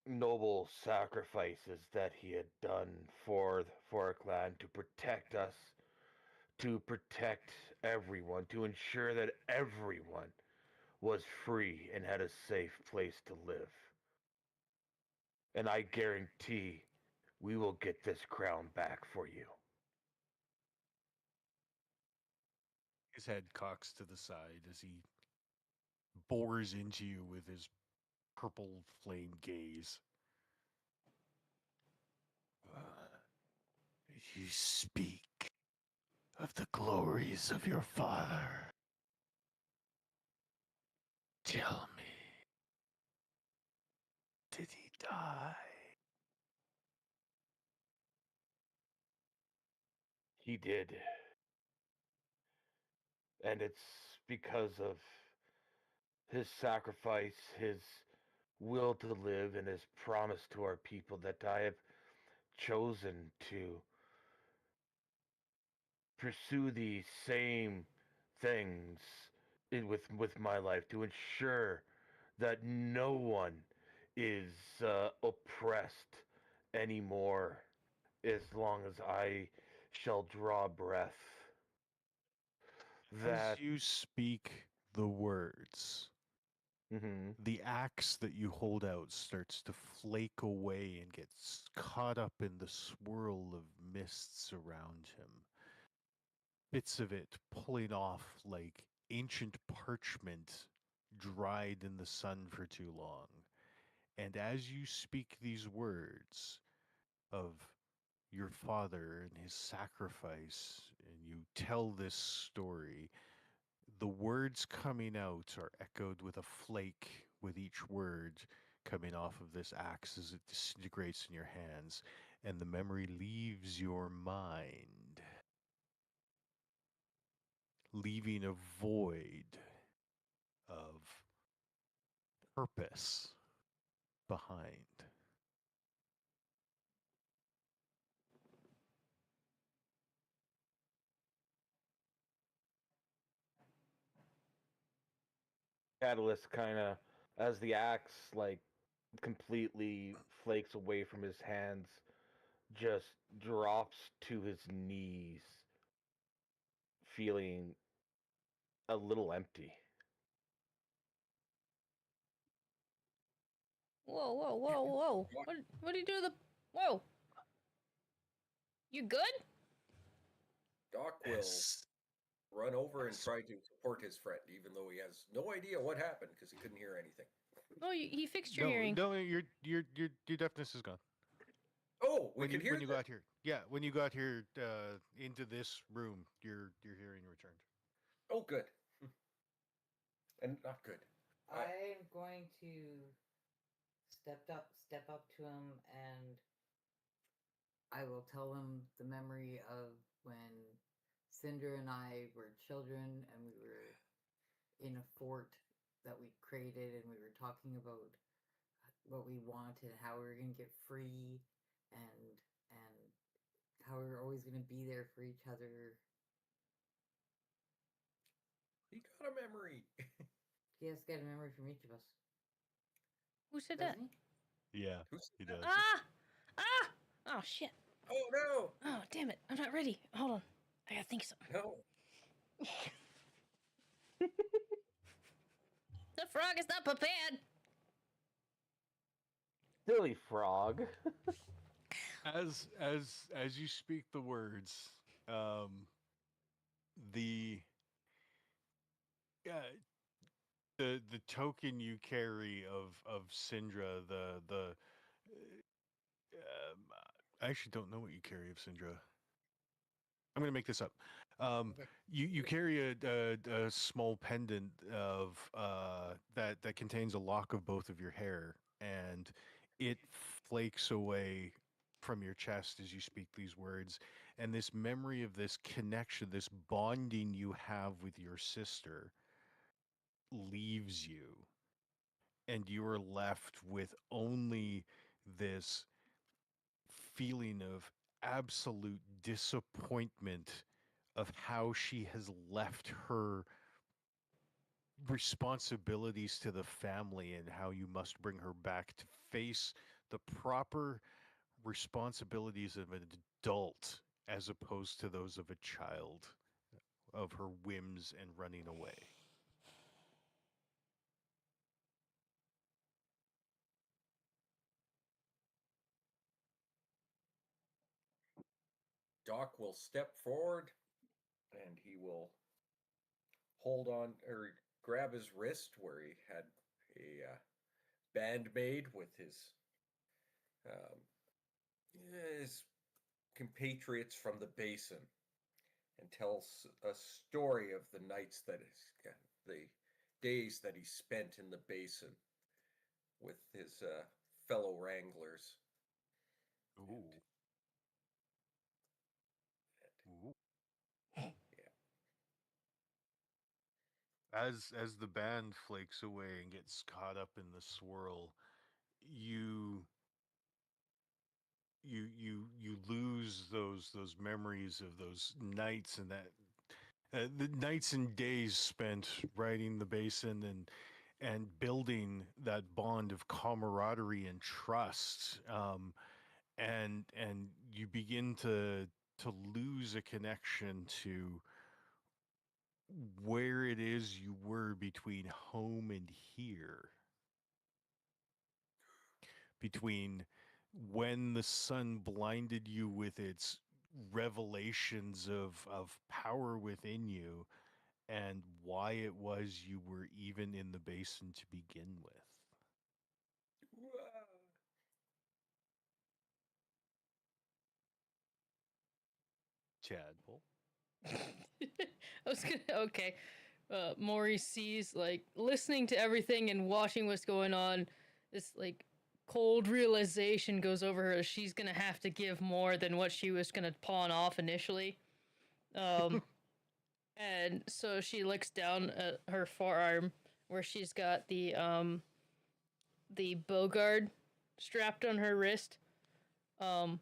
noble sacrifices that he had done for our clan to protect us, to protect everyone, to ensure that everyone was free and had a safe place to live. And I guarantee we will get this crown back for you. His head cocks to the side as he bores into you with his purple flame gaze. You speak of the glories of your father. Tell me, did he die? He did. And it's because of his sacrifice, his will to live, and his promise to our people that I have chosen to pursue these same things with my life to ensure that no one is oppressed anymore as long as I shall draw breath. That As you speak the words, mhm. the axe that you hold out starts to flake away and gets caught up in the swirl of mists around him. Bits of it pulling off like ancient parchment dried in the sun for too long. And as you speak these words of your father and his sacrifice, and you tell this story, the words coming out are echoed with a flake with each word coming off of this axe as it disintegrates in your hands, and the memory leaves your mind, leaving a void of purpose behind. Catalyst kind of, as the axe like completely flakes away from his hands, just drops to his knees, feeling a little empty. Whoa, whoa, whoa, whoa! What do you do to the? Whoa! You good? Doc will run over and try to support his friend, even though he has no idea what happened because he couldn't hear anything. Oh, he fixed your No, hearing. no, your deafness is gone. Oh, we When can you hear when you that. got here, yeah, when you got here into this room, your hearing returned. Oh, good. And not good. I'm going to step up to him, and I will tell him the memory of when Cinder and I were children, and we were in a fort that we created, and we were talking about what we wanted, how we were going to get free, and how we were always going to be there for each other. He got a memory. He has to get a memory from each of us, Who said that? doesn't he? Yeah, Who's he does. Ah! Ah! Oh shit! Oh no! Oh damn it! I'm not ready. Hold on. I gotta think something. No. The frog is not prepared. Silly frog. As you speak the words, the uh, the token you carry of Syndra, I actually don't know what you carry of Syndra. I'm gonna make this up. Okay. You carry a small pendant of that contains a lock of both of your hair, and it flakes away from your chest as you speak these words. And this memory of this connection, this bonding you have with your sister, leaves you, and you are left with only this feeling of absolute disappointment of how she has left her responsibilities to the family and how you must bring her back to face the proper responsibilities of an adult as opposed to those of a child, of her whims and running away. Doc will step forward and he will hold on or grab his wrist where he had a band made with um, his compatriots from the basin and tells a story of the nights that the days that he spent in the basin with his fellow wranglers. Ooh. Ooh. Yeah. As the band flakes away and gets caught up in the swirl, you you lose those memories of those nights and that the nights and days spent riding the basin and building that bond of camaraderie and trust, and you begin to lose a connection to where it is you were between home and here, between when the sun blinded you with its revelations of power within you and why it was you were even in the basin to begin with. Chadbull. I was gonna okay. Maury sees like listening to everything and watching what's going on. This like cold realization goes over her. She's gonna have to give more than what she was gonna pawn off initially. And so she looks down at her forearm where she's got the bogard strapped on her wrist. Um,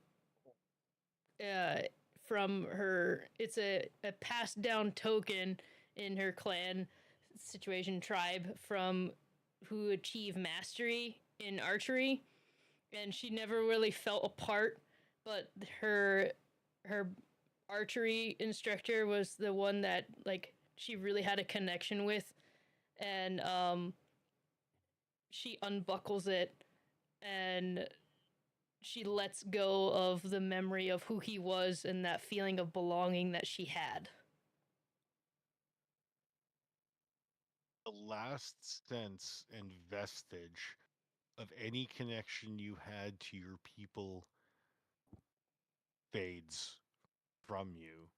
uh, from her, it's a passed down token in her clan situation tribe from who achieve mastery in archery, and she never really felt a part, but her archery instructor was the one that like she really had a connection with, and she unbuckles it and she lets go of the memory of who he was and that feeling of belonging that she had. The last sense and vestige of any connection you had to your people fades from you,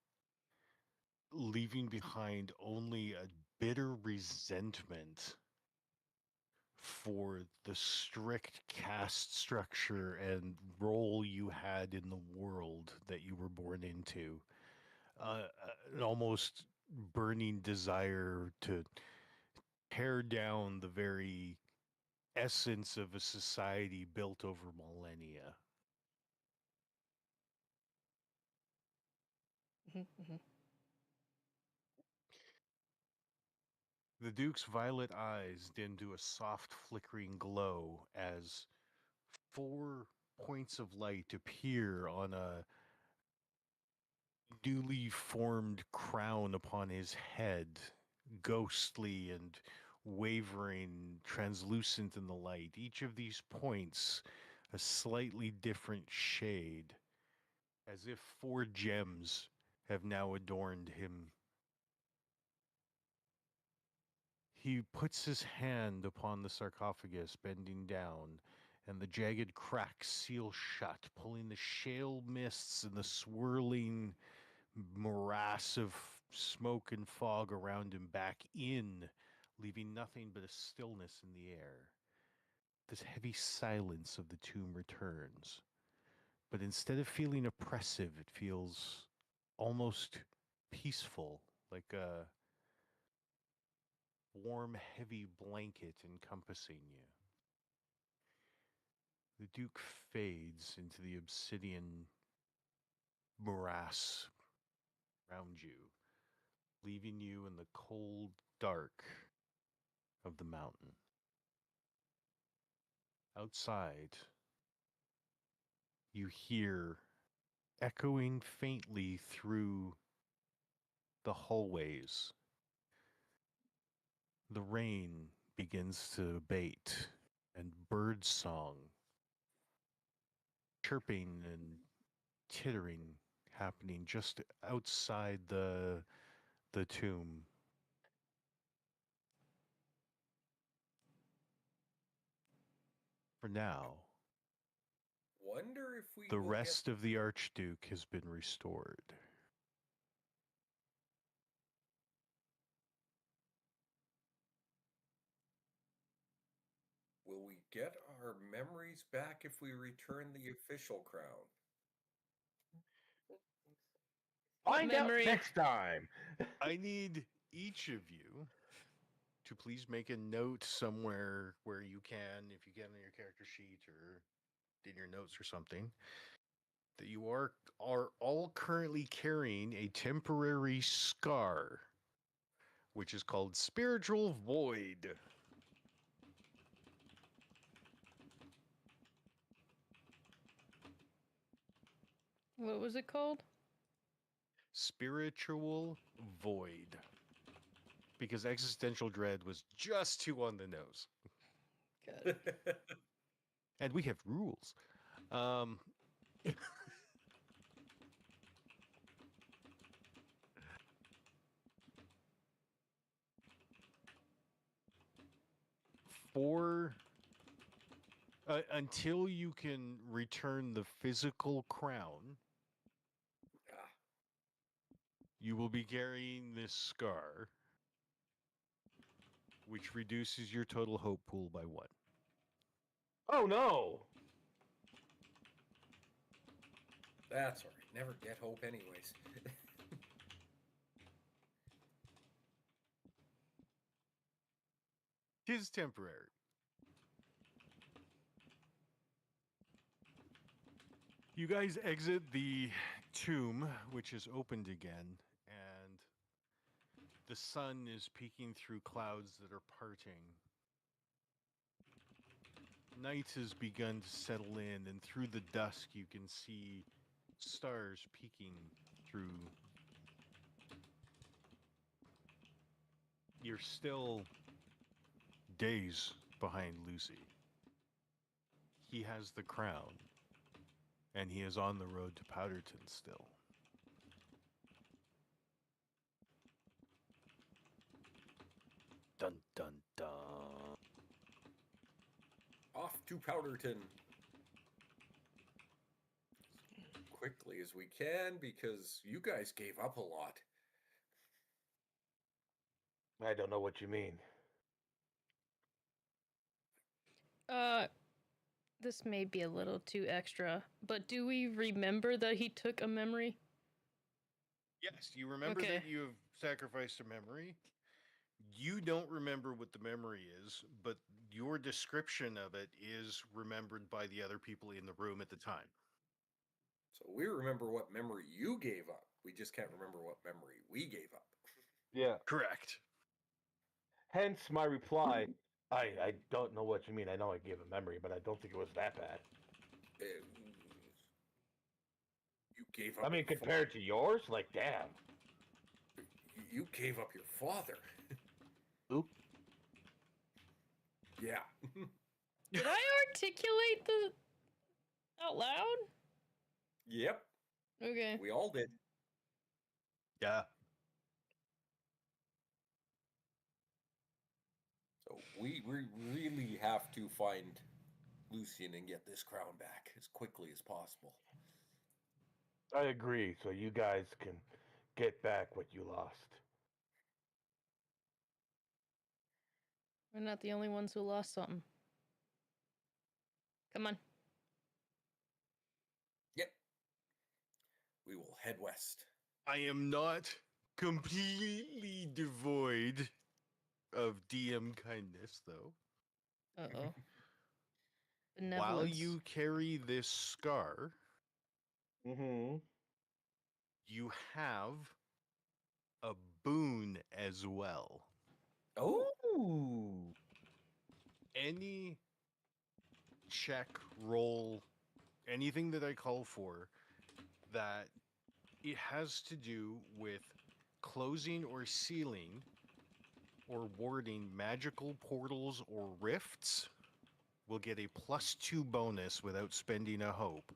leaving behind only a bitter resentment for the strict caste structure and role you had in the world that you were born into. An almost burning desire to tear down the very essence of a society built over millennia. The Duke's violet eyes dim to a soft flickering glow as 4 points of light appear on a newly formed crown upon his head, ghostly and wavering, translucent in the light. Each of these points a slightly different shade, as if 4 gems have now adorned him. He puts his hand upon the sarcophagus, bending down, and the jagged cracks seal shut, pulling the shale mists and the swirling morass of smoke and fog around him back in, leaving nothing but a stillness in the air. This heavy silence of the tomb returns, but instead of feeling oppressive, it feels almost peaceful, like a warm, heavy blanket encompassing you. The Duke fades into the obsidian morass around you, leaving you in the cold dark of the mountain. Outside, you hear echoing faintly through the hallways. The rain begins to abate, and bird song, chirping and tittering happening just outside the tomb. For now, Wonder if we the will rest of the Archduke has been restored. get our memories back if we return the official crown? Find Memory. out next time. I need each of you to please make a note somewhere where you can, if you can on your character sheet or in your notes or something, that you are all currently carrying a temporary scar, which is called Spiritual Void. What was it called? Spiritual Void. Because existential dread was just too on the nose. Got it. And we have rules. For until you can return the physical crown, Ah, you will be carrying this scar, which reduces your total hope pool by 1. Oh no! that's all right. Never get hope, anyways. Tis temporary. You guys exit the tomb, which is opened again, and the sun is peeking through clouds that are parting. Night has begun to settle in, and through the dusk you can see stars peeking through. You're still days behind Lucy. He has the crown, and he is on the road to Powderton still. Dun dun dun. Off to Powderton. As quickly as we can, because you guys gave up a lot. I don't know what you mean. This may be a little too extra, but do we remember that he took a memory? Yes, you remember Okay. that you have sacrificed a memory. You don't remember what the memory is, but your description of it is remembered by the other people in the room at the time. So we remember what memory you gave up. We just can't remember what memory we gave up. Yeah. Correct. Hence my reply. I don't know what you mean. I know I gave a memory, but I don't think it was that bad. Uh, You gave up. I mean, your compared to yours, like, damn. You gave up your father. Oop. Yeah. Did I articulate the out loud? Yep. Okay. We all did. Yeah. So we really have to find Lucian and get this crown back as quickly as possible. I agree. So you guys can get back what you lost. We're not the only ones who lost something. Come on. Yep. We will head west. I am not completely devoid of DM kindness, though. Uh-oh. While Benevolence. you carry this scar, Mm-hmm. you have a boon as well. Oh, Ooh. Any check, roll, anything that I call for that it has to do with closing or sealing or warding magical portals or rifts will get a +2 bonus without spending a hope,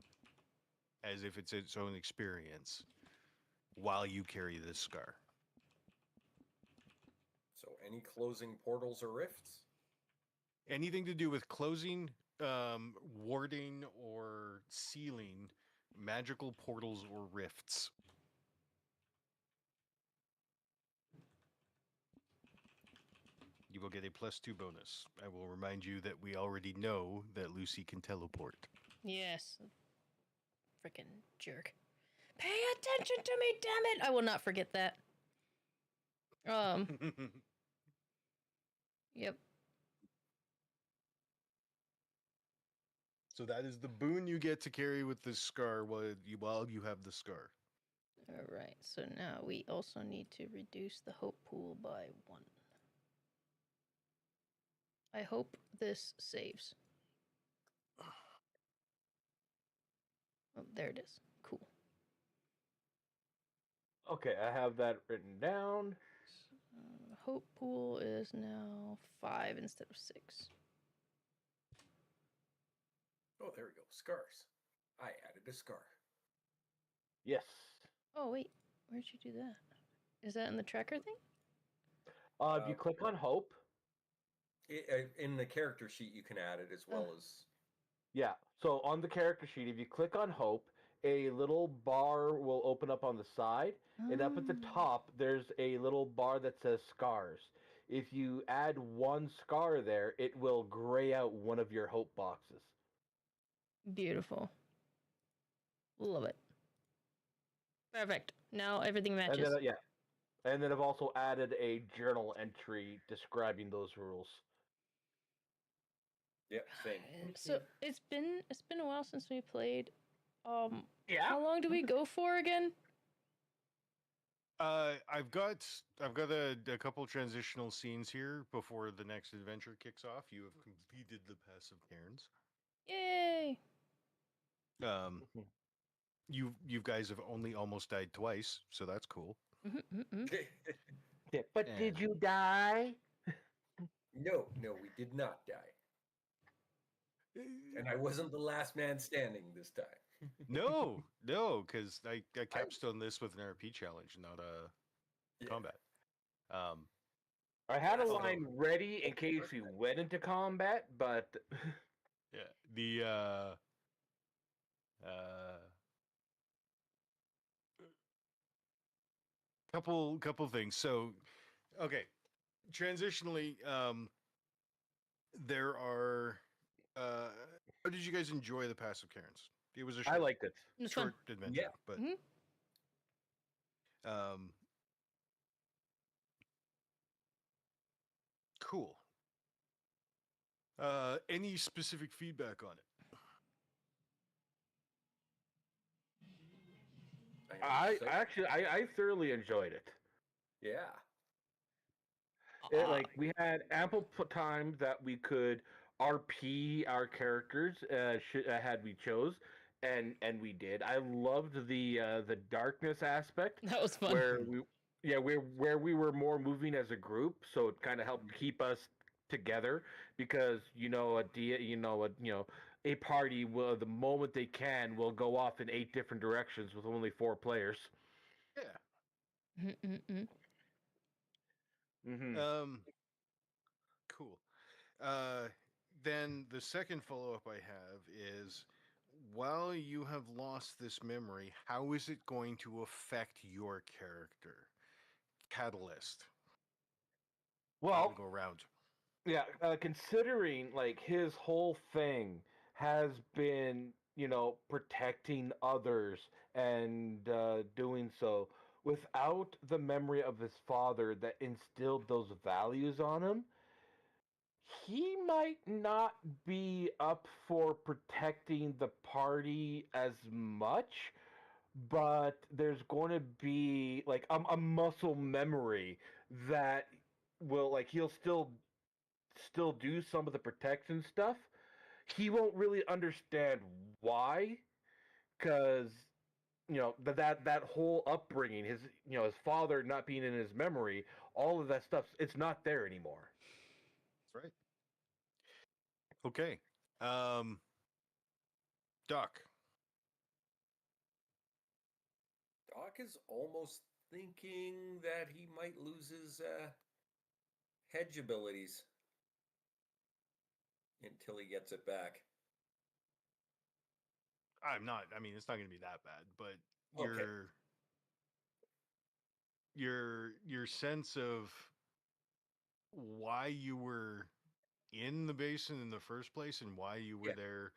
as if it's its own experience, while you carry this scar. so any closing portals or rifts? Anything to do with closing, warding, or sealing magical portals or rifts. You will get a +2 bonus. I will remind you that we already know that Lucy can teleport. Yes. Freaking jerk. Pay attention to me, damn it! I will not forget that. Yep. So that is the boon you get to carry with the scar while you have the scar. All right. So now we also need to reduce the hope pool by 1. I hope this saves. Oh, there it is. Cool. Okay, I have that written down. Hope pool is now 5 instead of 6. Oh, there we go. Scars. I added a scar. Yes. Oh wait, where'd you do that? Is that in the tracker thing? If you click on hope, In the character sheet, you can add it as well as. yeah. So on the character sheet, if you click on hope, a little bar will open up on the side, and up at the top, there's a little bar that says scars. If you add 1 scar there, it will gray out one of your hope boxes. Beautiful. Love it. Perfect. Now everything And matches. then, and then I've also added a journal entry describing those rules. Yep, same. So it's been a while since we played. Yeah. How long do we go for again? I've got a couple transitional scenes here before the next adventure kicks off. You have completed the Pass of Cairns. Yay! You guys have only almost died twice, so that's cool. Yeah, but did you die? No, we did not die. And I wasn't the last man standing this time. No, because I capstone this with an RP challenge, not a combat. I had a Although- line ready in case we went into combat, but Yeah, the couple things. So, okay, transitionally, there are. How did you guys enjoy the Pass of Cairns? It was a I liked it. It's fun. short adventure, Yeah. but Mhm. cool. Any specific feedback on it? I thoroughly enjoyed it. Yeah. Like we had ample time that we could RP our characters had we chose, and we did. I loved the darkness aspect That was fun. where where we were more moving as a group, so it kind of helped keep us together because a party will the moment they can will go off in 8 different directions with only 4 players. Yeah. Cool. Then the second follow-up I have is, while you have lost this memory, how is it going to affect your character? Catalyst. Well, Go around. yeah, considering like his whole thing has been, protecting others and doing so without the memory of his father that instilled those values on him, he might not be up for protecting the party as much, but there's going to be like a muscle memory that will like he'll still do some of the protection stuff. He won't really understand why, because that whole upbringing, his father not being in his memory, all of that stuff, it's not there anymore. That's right. Okay. Doc. Doc is almost thinking that he might lose his hedge abilities until he gets it back. I'm not. I mean, it's not going to be that bad, but Okay. your sense of why you were in the basin in the first place and why you were Yeah. there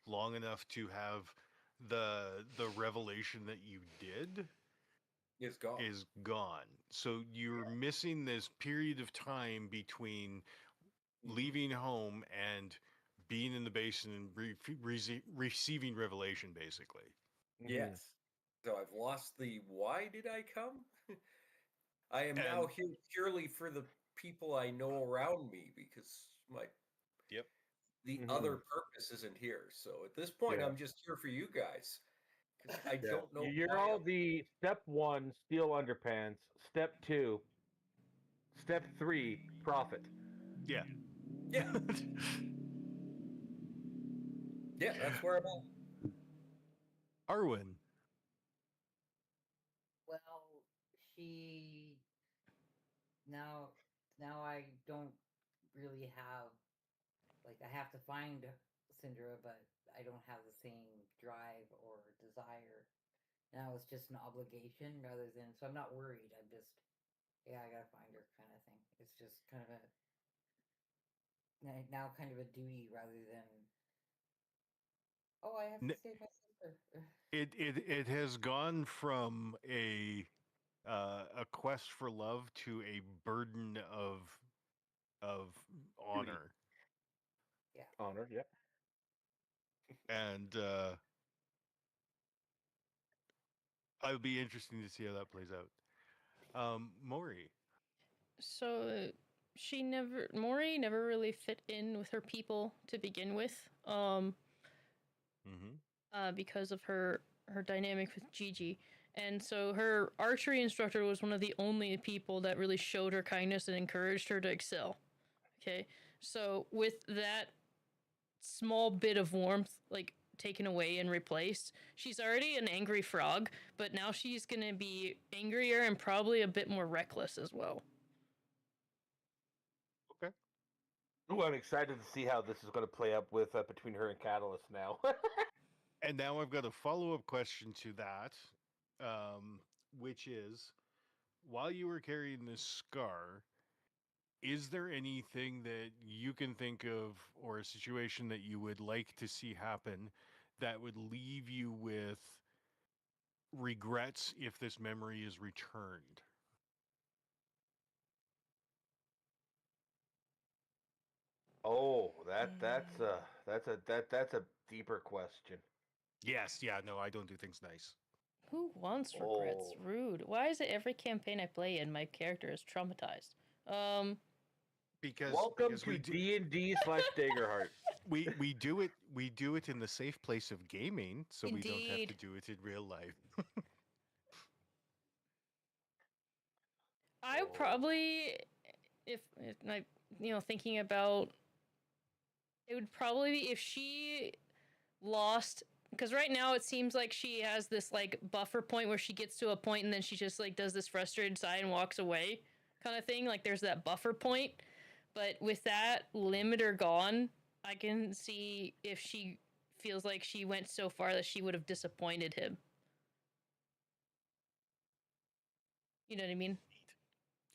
long enough to have the revelation that you did It's gone. is gone. So you're missing this period of time between Mhm. leaving home and being in the basin and receiving revelation, basically. Mhm. Yes. So I've lost the why did I come? I am now And- here purely for the people I know around me because Yep. the Mhm. other purpose isn't here. So at this point, Yeah. I'm just here for you guys because I Yeah. don't know You're why. all the step 1 steal underpants, step 2, step 3 profit. Yeah. Yeah, yeah, that's where I'm at. Arwen. Well, she now now I don't really have like I have to find Syndra, but I don't have the same drive or desire. Now it's just an obligation rather than so I'm not worried. I'm just yeah, I gotta find her kind of thing. It's just kind of a now kind of a duty rather than oh I have to N- save my sister. it has gone from a quest for love to a burden of honor. Yeah. Honor, yep. And it'll be interesting to see how that plays out. Maury. So Maury never really fit in with her people to begin with. Mm-hmm. Because of her dynamic with Gigi. And so her archery instructor was one of the only people that really showed her kindness and encouraged her to excel. Okay. So with that small bit of warmth like taken away and replaced, she's already an angry frog, but now she's going to be angrier and probably a bit more reckless as well. Okay. Ooh, I'm excited to see how this is going to play up with between her and Catalyst now. And now I've got a follow-up question to that, which is, while you were carrying this scar, is there anything that you can think of or a situation that you would like to see happen that would leave you with regrets if this memory is returned? Oh, that's a deeper question. Yes, yeah, no, I don't do things nice. Who wants regrets? Oh. Rude. Why is it every campaign I play in, my character is traumatized? Welcome Because to D&D/Daggerheart. we do it in the safe place of gaming, so we don't have to Indeed. do it in real life. I would Oh. probably, if like thinking about, it would probably be if she lost, because right now it seems like she has this like buffer point where she gets to a point and then she just like does this frustrated sigh and walks away, kind of thing. Like there's that buffer point, but with that limiter gone, I can see if she feels like she went so far that she would have disappointed him. You know what I mean?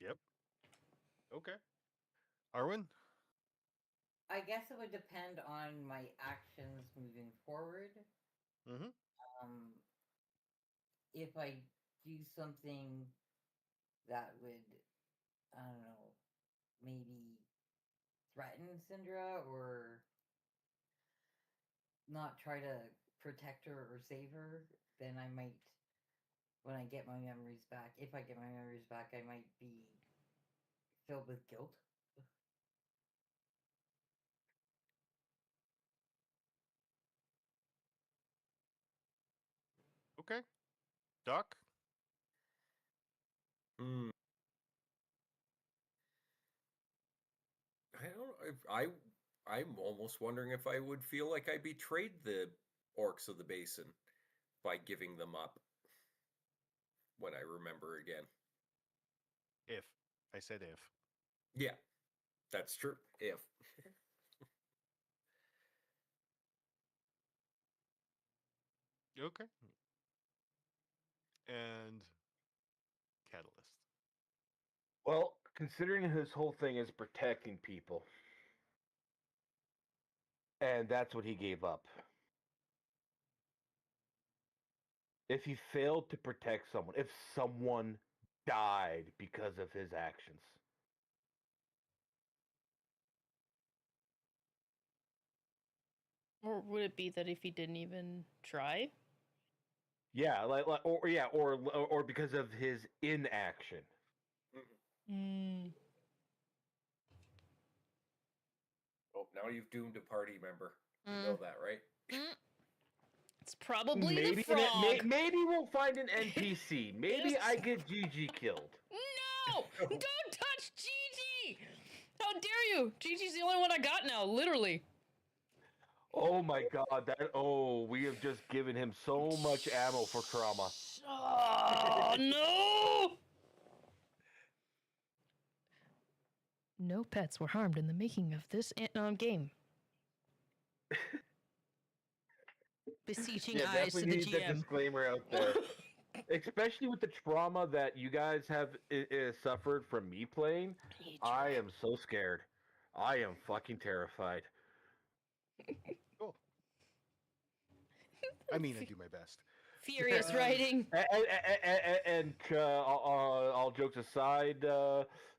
Yep. Okay. Arwen? I guess it would depend on my actions moving forward. Mm-hmm. Um, if I do something that would, I don't know, maybe threaten Syndra or not try to protect her or save her, then I might, when I get my memories back, if I get my memories back, I might be filled with guilt. Okay. Doc? Hmm. I don't. I'm almost wondering if I would feel like I betrayed the orcs of the basin by giving them up when I remember again. If. I said if. Yeah, that's true. If. Okay. And Catalyst. Well, considering his whole thing is protecting people, and that's what he gave up. If he failed to protect someone, if someone died because of his actions, Or would it be that if he didn't even try? yeah, or because of his inaction. Mm. Oh, now you've doomed a party member. You Mm. know that, right? It's probably Maybe the frog. maybe we'll find an NPC. Maybe Yes. I get Gigi killed. No! Don't touch Gigi! How dare you? Gigi's the only one I got now, literally. Oh my god, we have just given him so much ammo for trauma. Oh, no! No pets were harmed in the making of this game. Beseeching eyes to definitely the need that GM. disclaimer out there. Especially with the trauma that you guys have suffered from me playing, I am so scared. I am fucking terrified. Cool. I mean, I do my best. Furious writing. And all jokes aside,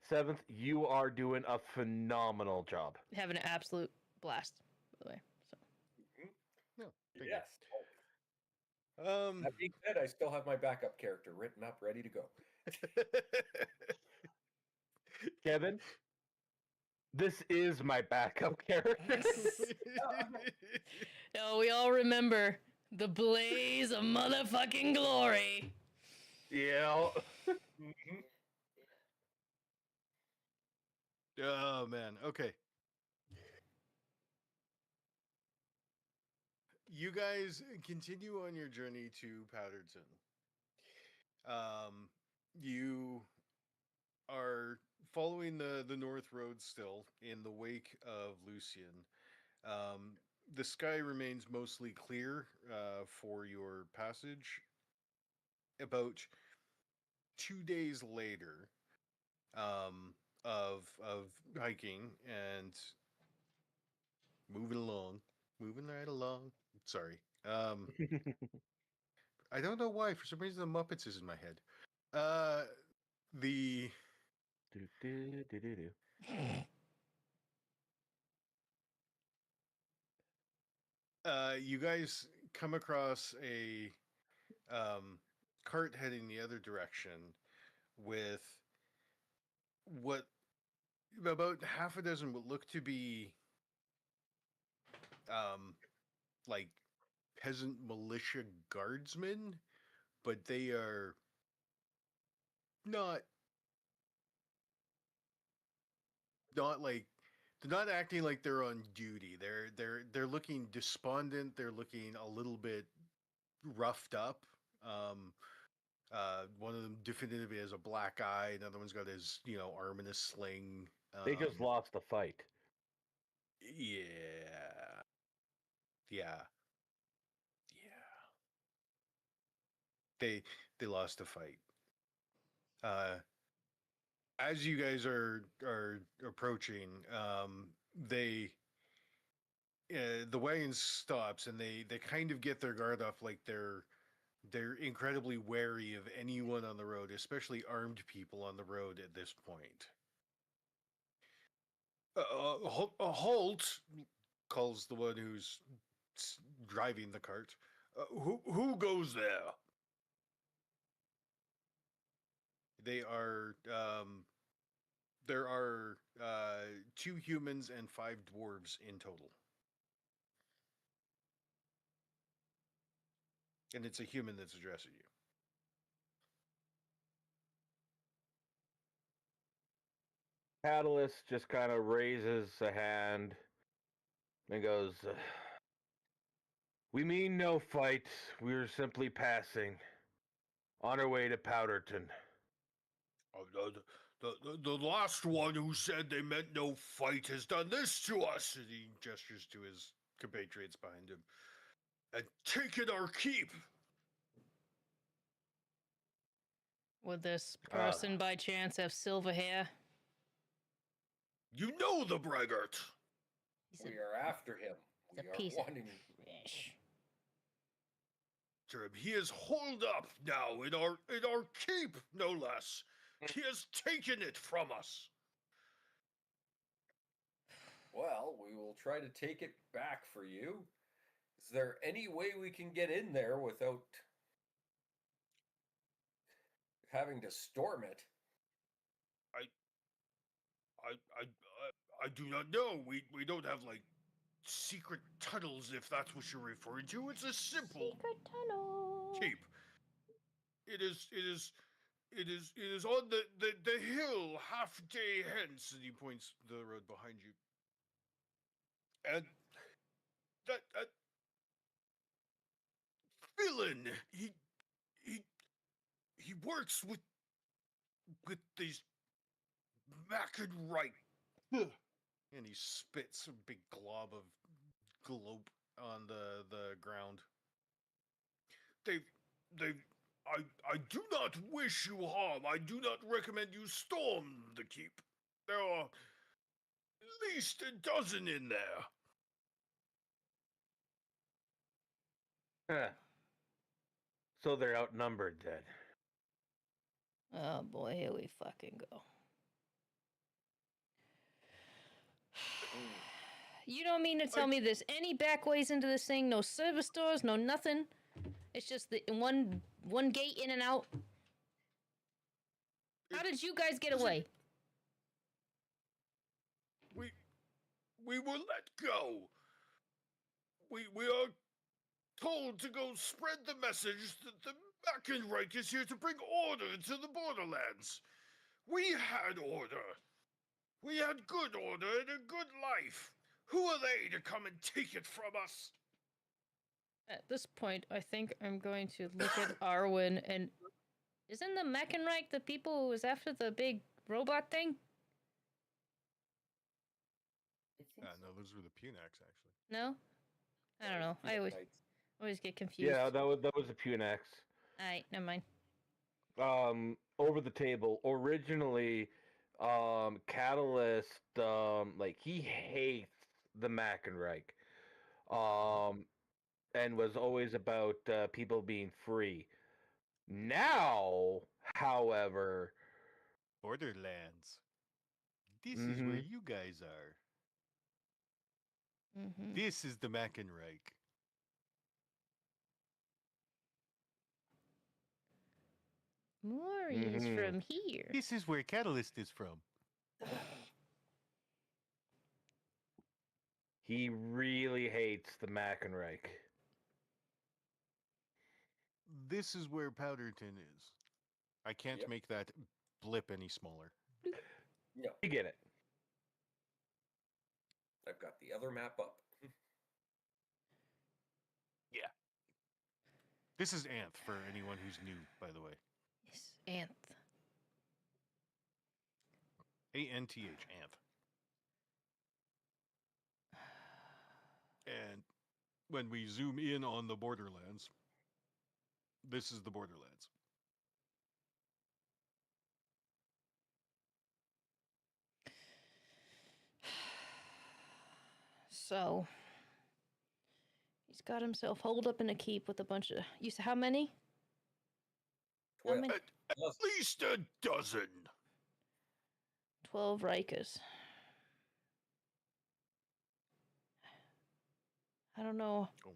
Seventh, you are doing a phenomenal job. Having an absolute blast, by the way. So. No, thank Yes. you. That being said, I still have my backup character written up, ready to go. Kevin, this is my backup character. No, we all remember the blaze of motherfucking glory. Yeah. Oh man. Okay. You guys continue on your journey to Powderton. You are following the North Road still in the wake of Lucian. The sky remains mostly clear for your passage. About 2 days later of hiking and moving right along. Sorry. I don't know why. For some reason, the Muppets is in my head. The you guys come across a cart heading the other direction with what about half a dozen what look to be like peasant militia guardsmen, but they are not like they're not acting like they're on duty. They're looking despondent. They're looking a little bit roughed up. One of them definitively has a black eye. Another one's got his arm in a sling. They just lost a fight. Yeah. They lost a fight. As you guys are approaching, the wagon stops and they kind of get their guard off, like they're incredibly wary of anyone on the road, especially armed people on the road at this point. Halt! Calls the one who's driving the cart. Who goes there? There are 2 humans and 5 dwarves in total. And it's a human that's addressing you. Catalyst just kind of raises a hand and goes, "We mean no fight. We're simply passing on our way to Powderton." The last one who said they meant no fight has done this to us. And he gestures to his compatriots behind him. And taken our keep. Would this person by chance have silver hair? You know the braggart. He's We are after him. he's We a are piece of wanting. trash. Term, he is holed up now in our keep, no less. He has taken it from us. Well, we will try to take it back for you. Is there any way we can get in there without having to storm it? I do not know. We don't have like secret tunnels, if that's what you're referring to. It's a simple Secret tunnel. keep. It is on the hill half day hence, and he points the road behind you. And that villain, he works with these Mackenreich. And he spits a big glob of glope on the ground. I do not wish you harm. I do not recommend you storm the keep. There are at least a dozen in there. Huh. So they're outnumbered then. Oh boy, here we fucking go. You don't mean to tell me there's any back ways into this thing? No service doors, no nothing. It's just the one gate in and out. How did you guys get away? We were let go. We are told to go spread the message that the Mackenreich is here to bring order to the borderlands. We had order. We had good order and a good life. Who are they to come and take it from us? At this point, I think I'm going to look at Arwen and... Isn't the Mackenreich the people who was after the big robot thing? It seems No, those were the Punax, actually. No? I don't know. I always get confused. Yeah, that was a Punax. Alright, never mind. Over the table. Originally, Catalyst, like he hates the Mackenreich, and was always about people being free. Now, however, Borderlands. This is where Mhm. you guys are. Mm-hmm. This is the Mackenreich. Maury is Mhm. from here. This is where Catalyst is from. he really hates the Mackenreich. This is where Powderton is. I can't Yep. make that blip any smaller. No, You get it. I've got the other map up. This is Anth for anyone who's new, by the way. Yes, Anth. Anth, Anth. And when we zoom in on the Borderlands, this is the Borderlands. So, he's got himself holed up in a keep with a bunch of... You said how many? How Well, many? At least a dozen. 12 Rikers. I don't know. Oh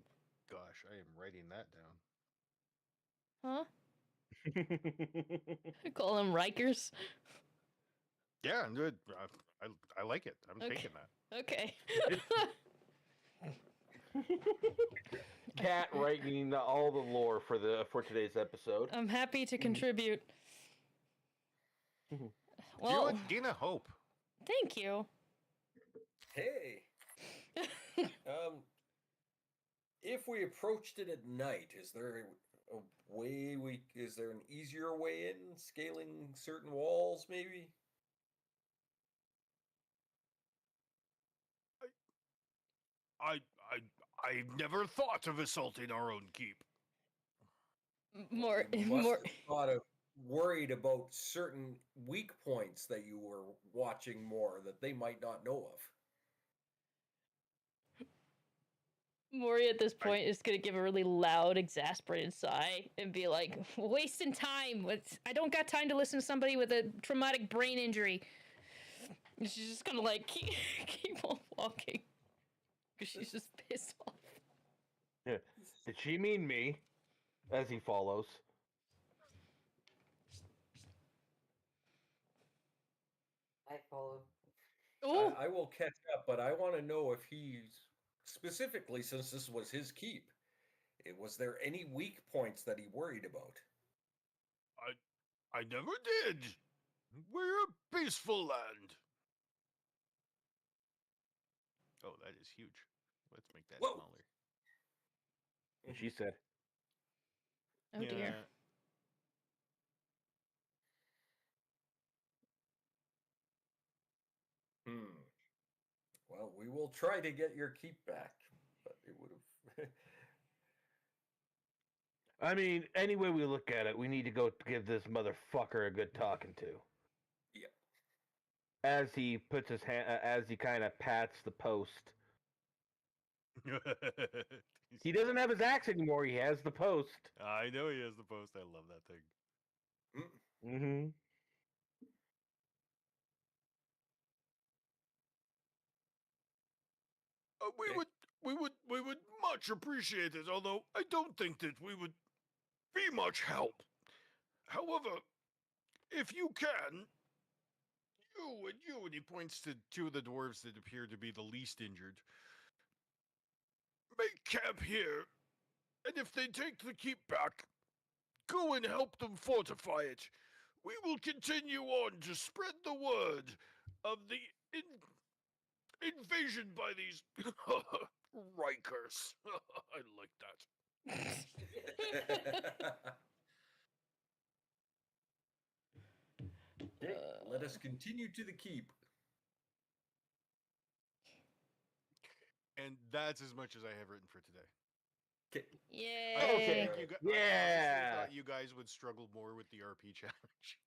gosh, I am writing that down. Huh? I call them Rikers. Yeah, I'm good. I like it. I'm Okay. taking that. Okay. Cat writing all the lore for today's episode. I'm happy to contribute. Do Well, it, Dina Hope. thank you. hey. If we approached it at night, is there a way is there an easier way in, scaling certain walls maybe? I've never thought of assaulting our own keep. More, We must more. have thought of worried about certain weak points that you were watching more that they might not know of. Maury at this point is gonna give a really loud, exasperated sigh and be like, "Wasting time. I don't got time to listen to somebody with a traumatic brain injury." And she's just gonna like keep on walking because she's just pissed off. Yeah. Did she mean me? As he follows. I followed. Oh, I will catch up, but I want to know if he's specifically, since this was his keep, was there any weak points that he worried about? I never did. We're a peaceful land. Oh, that is huge. Let's make that Whoa. smaller. She said. oh dear. Well, we will try to get your keep back, but it would have. I mean, any way we look at it, we need to go give this motherfucker a good talking to. Yep. As he puts his hand, as he kind of pats the post. He doesn't have his axe anymore. He has the post. I know he has the post. I love that thing. Mm-hmm. We would much appreciate it, although I don't think that we would be much help. However, if you can, And he points to two of the dwarves that appear to be the least injured. make camp here, and if they take the keep back, go and help them fortify it. We will continue on to spread the word of the invasion by these Rikers. I like that. Okay, let us continue to the keep. And that's as much as I have written for today. Okay. I don't Yay! think you guys, Yeah. I honestly thought you guys would struggle more with the RP challenge.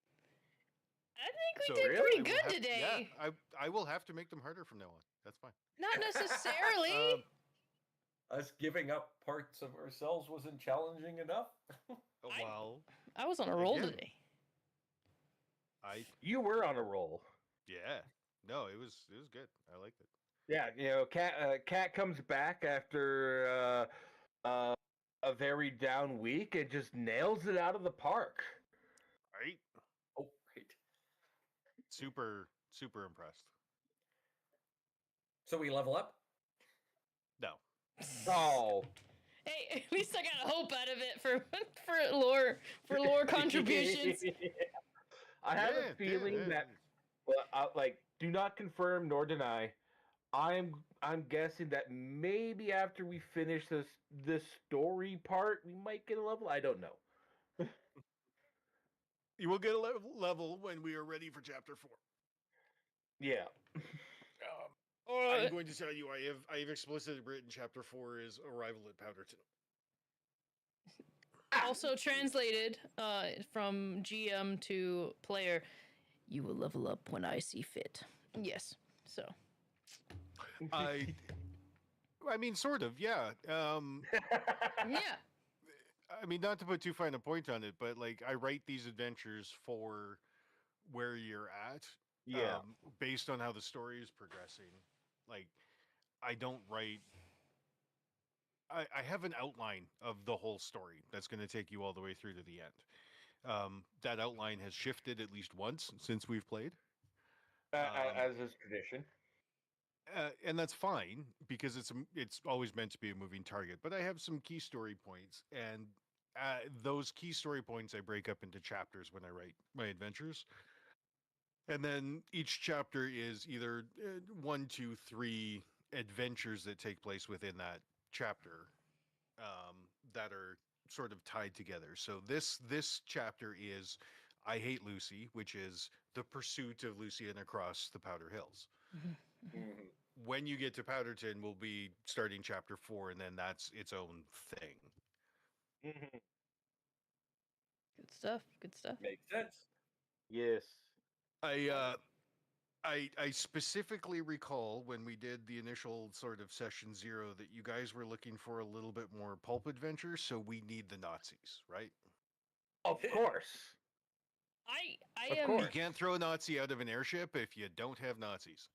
I think we So did really, pretty I will good have- today. Yeah, I will have to make them harder from now on. That's fine. Not necessarily. Us giving up parts of ourselves wasn't challenging enough. Well, I was on a roll again. today. You were on a roll. Yeah. No, it was good. I liked it. Yeah, you know, Cat comes back after a very down week and just nails it out of the park. Right? Oh, right. Super impressed. So we level up? No. Oh. Hey, at least I got a hope out of it for lore contributions. I have Yeah, a feeling yeah. that, well, like, do not confirm nor deny. I'm guessing that maybe after we finish this story part, we might get a level. I don't know. You will get a level when we are ready for chapter 4. Yeah. I'm going to tell you, I have explicitly written chapter 4 is arrival at Powderton. Also translated from GM to player, you will level up when I see fit. Yes. So. I mean, sort of, yeah. Yeah. I mean, not to put too fine a point on it, but like I write these adventures for where you're at, Yeah. based on how the story is progressing. Like, I don't write. I have an outline of the whole story that's going to take you all the way through to the end. That outline has shifted at least once since we've played. As is tradition. And that's fine because it's always meant to be a moving target. But I have some key story points, and those key story points I break up into chapters when I write my adventures. And then each chapter is either 1, 2, 3 adventures that take place within that chapter that are sort of tied together. So this chapter is I Hate Lucy, which is the pursuit of Lucian across the Powder Hills. When you get to Powderton, we'll be starting chapter 4, and then that's its own thing. Good stuff. Good stuff. Makes sense. Yes. I specifically recall when we did the initial sort of session 0 that you guys were looking for a little bit more pulp adventure, so we need the Nazis, right? Of course. I Of am. course. You can't throw a Nazi out of an airship if you don't have Nazis.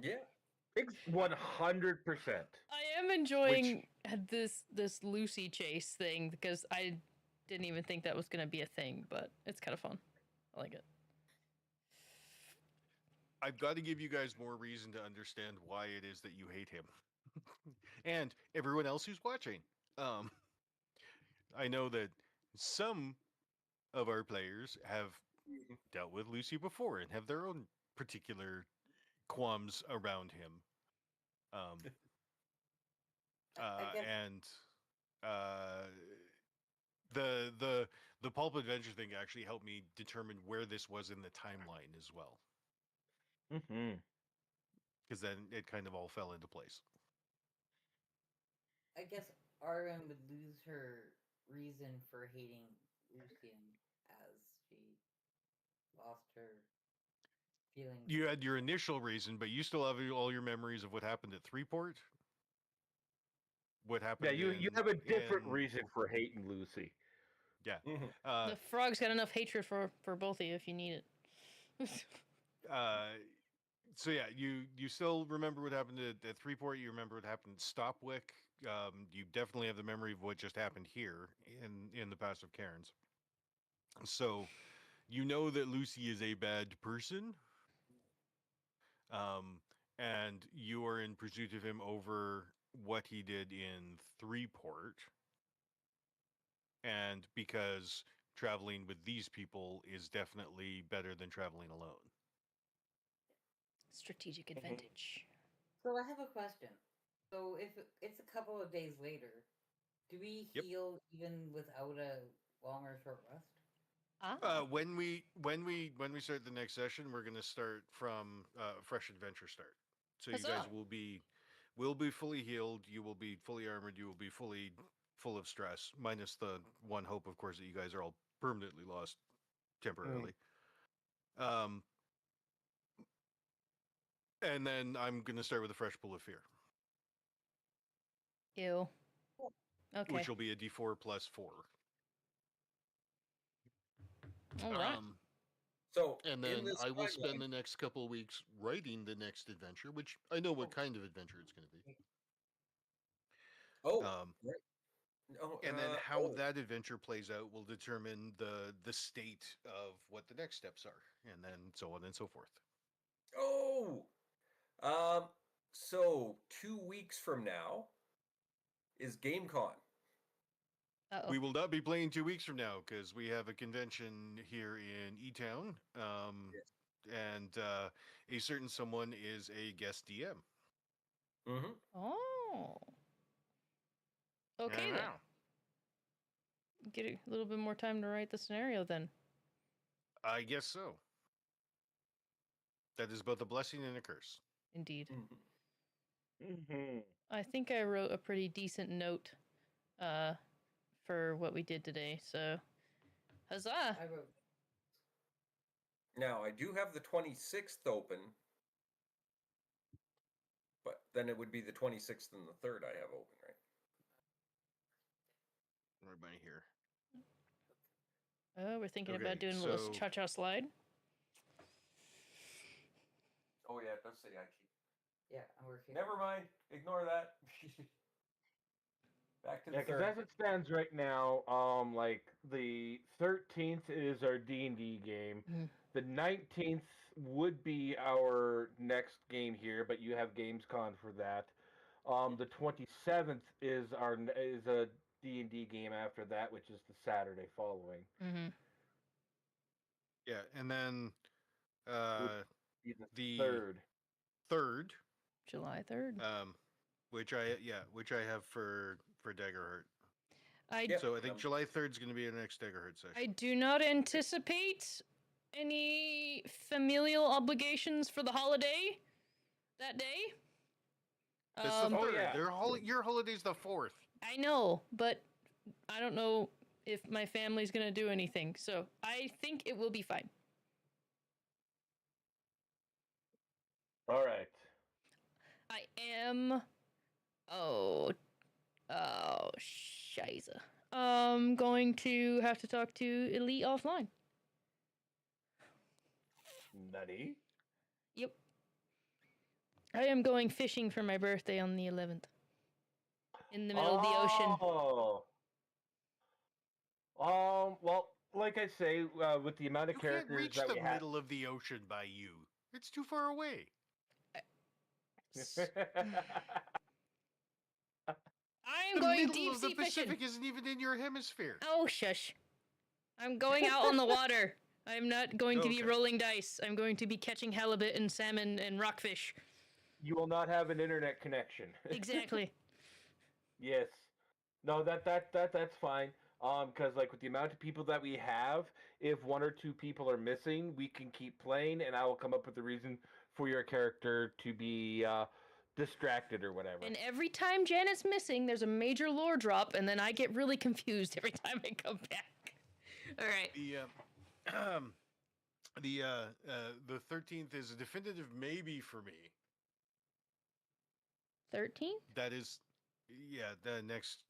Yeah. 100%. I am enjoying this Lucy chase thing because I didn't even think that was gonna be a thing, but it's kind of fun. I like it. I've got to give you guys more reason to understand why it is that you hate him. And everyone else who's watching. I know that some of our players have dealt with Lucy before and have their own particular qualms around him. I guess And the pulp adventure thing actually helped me determine where this was in the timeline as well, Mm-hmm. because then it kind of all fell into place. I guess Arwen would lose her reason for hating Lucian as she lost her feelings. You had your initial reason, but you still have all your memories of what happened at Threeport. What happened? Yeah, you have a different in- reason for hating Lucy. Yeah. Mhm. The frog's got enough hatred for both of you if you need it. So yeah, you still remember what happened at Threeport. You remember what happened at Stopwick. You definitely have the memory of what just happened here in the Pass of Cairns. So you know that Lucy is a bad person. And you are in pursuit of him over what he did in Threeport. And because traveling with these people is definitely better than traveling alone. Strategic advantage. So I have a question. So if it's a couple of days later, do we Yep. heal even without a long or short rest? When we start the next session, we're going to start from fresh adventure start. So you guys Huzzah. will be fully healed. You will be fully armored. You will be full of stress, minus the one hope, of course, that you guys are all permanently lost temporarily. And then I'm going to start with a fresh pool of fear, Ew. Okay. which will be a D4 plus 4. All right. So, And in then this I will spend timeline- the next couple of weeks writing the next adventure, which I know what kind of adventure it's going to be. Oh, Um, right. Oh, And then how oh, that adventure plays out will determine the state of what the next steps are, and then so on and so forth. Oh, so 2 weeks from now is GameCon. Uh-oh. We will not be playing 2 weeks from now because we have a convention here in E-Town, and a certain someone is a guest DM. Mm-hmm. Oh. Okay then. Uh-huh. Get a little bit more time to write the scenario then. I guess so. That is both a blessing and a curse. Indeed. Mm-hmm. I think I wrote a pretty decent note for what we did today, so huzzah! I wrote Now, I do have the 26th open, but then it would be the 26th and the 3rd I have open, right? Everybody here. Oh, we're thinking Okay, about doing a little so- cha-cha slide. Oh yeah, it does say I keep. yeah, I'm working. Never mind. Ignore that. Back to the Yeah, because 3rd. as it stands right now, like the 13th is our D&D game. Mhm. The 19th would be our next game here, but you have GamesCon for that. The 27th is a D&D game after that, which is the Saturday following. Mm-hmm. Yeah, and then Be the third. 3rd, July 3rd. which I have for Daggerheart. I Yep. So I think July 3rd is going to be the next Daggerheart session. I do not anticipate any familial obligations for the holiday that day. That's the Oh, 3rd. yeah. Your holiday's the 4th. I know, but I don't know if my family's gonna do anything. So I think it will be fine. All right. I am. Oh, shiza. Going to have to talk to Elite offline. Nutty. Yep. I am going fishing for my birthday on the 11th. In the middle of the ocean. Oh. Well, like I say, with the amount of You can't characters reach that the we have. middle of the ocean by you. It's too far away. I'm The going middle deep of the sea fishing. Pacific isn't even in your hemisphere. Oh, shush. I'm going out on the water. I'm not going to be Okay. rolling dice. I'm going to be catching halibut and salmon and rockfish. You will not have an internet connection. Exactly. Yes. No, that's fine. Because like with the amount of people that we have, if one or two people are missing, we can keep playing, and I will come up with a reason for your character to be distracted or whatever. And every time Janet's missing, there's a major lore drop, and then I get really confused every time I come back. All right. The 13th is a definitive maybe for me. 13? That is, yeah, the next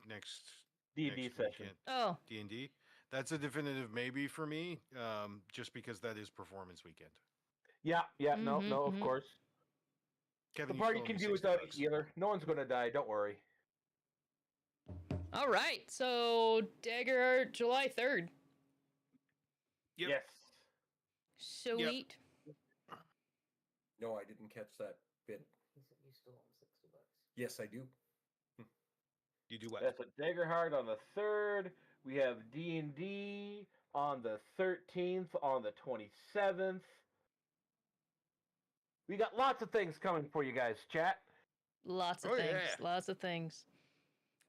D&D next session. weekend. Oh, D&D. That's a definitive maybe for me. Just because that is performance weekend. Yeah, no, Mhm, of mhm. course. Kevin, The you party still owe can me do $60. without a healer. No one's gonna die. Don't worry. all right. So, Daggerheart, July 3rd. Yep. Yes. Sweet. No, I didn't catch that bit. He said you still owe him $60. Yes, I do. You do what? That's a Daggerheart on the 3rd. We have D&D on the 13th, on the 27th. We got lots of things coming for you guys, chat. Lots of Oh, things. yeah. Lots of things.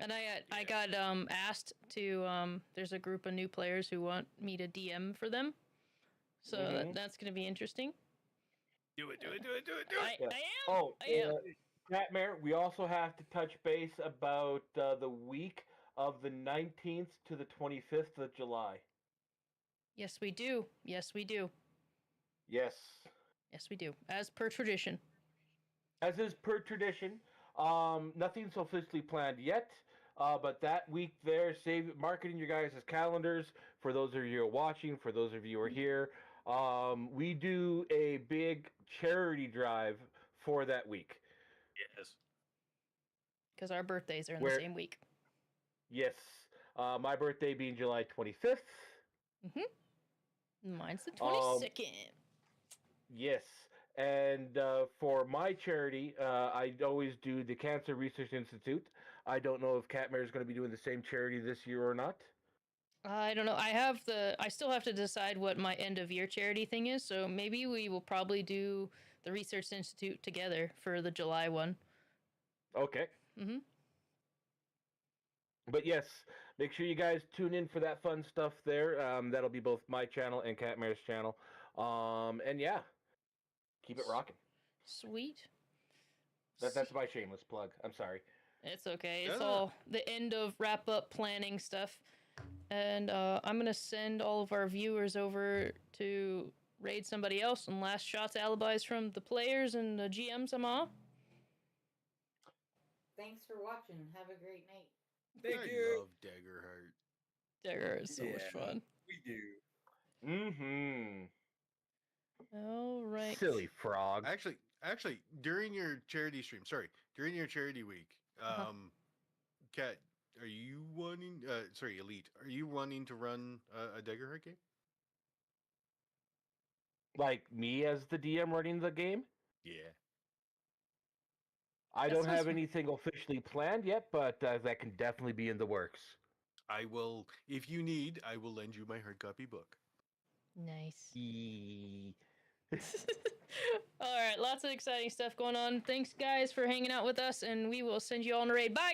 And I got asked to there's a group of new players who want me to DM for them. So that's going to be interesting. Do it. I Yeah. am. Oh, I am. Catmare, we also have to touch base about the week of the 19th to the 25th of July. Yes, we do. Yes, we do. Yes. Yes, we do. As per tradition. As is per tradition, nothing's officially planned yet, but that week there, mark it in your guys' calendars. For those of you who are watching, for those of you who are here, we do a big charity drive for that week. Yes. Because our birthdays are in Where- the same week. Yes, my birthday being July 25th. Mine's the 22nd. Yes, and for my charity, I always do the Cancer Research Institute. I don't know if Catmare is going to be doing the same charity this year or not. I don't know. I still have to decide what my end of year charity thing is. So maybe we will probably do the Research Institute together for the July one. Okay. Mm-hmm. But yes, make sure you guys tune in for that fun stuff there. That'll be both my channel and Catmare's channel. And yeah, keep it rocking. Sweet. That's my shameless plug. I'm sorry. It's okay. It's Yeah. all the end of wrap up planning stuff. And I'm going to send all of our viewers over to raid somebody else and last shots alibis from the players and the GM somehow. Thanks for watching. Have a great night. Thank I you. love Daggerheart. Dagger is so much Yeah. fun. We do. Mm-hmm. All right. Silly frog. Actually, during your charity stream, during your charity week, Kat, are you wanting? Elite, are you wanting to run a Daggerheart game? Like me as the DM running the game? Yeah. I That don't sounds have fun. anything officially planned yet, but that can definitely be in the works. I will, if you need, I will lend you my hard copy book. Nice. E- All right. Lots of exciting stuff going on. Thanks, guys, for hanging out with us, and we will send you all on a raid. Bye, guys.